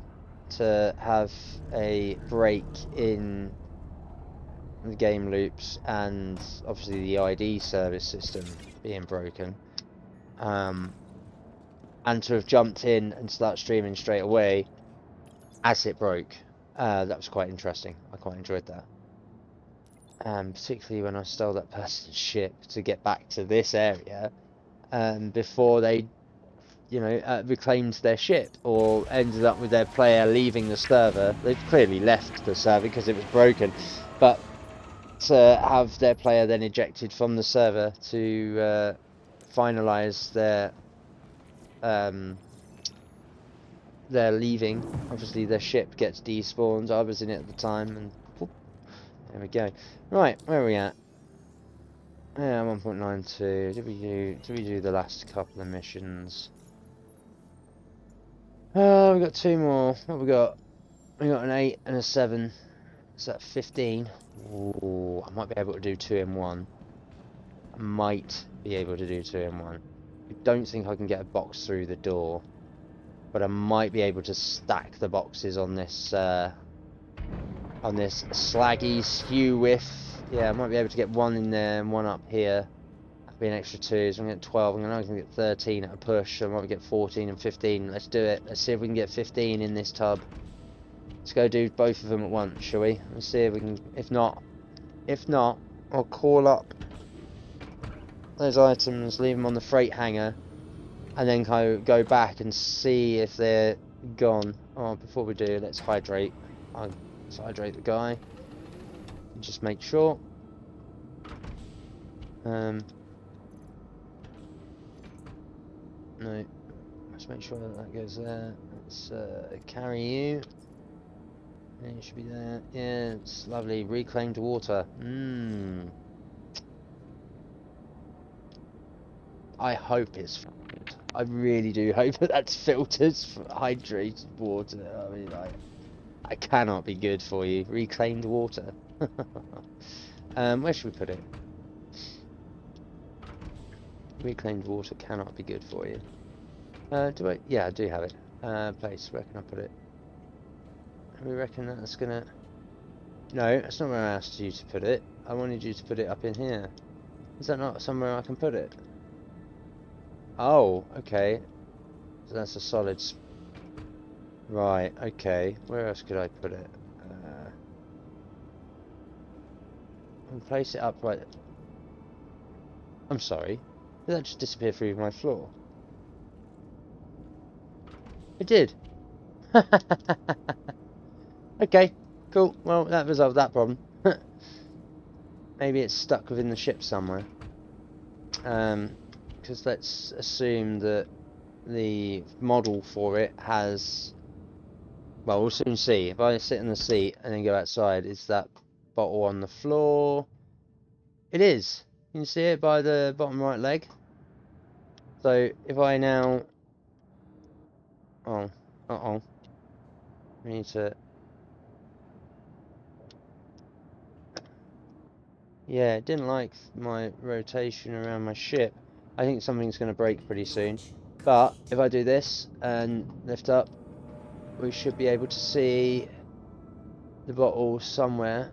[SPEAKER 1] to have a break in the game loops and obviously the ID service system being broken, and to have jumped in and start streaming straight away as it broke. That was quite interesting. I quite enjoyed that. Particularly when I stole that person's ship to get back to this area, before they, you know, reclaimed their ship or ended up with their player leaving the server. They've clearly left the server because it was broken, but to have their player then ejected from the server to finalize their leaving. Obviously their ship gets despawned. I was in it at the time, and whoop, there we go. Right, where are we at? Yeah, 1.92. Did we do the last couple of missions? Oh, we got two more. What we got? We got an 8 and a 7. Is that 15? Ooh, I might be able to do 2 in 1. I might be able to do 2 in 1. I don't think I can get a box through the door, but I might be able to stack the boxes on this slaggy skew with. Yeah, I might be able to get one in there and one up here. That'd be an extra 2, so I'm going to get 12. I'm going to get 13 at a push, so I might get 14 and 15. Let's do it. Let's see if we can get 15 in this tub. Let's go do both of them at once, shall we? Let's see if we can. If not, I'll call up those items, leave them on the freight hangar, and then go back and see if they're gone. Oh, before we do, let's hydrate. Let's hydrate the guy. Just make sure. No. Let's make sure that goes there. Let's carry you. Yeah, you should be there. Yeah, it's lovely. Reclaimed water. I hope it's filtered. I really do hope that that's filtered for hydrated water. I mean, I cannot be good for you. Reclaimed water. Where should we put it? Reclaimed water cannot be good for you. Do I? Yeah, I do have it. Place. Where can I put it? We reckon that's gonna. No, that's not where I asked you to put it. I wanted you to put it up in here. Is that not somewhere I can put it? Oh, okay. So that's a solid Right, okay. Where else could I put it? I'll place it up right... I'm sorry. Did that just disappear through my floor? It did. Okay, cool. Well, that resolved that problem. Maybe it's stuck within the ship somewhere. Because let's assume that the model for it has... Well, we'll soon see. If I sit in the seat and then go outside, is that bottle on the floor? It is. You can see it by the bottom right leg. So if I now... Oh, uh-oh. We need to... Yeah, it didn't like my rotation around my ship. I think something's going to break pretty soon. But if I do this and lift up, we should be able to see the bottle somewhere.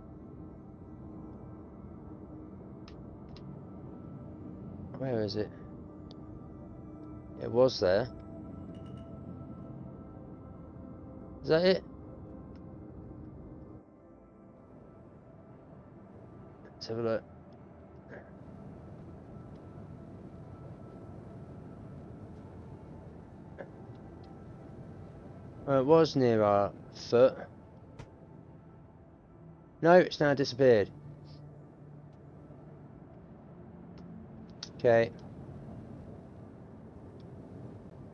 [SPEAKER 1] Where is it? It was there. Is that it? Let's have a look. Well, it was near our foot. No, it's now disappeared. Okay.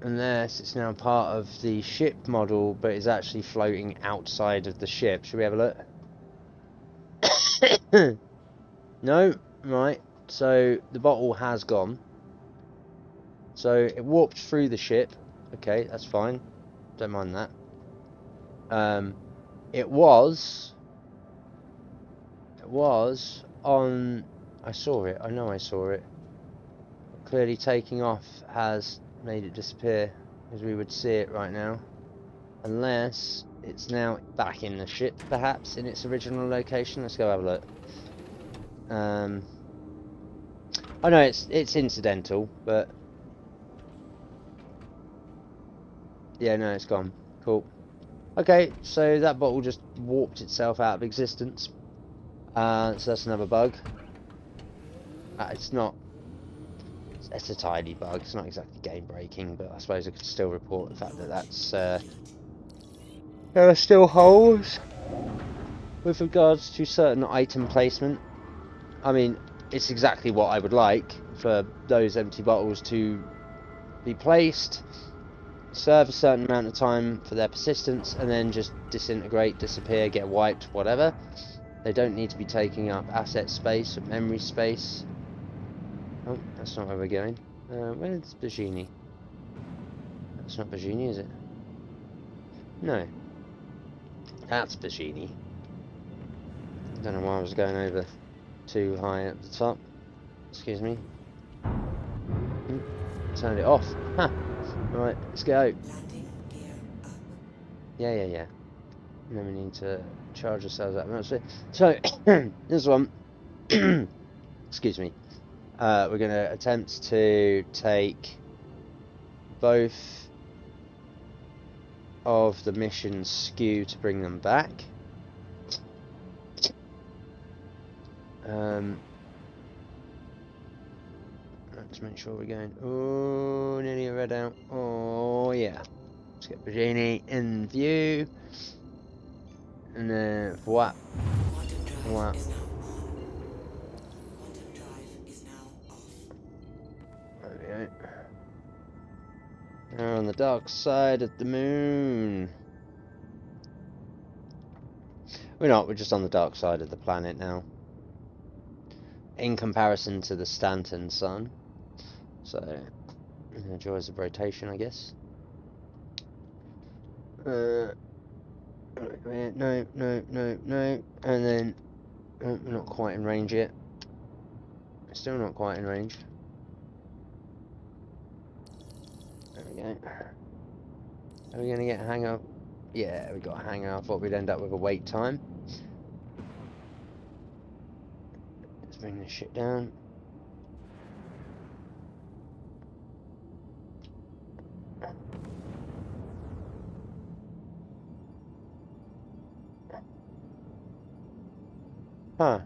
[SPEAKER 1] Unless it's now part of the ship model, but is actually floating outside of the ship. Should we have a look? No? Right. So, the bottle has gone. So, it warped through the ship. Okay, that's fine. Don't mind that. It was on... I saw it. I know I saw it. Clearly taking off has made it disappear, as we would see it right now. Unless it's now back in the ship, perhaps, in its original location. Let's go have a look. I know it's incidental, but... Yeah, no, it's gone. Cool. Okay, so that bottle just warped itself out of existence. So that's another bug. It's not... It's a tiny bug. It's not exactly game breaking, but I suppose I could still report the fact that that's... there are still holes with regards to certain item placement. I mean, it's exactly what I would like for those empty bottles to be placed, serve a certain amount of time for their persistence, and then just disintegrate, disappear, get wiped, whatever. They don't need to be taking up asset space or memory space. Oh, that's not where we're going. Where's Bajini? That's not Bajini, is it? No. That's Bajini. I don't know why I was going over too high at the top. Excuse me. Turned it off. Ha! Right, let's go.
[SPEAKER 2] Landing gear up.
[SPEAKER 1] Yeah. And then we need to charge ourselves up. So, this one, excuse me, we're going to attempt to take both of the missions skew to bring them back. Let's make sure we're going. Oh, nearly a red out. Oh, yeah. Let's get Bajini in view. And then, what?
[SPEAKER 2] Quantum drive is now on. Quantum drive is now off.
[SPEAKER 1] There we go. We're on the dark side of the moon. We're not, we're just on the dark side of the planet now. In comparison to the Stanton sun. So, joys of rotation, I guess. No. And then, we're not quite in range yet. Still not quite in range. There we go. Are we going to get a hang up? Yeah, we got a hang up. I thought we'd end up with a wait time. Let's bring this shit down. Huh.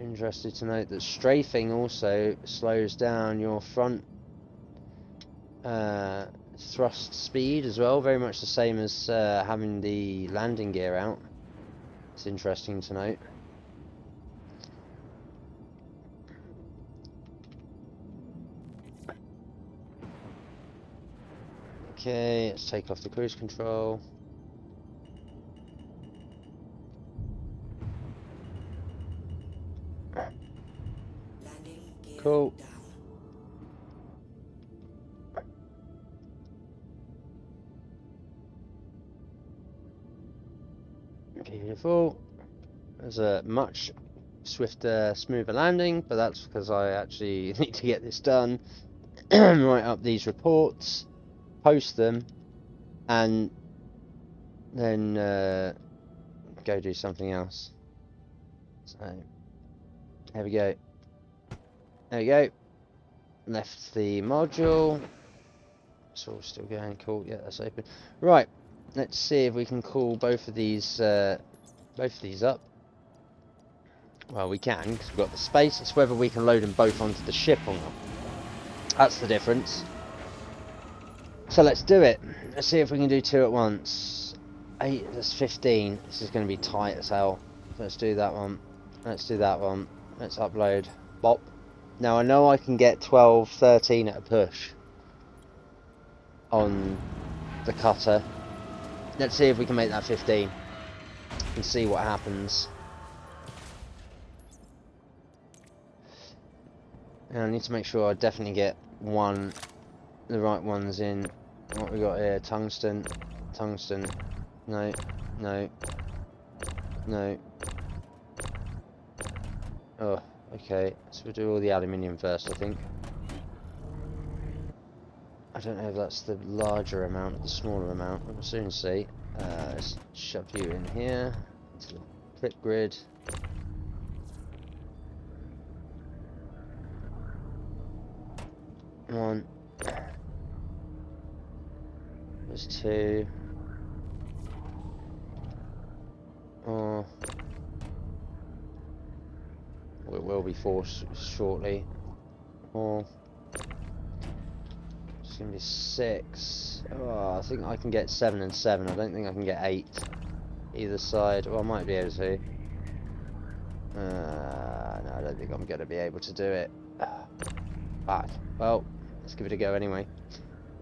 [SPEAKER 1] Interesting to note that strafing also slows down your front thrust speed as well, very much the same as having the landing gear out. It's interesting to note. Okay, let's take off the cruise control.
[SPEAKER 2] Landing gear
[SPEAKER 1] Cool.
[SPEAKER 2] down.
[SPEAKER 1] Beautiful. There's a much swifter, smoother landing, but that's because I actually need to get this done. Write up these reports, post them, and then go do something else. So, there we go. There we go. Left the module. It's all still going. Cool. Yeah, that's open. Right. Let's see if we can call both of these up. Well, we can because we've got the space. It's whether we can load them both onto the ship or not. That's the difference. So let's do it. Let's see if we can do 2 at once. 8, that's 15. This is going to be tight as hell. Let's do that one. Let's do that one. Let's upload. Bop. Now I know I can get 12, 13 at a push on the cutter. Let's see if we can make that 15 and see what happens. And I need to make sure I definitely get the right ones in. What we got here? Tungsten. Tungsten. No. No. No. Oh, okay. So we'll do all the aluminium first, I think. I don't know if that's the larger amount or the smaller amount. We'll soon see. Let's shove you in here into the clip grid. One. There's 2. Oh. Well, it will be 4 shortly. 4. It's gonna be 6. Oh, I think I can get 7 and 7. I don't think I can get 8 either side. Well, I might be able to. No, I don't think I'm gonna be able to do it. Fuck. Well, let's give it a go anyway.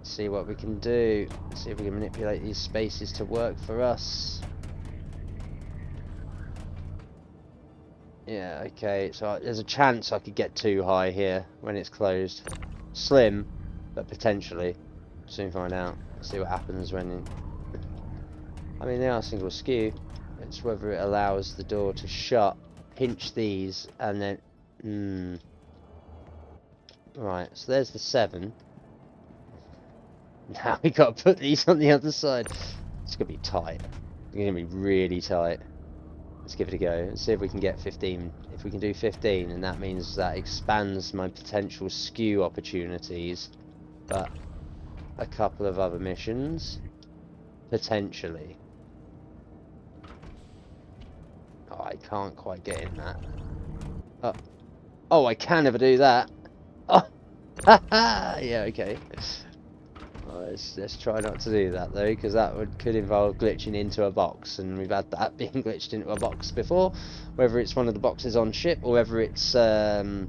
[SPEAKER 1] See what we can do. See if we can manipulate these spaces to work for us. Yeah, okay. So there's a chance I could get too high here when it's closed. Slim, but potentially. Soon find out. See what happens when. I mean, they are single skew. It's whether it allows the door to shut, pinch these, and then. Right. So there's the 7. Now we got to put these on the other side. It's gonna be tight. It's gonna be really tight. Let's give it a go. Let's see if we can get 15. If we can do 15, and that means that expands my potential skew opportunities. But a couple of other missions, potentially. Oh, I can't quite get in that. Oh, I can never do that. Oh, haha. Yeah, okay. Let's try not to do that though, because that could involve glitching into a box, and we've had that being glitched into a box before. Whether it's one of the boxes on ship or whether it's soda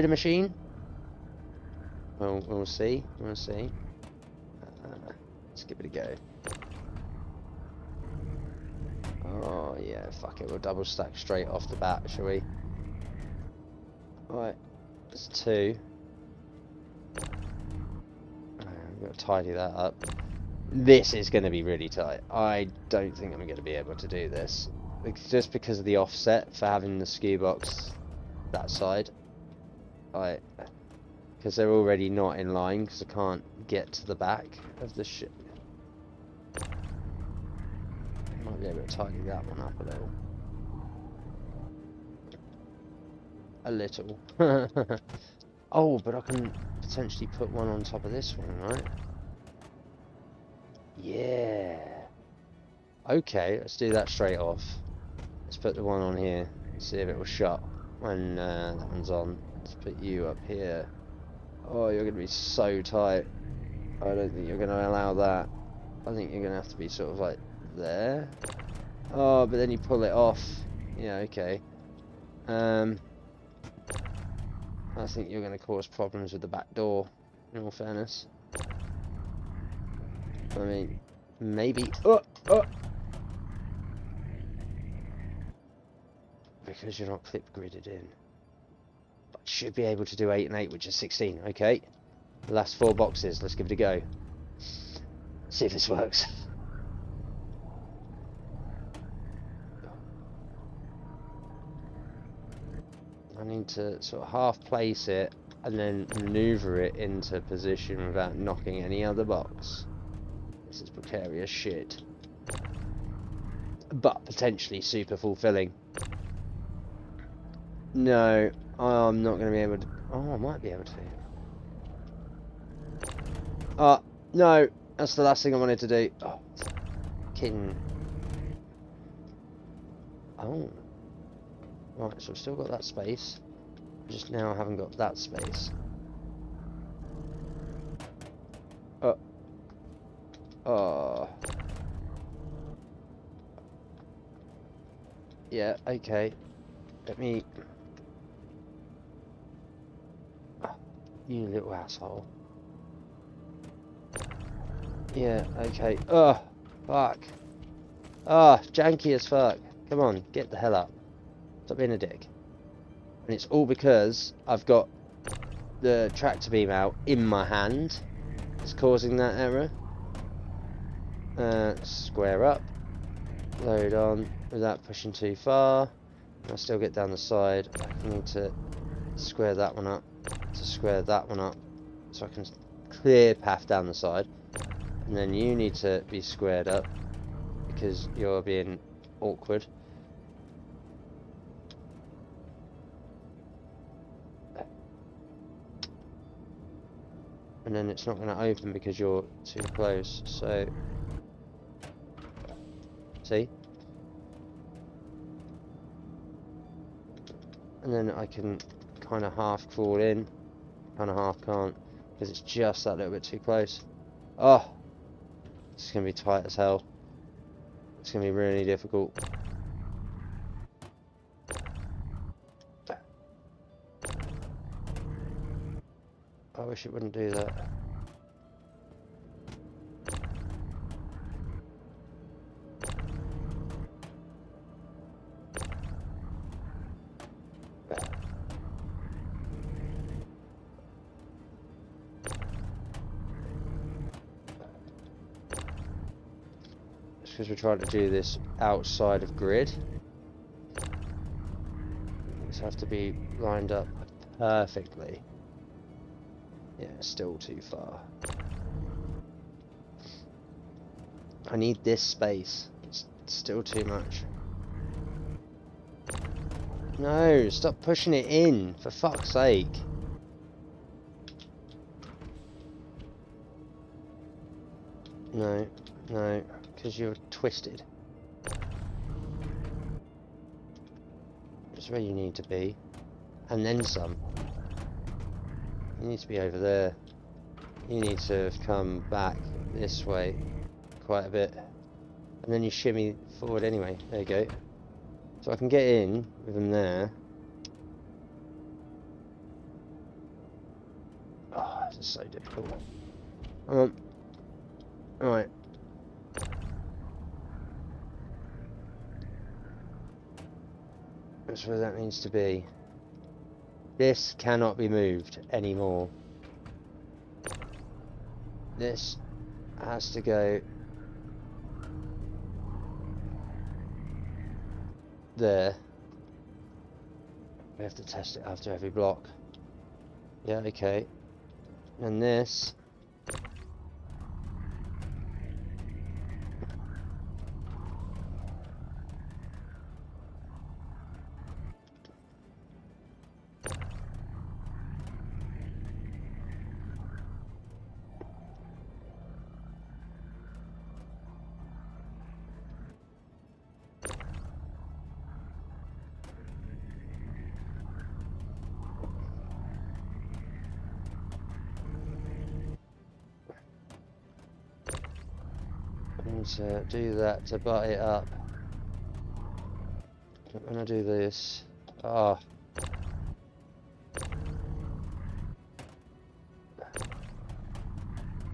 [SPEAKER 1] machine. Well, we'll see. We'll see. Let's give it a go. Oh yeah, fuck it. We'll double stack straight off the bat, shall we? Right, there's 2. I've got to tidy that up. This is going to be really tight. I don't think I'm going to be able to do this. Just because of the offset for having the skew box that side. Because they're already not in line, because I can't get to the back of the ship. Might be able to tidy that one up a little. A little. Oh, but I can potentially put one on top of this one, right? Yeah. Okay, let's do that straight off. Let's put the one on here. See if it will shut when that one's on. Let's put you up here. Oh, you're going to be so tight. I don't think you're going to allow that. I think you're going to have to be sort of like there. Oh, but then you pull it off. Yeah, okay. I think you're going to cause problems with the back door, in all fairness. I mean, maybe... Oh! Because you're not clip gridded in. But should be able to do 8 and 8, which is 16. Okay. The last 4 boxes. Let's give it a go. See if this works. I need to sort of half place it and then maneuver it into position without knocking any other box. This is precarious shit. But potentially super fulfilling. No, I'm not going to be able to... Oh, I might be able to. No, that's the last thing I wanted to do. Oh, kidding. Oh. Right, so I've still got that space. Just now I haven't got that space. Yeah, okay. Let me... Oh, you little asshole. Yeah, okay. Oh, fuck. Ah, janky as fuck. Come on, get the hell up. Stop being a dick. And it's all because I've got the tractor beam out in my hand. It's causing that error. Square up. Load on without pushing too far. I'll still get down the side. I need to square that one up. To square that one up. So I can clear path down the side. And then you need to be squared up. Because you're being awkward. And then it's not going to open because you're too close. So, see? And then I can kind of half crawl in, kind of half can't, because it's just that little bit too close. Oh, it's going to be tight as hell. It's going to be really difficult. I wish it wouldn't do that. It's because we're trying to do this outside of grid. These have to be lined up perfectly. Yeah, still too far. I need this space. It's still too much. No, stop pushing it in, for fuck's sake. No, no, because you're twisted. Just where you need to be. And then some. You need to be over there. You need to have come back this way quite a bit. And then you shimmy forward anyway. There you go. So I can get in with them there. Oh, this is so difficult. Come on. Alright. That's where that needs to be. This cannot be moved anymore. This has to go there. We have to test it after every block. Yeah, okay. And this need to do that to butt it up. When I do this,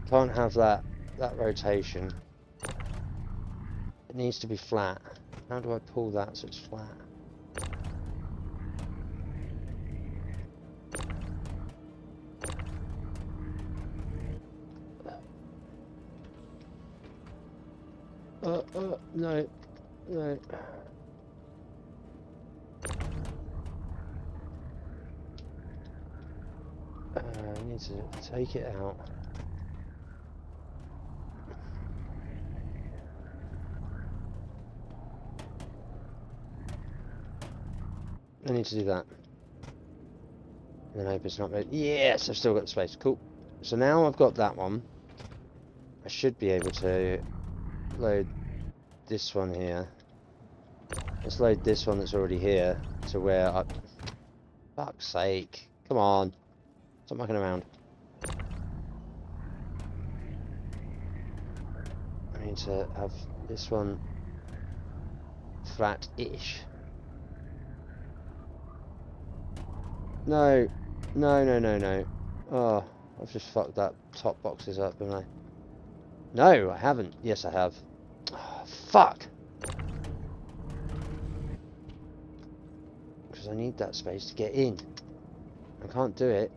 [SPEAKER 1] can't have that rotation. It needs to be flat. How do I pull that so it's flat? No. I need to take it out. I need to do that. And then hope it's not made. Yes, I've still got the space. Cool. So now I've got that one. I should be able to load this one here. Let's load this one that's already here to where I... Fuck's sake. Come on. Stop mucking around. I need to have this one flat-ish. No. No. Oh, I've just fucked that top boxes up, haven't I? No, I haven't. Yes, I have. Oh, fuck! Because I need that space to get in. I can't do it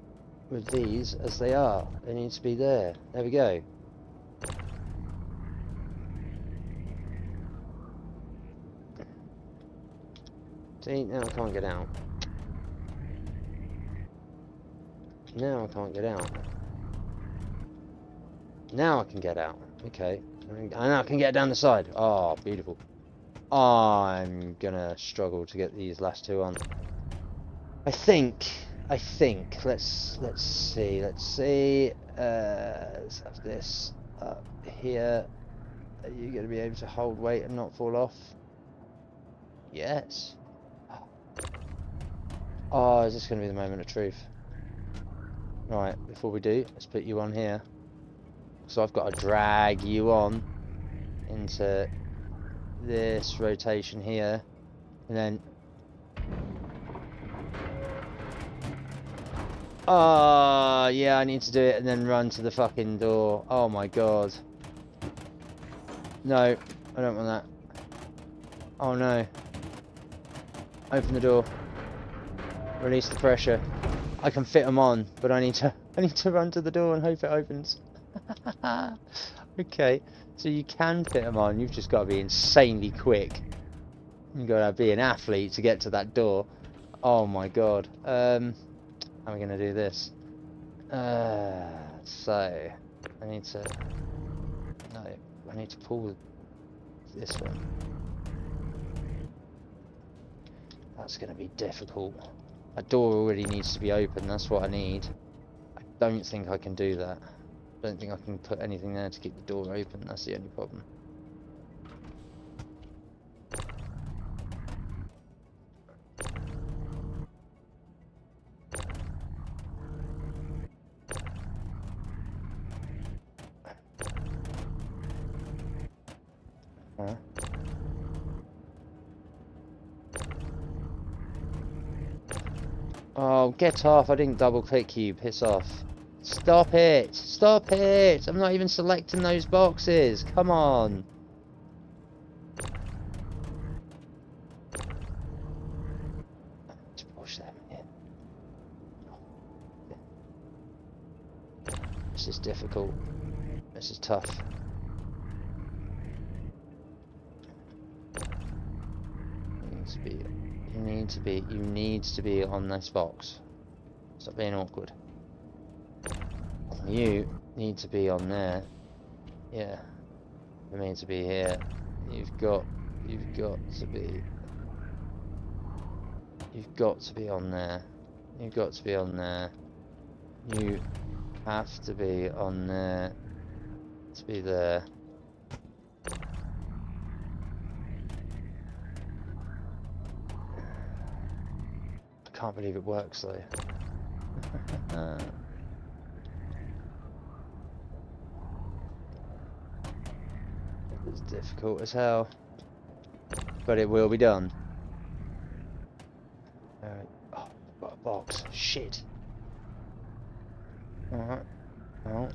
[SPEAKER 1] with these as they are. They need to be there. There we go. See, now I can't get out. Now I can't get out. Now I can get out. Okay. And now I can get down the side. Oh, beautiful. I'm gonna struggle to get these last two on. I think. Let's see. Let's have this up here. Are you gonna be able to hold weight and not fall off? Yes. Oh, is this gonna be the moment of truth? Right, before we do, let's put you on here. So I've got to drag you on into this rotation here, and then yeah, I need to do it and then run to the fucking door. Oh my god. No, I don't want that. Oh no. Open the door. Release the pressure. I can fit them on, but I need to run to the door and hope it opens. Okay, so you can fit them on. You've just got to be insanely quick. You've got to be an athlete to get to that door. Oh my god. How am I going to do this? So I need to pull this one. That's going to be difficult. That door already needs to be open. That's what I need. I don't think I can do that. I don't think I can put anything there to keep the door open. That's the only problem. Huh? Oh, get off. I didn't double click you. Piss off. Stop it! Stop it! I'm not even selecting those boxes. Come on. To push them in. This is difficult. This is tough. You need to be on this box. Stop being awkward. You need to be on there. Yeah. For me to be here. You've got to be on there. You've got to be on there. You have to be on there to be there. I can't believe it works though. It's difficult as hell, but it will be done. Alright. Oh, I've got a box. Shit. Alright. Well.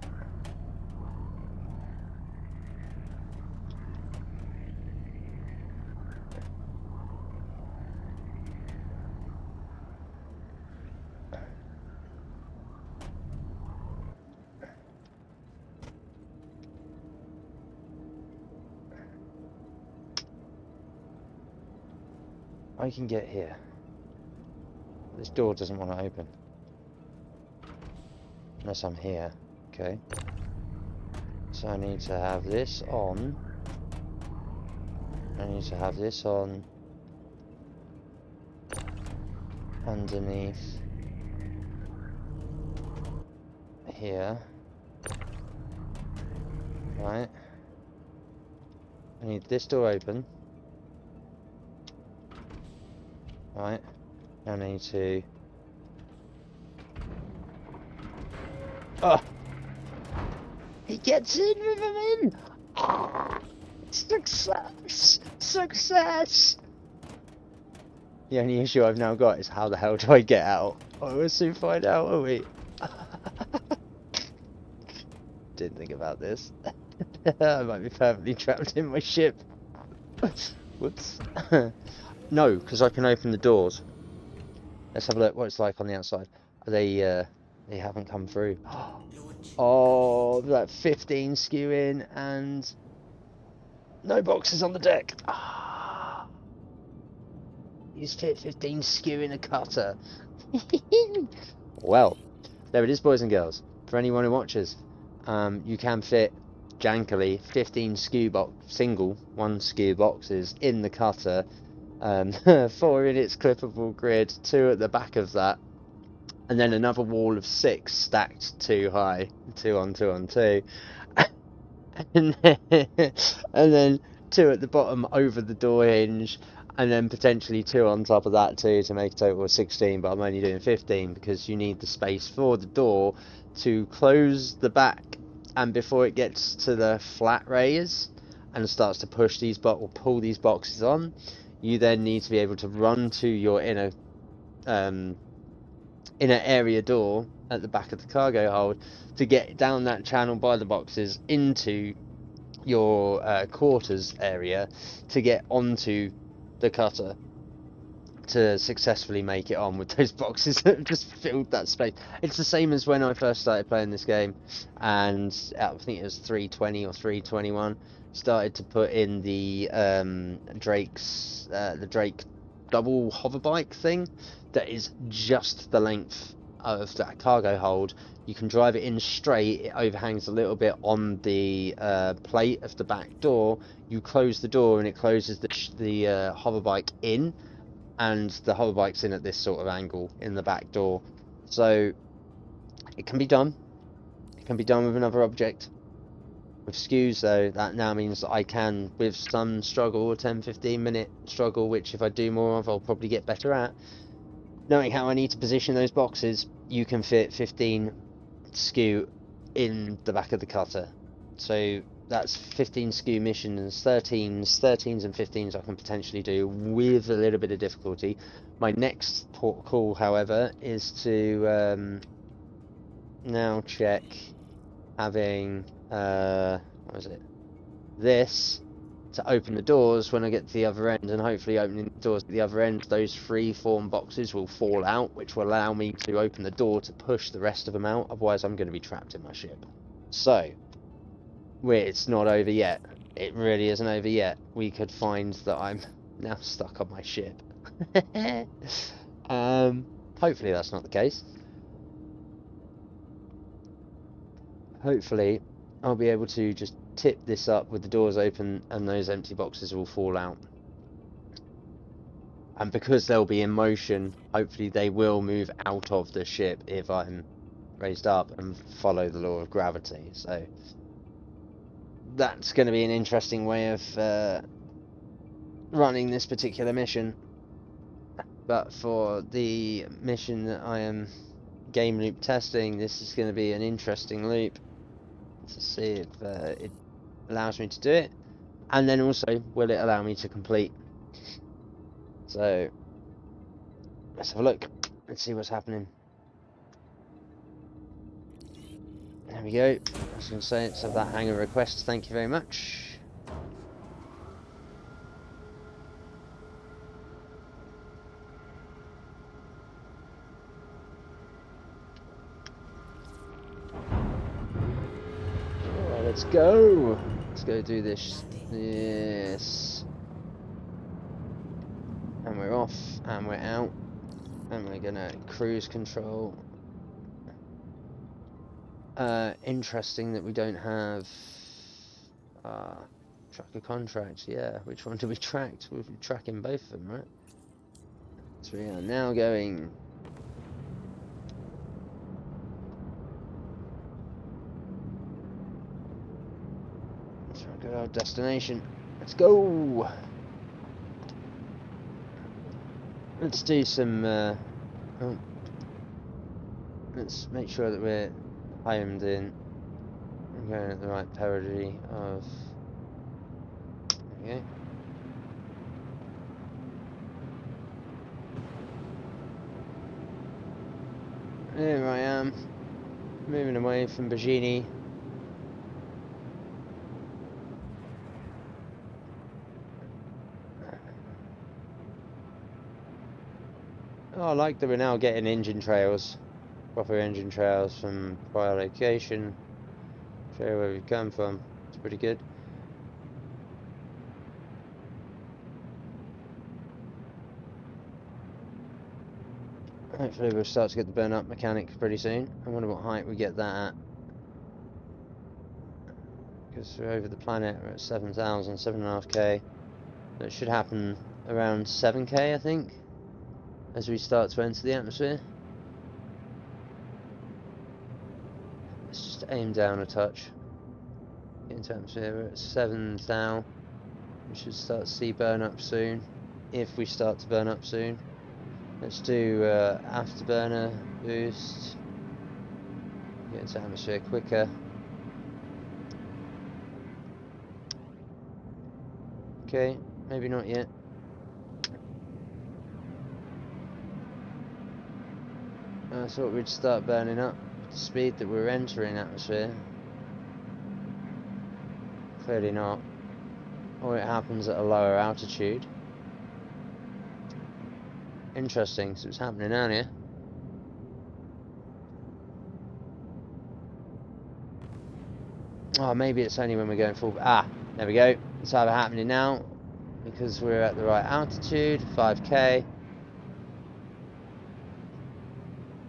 [SPEAKER 1] I can get here. This door doesn't want to open. Unless I'm here. Okay. So I need to have this on. I need to have this on. Underneath. Here. Right. I need this door open. Right. I need to... Oh! He gets in with him in! Ah, success! Success! The only issue I've now got is how the hell do I get out? Oh, we'll soon find out, won't we? Didn't think about this. I might be perfectly trapped in my ship. Whoops. No, because I can open the doors. Let's have a look what it's like on the outside. They haven't come through. Oh, that 15 skewing and no boxes on the deck. Ah, he's fit 15 skewing a cutter. Well, there it is, boys and girls. For anyone who watches, you can fit jankily 15 skew box single 1 skew boxes in the cutter. 4 in its clippable grid, 2 at the back of that, and then another wall of 6 stacked 2 high, 2 on 2 on 2, and then 2 at the bottom over the door hinge, and then potentially 2 on top of that too to make a total of 16, but I'm only doing 15 because you need the space for the door to close the back, and before it gets to the flat raise and starts to push these or pull these boxes on, you then need to be able to run to your inner area door at the back of the cargo hold to get down that channel by the boxes into your quarters area to get onto the cutter to successfully make it on with those boxes that have just filled that space. It's the same as when I first started playing this game, and I think it was 320 or 321. Started to put in the Drake double hover bike thing that is just the length of that cargo hold. You can drive it in straight. It overhangs a little bit on the plate of the back door. You close the door and it closes the hover bike in, and the hover bike's in at this sort of angle in the back door. So it can be done. It can be done with another object. With skews though, that now means that I can, with some struggle, a 10-15 minute struggle, which if I do more of I'll probably get better at, knowing how I need to position those boxes, you can fit 15 skew in the back of the cutter. So that's 15 skew missions, 13s and 15s I can potentially do with a little bit of difficulty. My next port call, however, is to now check having what was it? This to open the doors when I get to the other end, and hopefully opening the doors at the other end, those free form boxes will fall out, which will allow me to open the door to push the rest of them out. Otherwise I'm going to be trapped in my ship. So it's not over yet. It really isn't over yet. We could find that I'm now stuck on my ship. Hopefully that's not the case. Hopefully I'll be able to just tip this up with the doors open and those empty boxes will fall out. And because they'll be in motion, hopefully they will move out of the ship if I'm raised up and follow the law of gravity. So that's going to be an interesting way of running this particular mission. But for the mission that I am game loop testing, this is going to be an interesting loop to see if it allows me to do it, and then also will it allow me to complete. So let's have a look. Let's see what's happening. There we go. I was going to say, let's have that hangar request. Thank you very much. Oh, let's go. Let's go do this. Yes. And we're off, and we're out, and we're gonna cruise control. Interesting that we don't have tracker contracts. Yeah, which one do we track? We're tracking both of them, right? So we are now going. Let's go to our destination. Let's go. Let's do some. Let's make sure that we're homed in. I'm going at the right parity of. There we go. There I am, moving away from Bajini. Oh, I like that we're now getting engine trails, proper engine trails from prior location. Show you where we've come from. It's pretty good. Hopefully we'll start to get the burn up mechanic pretty soon. I wonder what height we get that at. Because we're over the planet, we're at 7,000, 7.5k. That should happen around 7k, I think, as we start to enter the atmosphere. Let's just aim down a touch. Get into atmosphere, we're at 7 now. We should start to see burn up soon, if we start to burn up soon. Let's do afterburner boost. Get into atmosphere quicker. Okay, maybe not yet. I thought we'd start burning up at the speed that we're entering atmosphere. Clearly not. Or it happens at a lower altitude. Interesting, so it's happening earlier. Oh, maybe it's only when we're going full. Ah, there we go. It's either happening now because we're at the right altitude, 5k,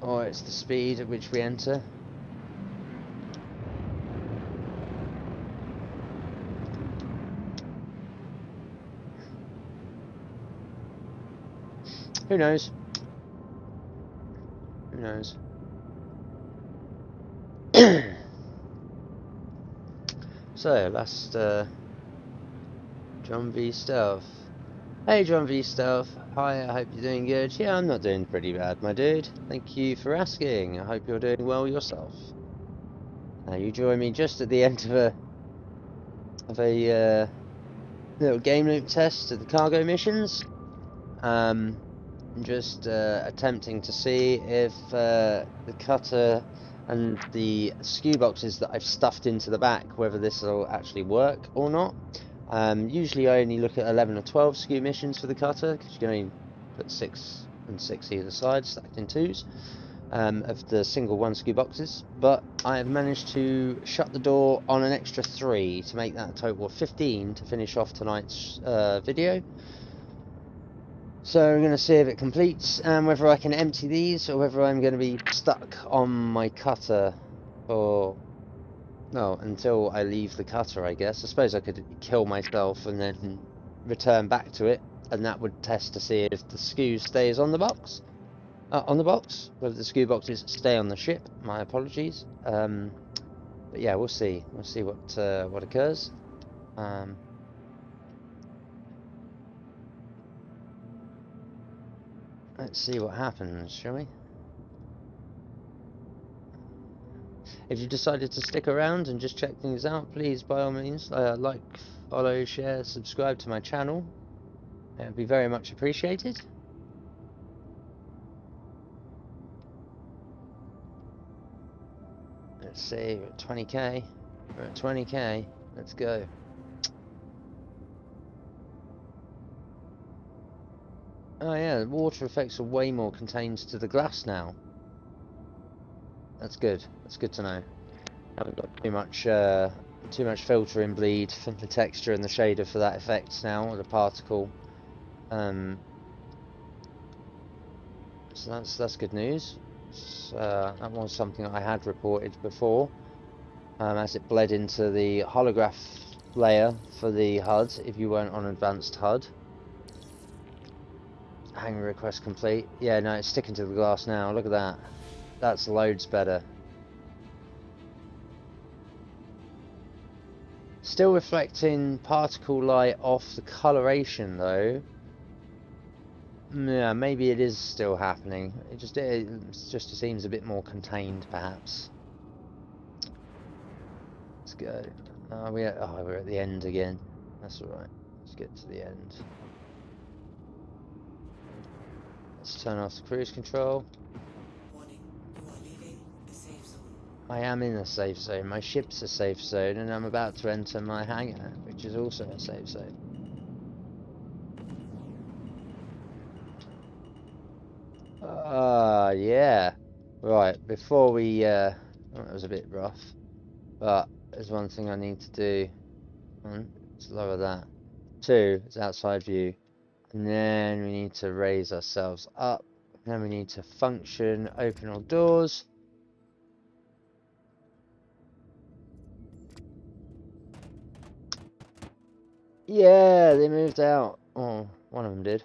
[SPEAKER 1] or it's the speed at which we enter. Who knows? Who knows? So, last John V Stealth. Hey John V Stealth. Hi, I hope you're doing good. Yeah, I'm not doing pretty bad, my dude. Thank you for asking. I hope you're doing well yourself. Now you join me just at the end of a little game loop test of the cargo missions. I'm just attempting to see if the cutter and the SKU boxes that I've stuffed into the back, whether this will actually work or not. Usually I only look at 11 or 12 SKU missions for the cutter, because you can only put 6 and 6 either side, stacked in twos, of the single 1 SKU boxes, but I have managed to shut the door on an extra 3 to make that a total of 15 to finish off tonight's video. So I'm going to see if it completes and whether I can empty these or whether I'm going to be stuck on my cutter for, well, until I leave the cutter, I guess. I suppose I could kill myself and then return back to it, and that would test to see if the SKU stays on the box. Whether the SKU boxes stay on the ship. My apologies. But yeah, we'll see. We'll see what occurs. Let's see what happens, shall we? If you decided to stick around and just check things out, please, by all means, like, follow, share, subscribe to my channel. It would be very much appreciated. Let's see, we're at 20k. We're at 20k. Let's go. Oh yeah, the water effects are way more contained to the glass now. That's good. That's good to know. Haven't got too much filtering bleed from the texture and the shader for that effect now, or the particle. So that's good news. That was something I had reported before, as it bled into the holograph layer for the HUD if you weren't on advanced HUD. Hang request complete. Yeah, no, it's sticking to the glass now. Look at that. That's loads better. Still reflecting particle light off the coloration though. Yeah, maybe it is still happening. It just seems a bit more contained, perhaps. Let's go. We're at the end again. That's all right. Let's get to the end. Let's turn off the cruise control.
[SPEAKER 2] Warning, you are leaving the safe zone.
[SPEAKER 1] I am in a safe zone. My ship's a safe zone, and I'm about to enter my hangar, which is also a safe zone. Yeah. Right, before we, that was a bit rough, but there's one thing I need to do. Let's lower that. 2, it's outside view. And then we need to raise ourselves up. And then we need to function, open all doors. Yeah, they moved out. Oh, one of them did.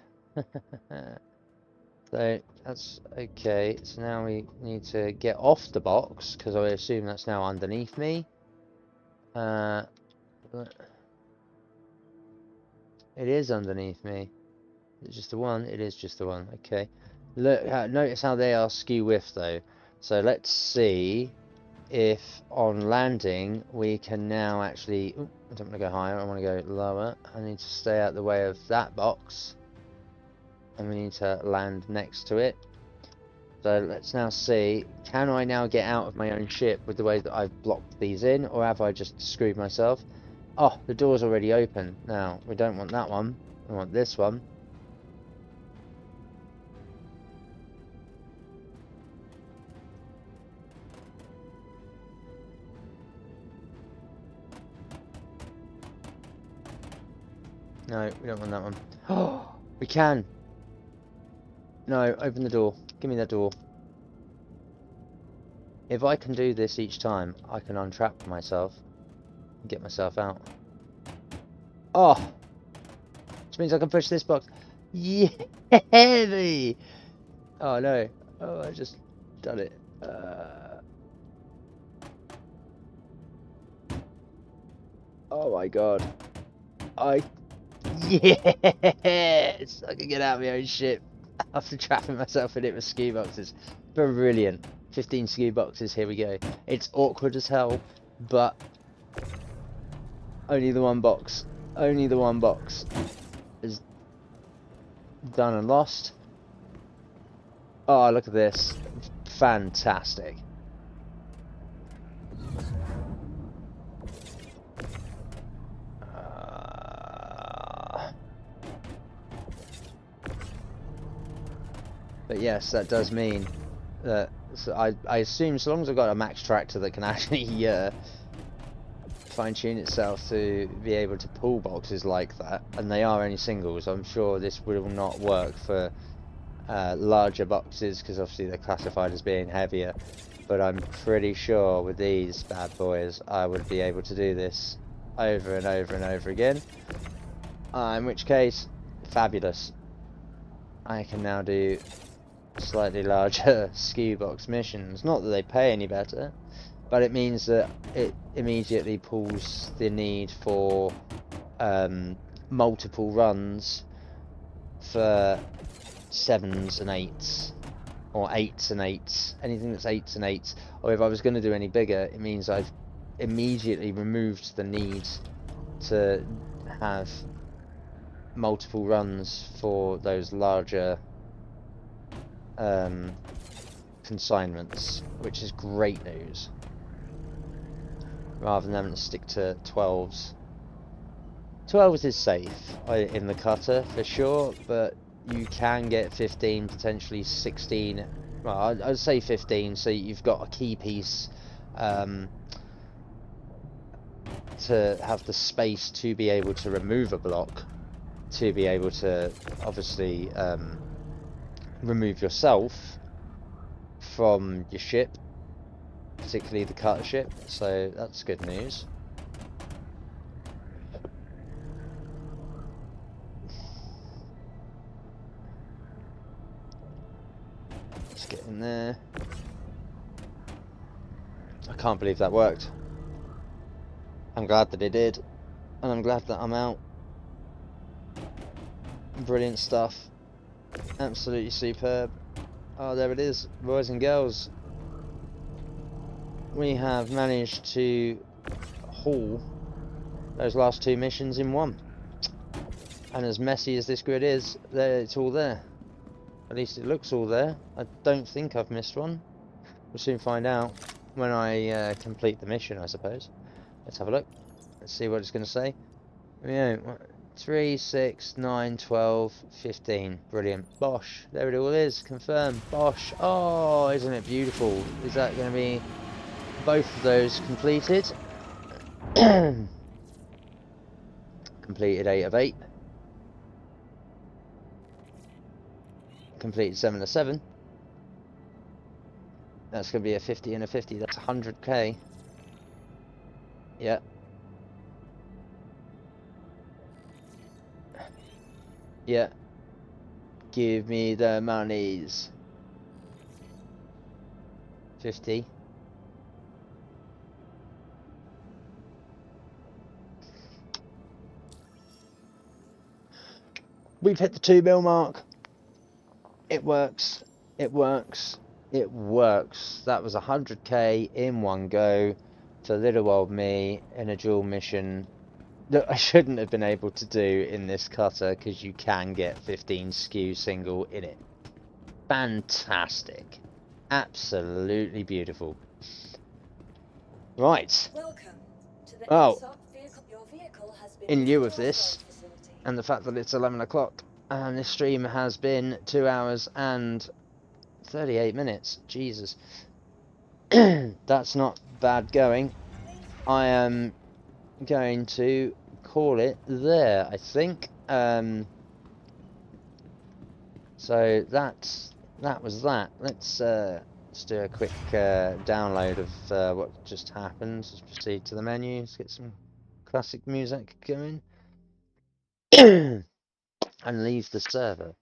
[SPEAKER 1] So that's okay. So now we need to get off the box, because I assume that's now underneath me. It is underneath me. Is it just the one? It is just the one. Okay. Look, notice how they are skew width though. So let's see if on landing we can now actually. Ooh, I don't want to go higher. I want to go lower. I need to stay out the way of that box, and we need to land next to it. So let's now see, can I now get out of my own ship with the way that I've blocked these in, or have I just screwed myself? Oh, the door's already open. Now, we don't want that one. We want this one. No, we don't want that one. Oh, we can. No, open the door. Give me that door. If I can do this each time, I can untrap myself and get myself out. Oh! Which means I can push this box. Yeah! Oh no. Oh, I just done it. Oh my god. Yes! I can get out of my own ship after trapping myself in it with ski boxes. Brilliant. 15 ski boxes, here we go. It's awkward as hell, but only the one box. Only the one box is done and lost. Oh, look at this. Fantastic. But yes, that does mean that, so I assume so long as I've got a max tractor that can actually fine-tune itself to be able to pull boxes like that, and they are only singles, I'm sure this will not work for larger boxes, because obviously they're classified as being heavier, but I'm pretty sure with these bad boys I would be able to do this over and over and over again, in which case, fabulous. I can now do slightly larger ski box missions. Not that they pay any better, but it means that it immediately pulls the need for multiple runs for 7s and 8s, or 8s and 8s, anything that's 8s and 8s. Or if I was going to do any bigger, it means I've immediately removed the need to have multiple runs for those larger consignments, which is great news, rather than having to stick to 12s. 12s is safe in the cutter for sure, but you can get 15, potentially 16. Well, I'd say 15, so you've got a key piece to have the space to be able to remove a block, to be able to obviously remove yourself from your ship, particularly the cutter ship, so that's good news. Let's get in there. I can't believe that worked. I'm glad that it did, and I'm glad that I'm out. Brilliant stuff. Absolutely superb. Oh, there it is, boys and girls. We have managed to haul those last 2 missions in one. And as messy as this grid is, it's all there. At least it looks all there. I don't think I've missed one. We'll soon find out when I complete the mission, I suppose. Let's have a look. Let's see what it's going to say. Yeah, 3, 6, 9, 12, 15. Brilliant. Bosh. There it all is. Confirmed. Bosh. Oh, isn't it beautiful? Is that going to be both of those completed? Completed 8 of 8. Completed 7 of 7. That's going to be a 50 and a 50. That's 100k. Yeah. Yeah. Give me the monies. 50. We've hit the 2 mil mark. It works. It works. It works. That was 100k in one go for little old me in a dual mission that I shouldn't have been able to do in this cutter, because you can get 15 skew single in it. Fantastic. Absolutely beautiful. Right.
[SPEAKER 2] Welcome to the
[SPEAKER 1] Oh,
[SPEAKER 2] vehicle. Your vehicle has been
[SPEAKER 1] in lieu of this, and the fact that it's 11 o'clock, and this stream has been 2 hours and 38 minutes. Jesus. That's not bad going. I am going to call it there, I think. So that was that. Let's do a quick download of what just happened. Let's proceed to the menu. Let's get some classic music going. And leave the server.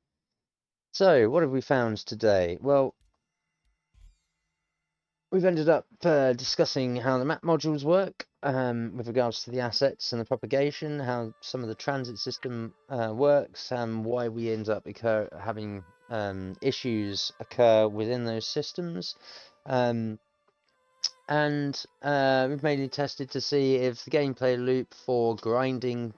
[SPEAKER 1] So, what have we found today? Well, we've ended up discussing how the map modules work with regards to the assets and the propagation, how some of the transit system works, and why we end up having issues occur within those systems. And we've mainly tested to see if the gameplay loop for grinding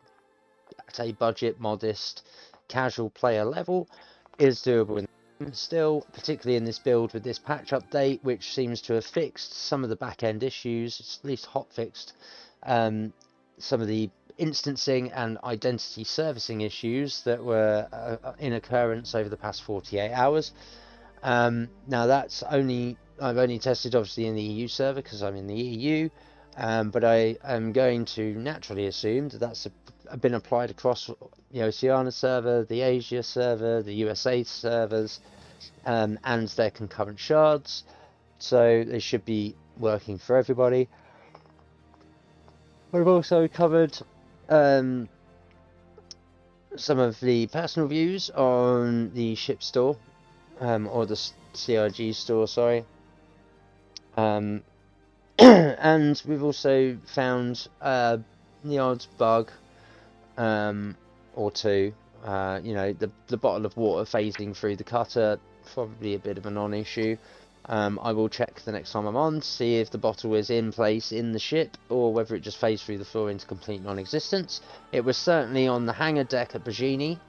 [SPEAKER 1] at a budget, modest, casual player level is doable still, particularly in this build with this patch update, which seems to have fixed some of the back-end issues. It's at least hot-fixed some of the instancing and identity servicing issues that were in occurrence over the past 48 hours. Now that's I've only tested obviously in the EU server because I'm in the EU, but I am going to naturally assume that that's been applied across the Oceania server, the Asia server, the USA servers, and their concurrent shards, so they should be working for everybody. We've also covered some of the personal views on the ship store, or the CRG store, sorry. And we've also found the odd bug or two. The bottle of water phasing through the cutter, probably a bit of a non-issue. I will check the next time I'm on to see if the bottle is in place in the ship or whether it just phased through the floor into complete non-existence. It was certainly on the hangar deck at Bajini,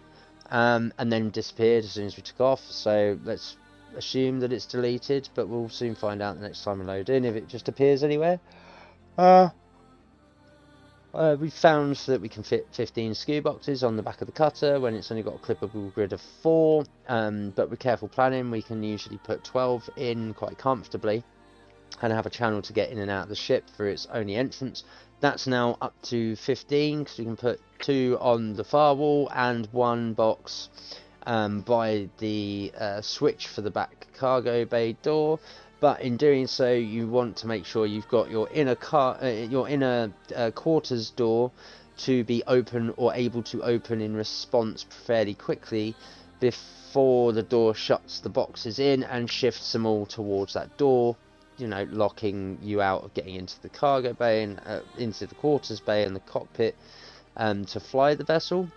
[SPEAKER 1] and then disappeared as soon as we took off, so let's assume that it's deleted, but we'll soon find out the next time we load in if it just appears anywhere. We found that we can fit 15 SKU boxes on the back of the cutter when it's only got a clippable grid of 4, but with careful planning we can usually put 12 in quite comfortably and have a channel to get in and out of the ship for its only entrance. That's now up to 15 because we can put 2 on the far wall and 1 box by the switch for the back cargo bay door. But in doing so, you want to make sure you've got your inner quarters door to be open or able to open in response fairly quickly before the door shuts the boxes in and shifts them all towards that door, you know, locking you out of getting into the cargo bay and into the quarters bay and the cockpit to fly the vessel.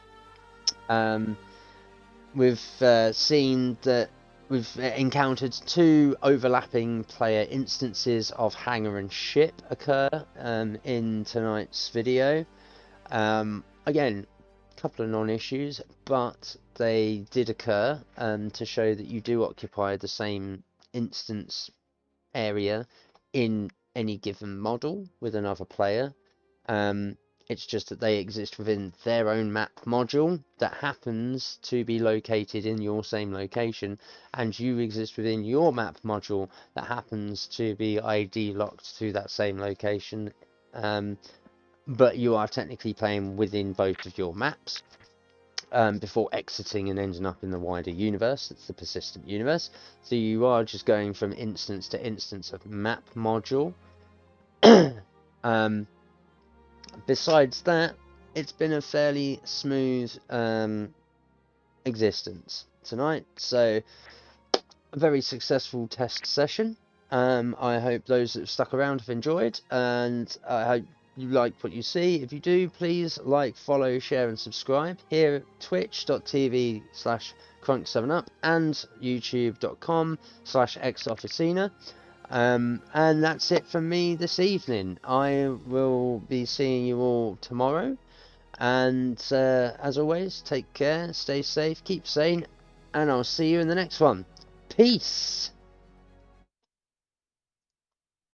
[SPEAKER 1] We've seen that we've encountered 2 overlapping player instances of hangar and ship occur in tonight's video. Again, a couple of non-issues, but they did occur to show that you do occupy the same instance area in any given model with another player. It's just that they exist within their own map module that happens to be located in your same location, and you exist within your map module that happens to be ID locked to that same location, but you are technically playing within both of your maps before exiting and ending up in the wider universe. It's the persistent universe, so you are just going from instance to instance of map module. Besides that, it's been a fairly smooth existence tonight, so a very successful test session. I hope those that have stuck around have enjoyed, and I hope you like what you see. If you do, please like, follow, share and subscribe here at twitch.tv/crunk7up and youtube.com/xofficina. And that's it from me this evening. I will be seeing you all tomorrow, and as always, take care, stay safe, keep sane, and I'll see you in the next one. Peace!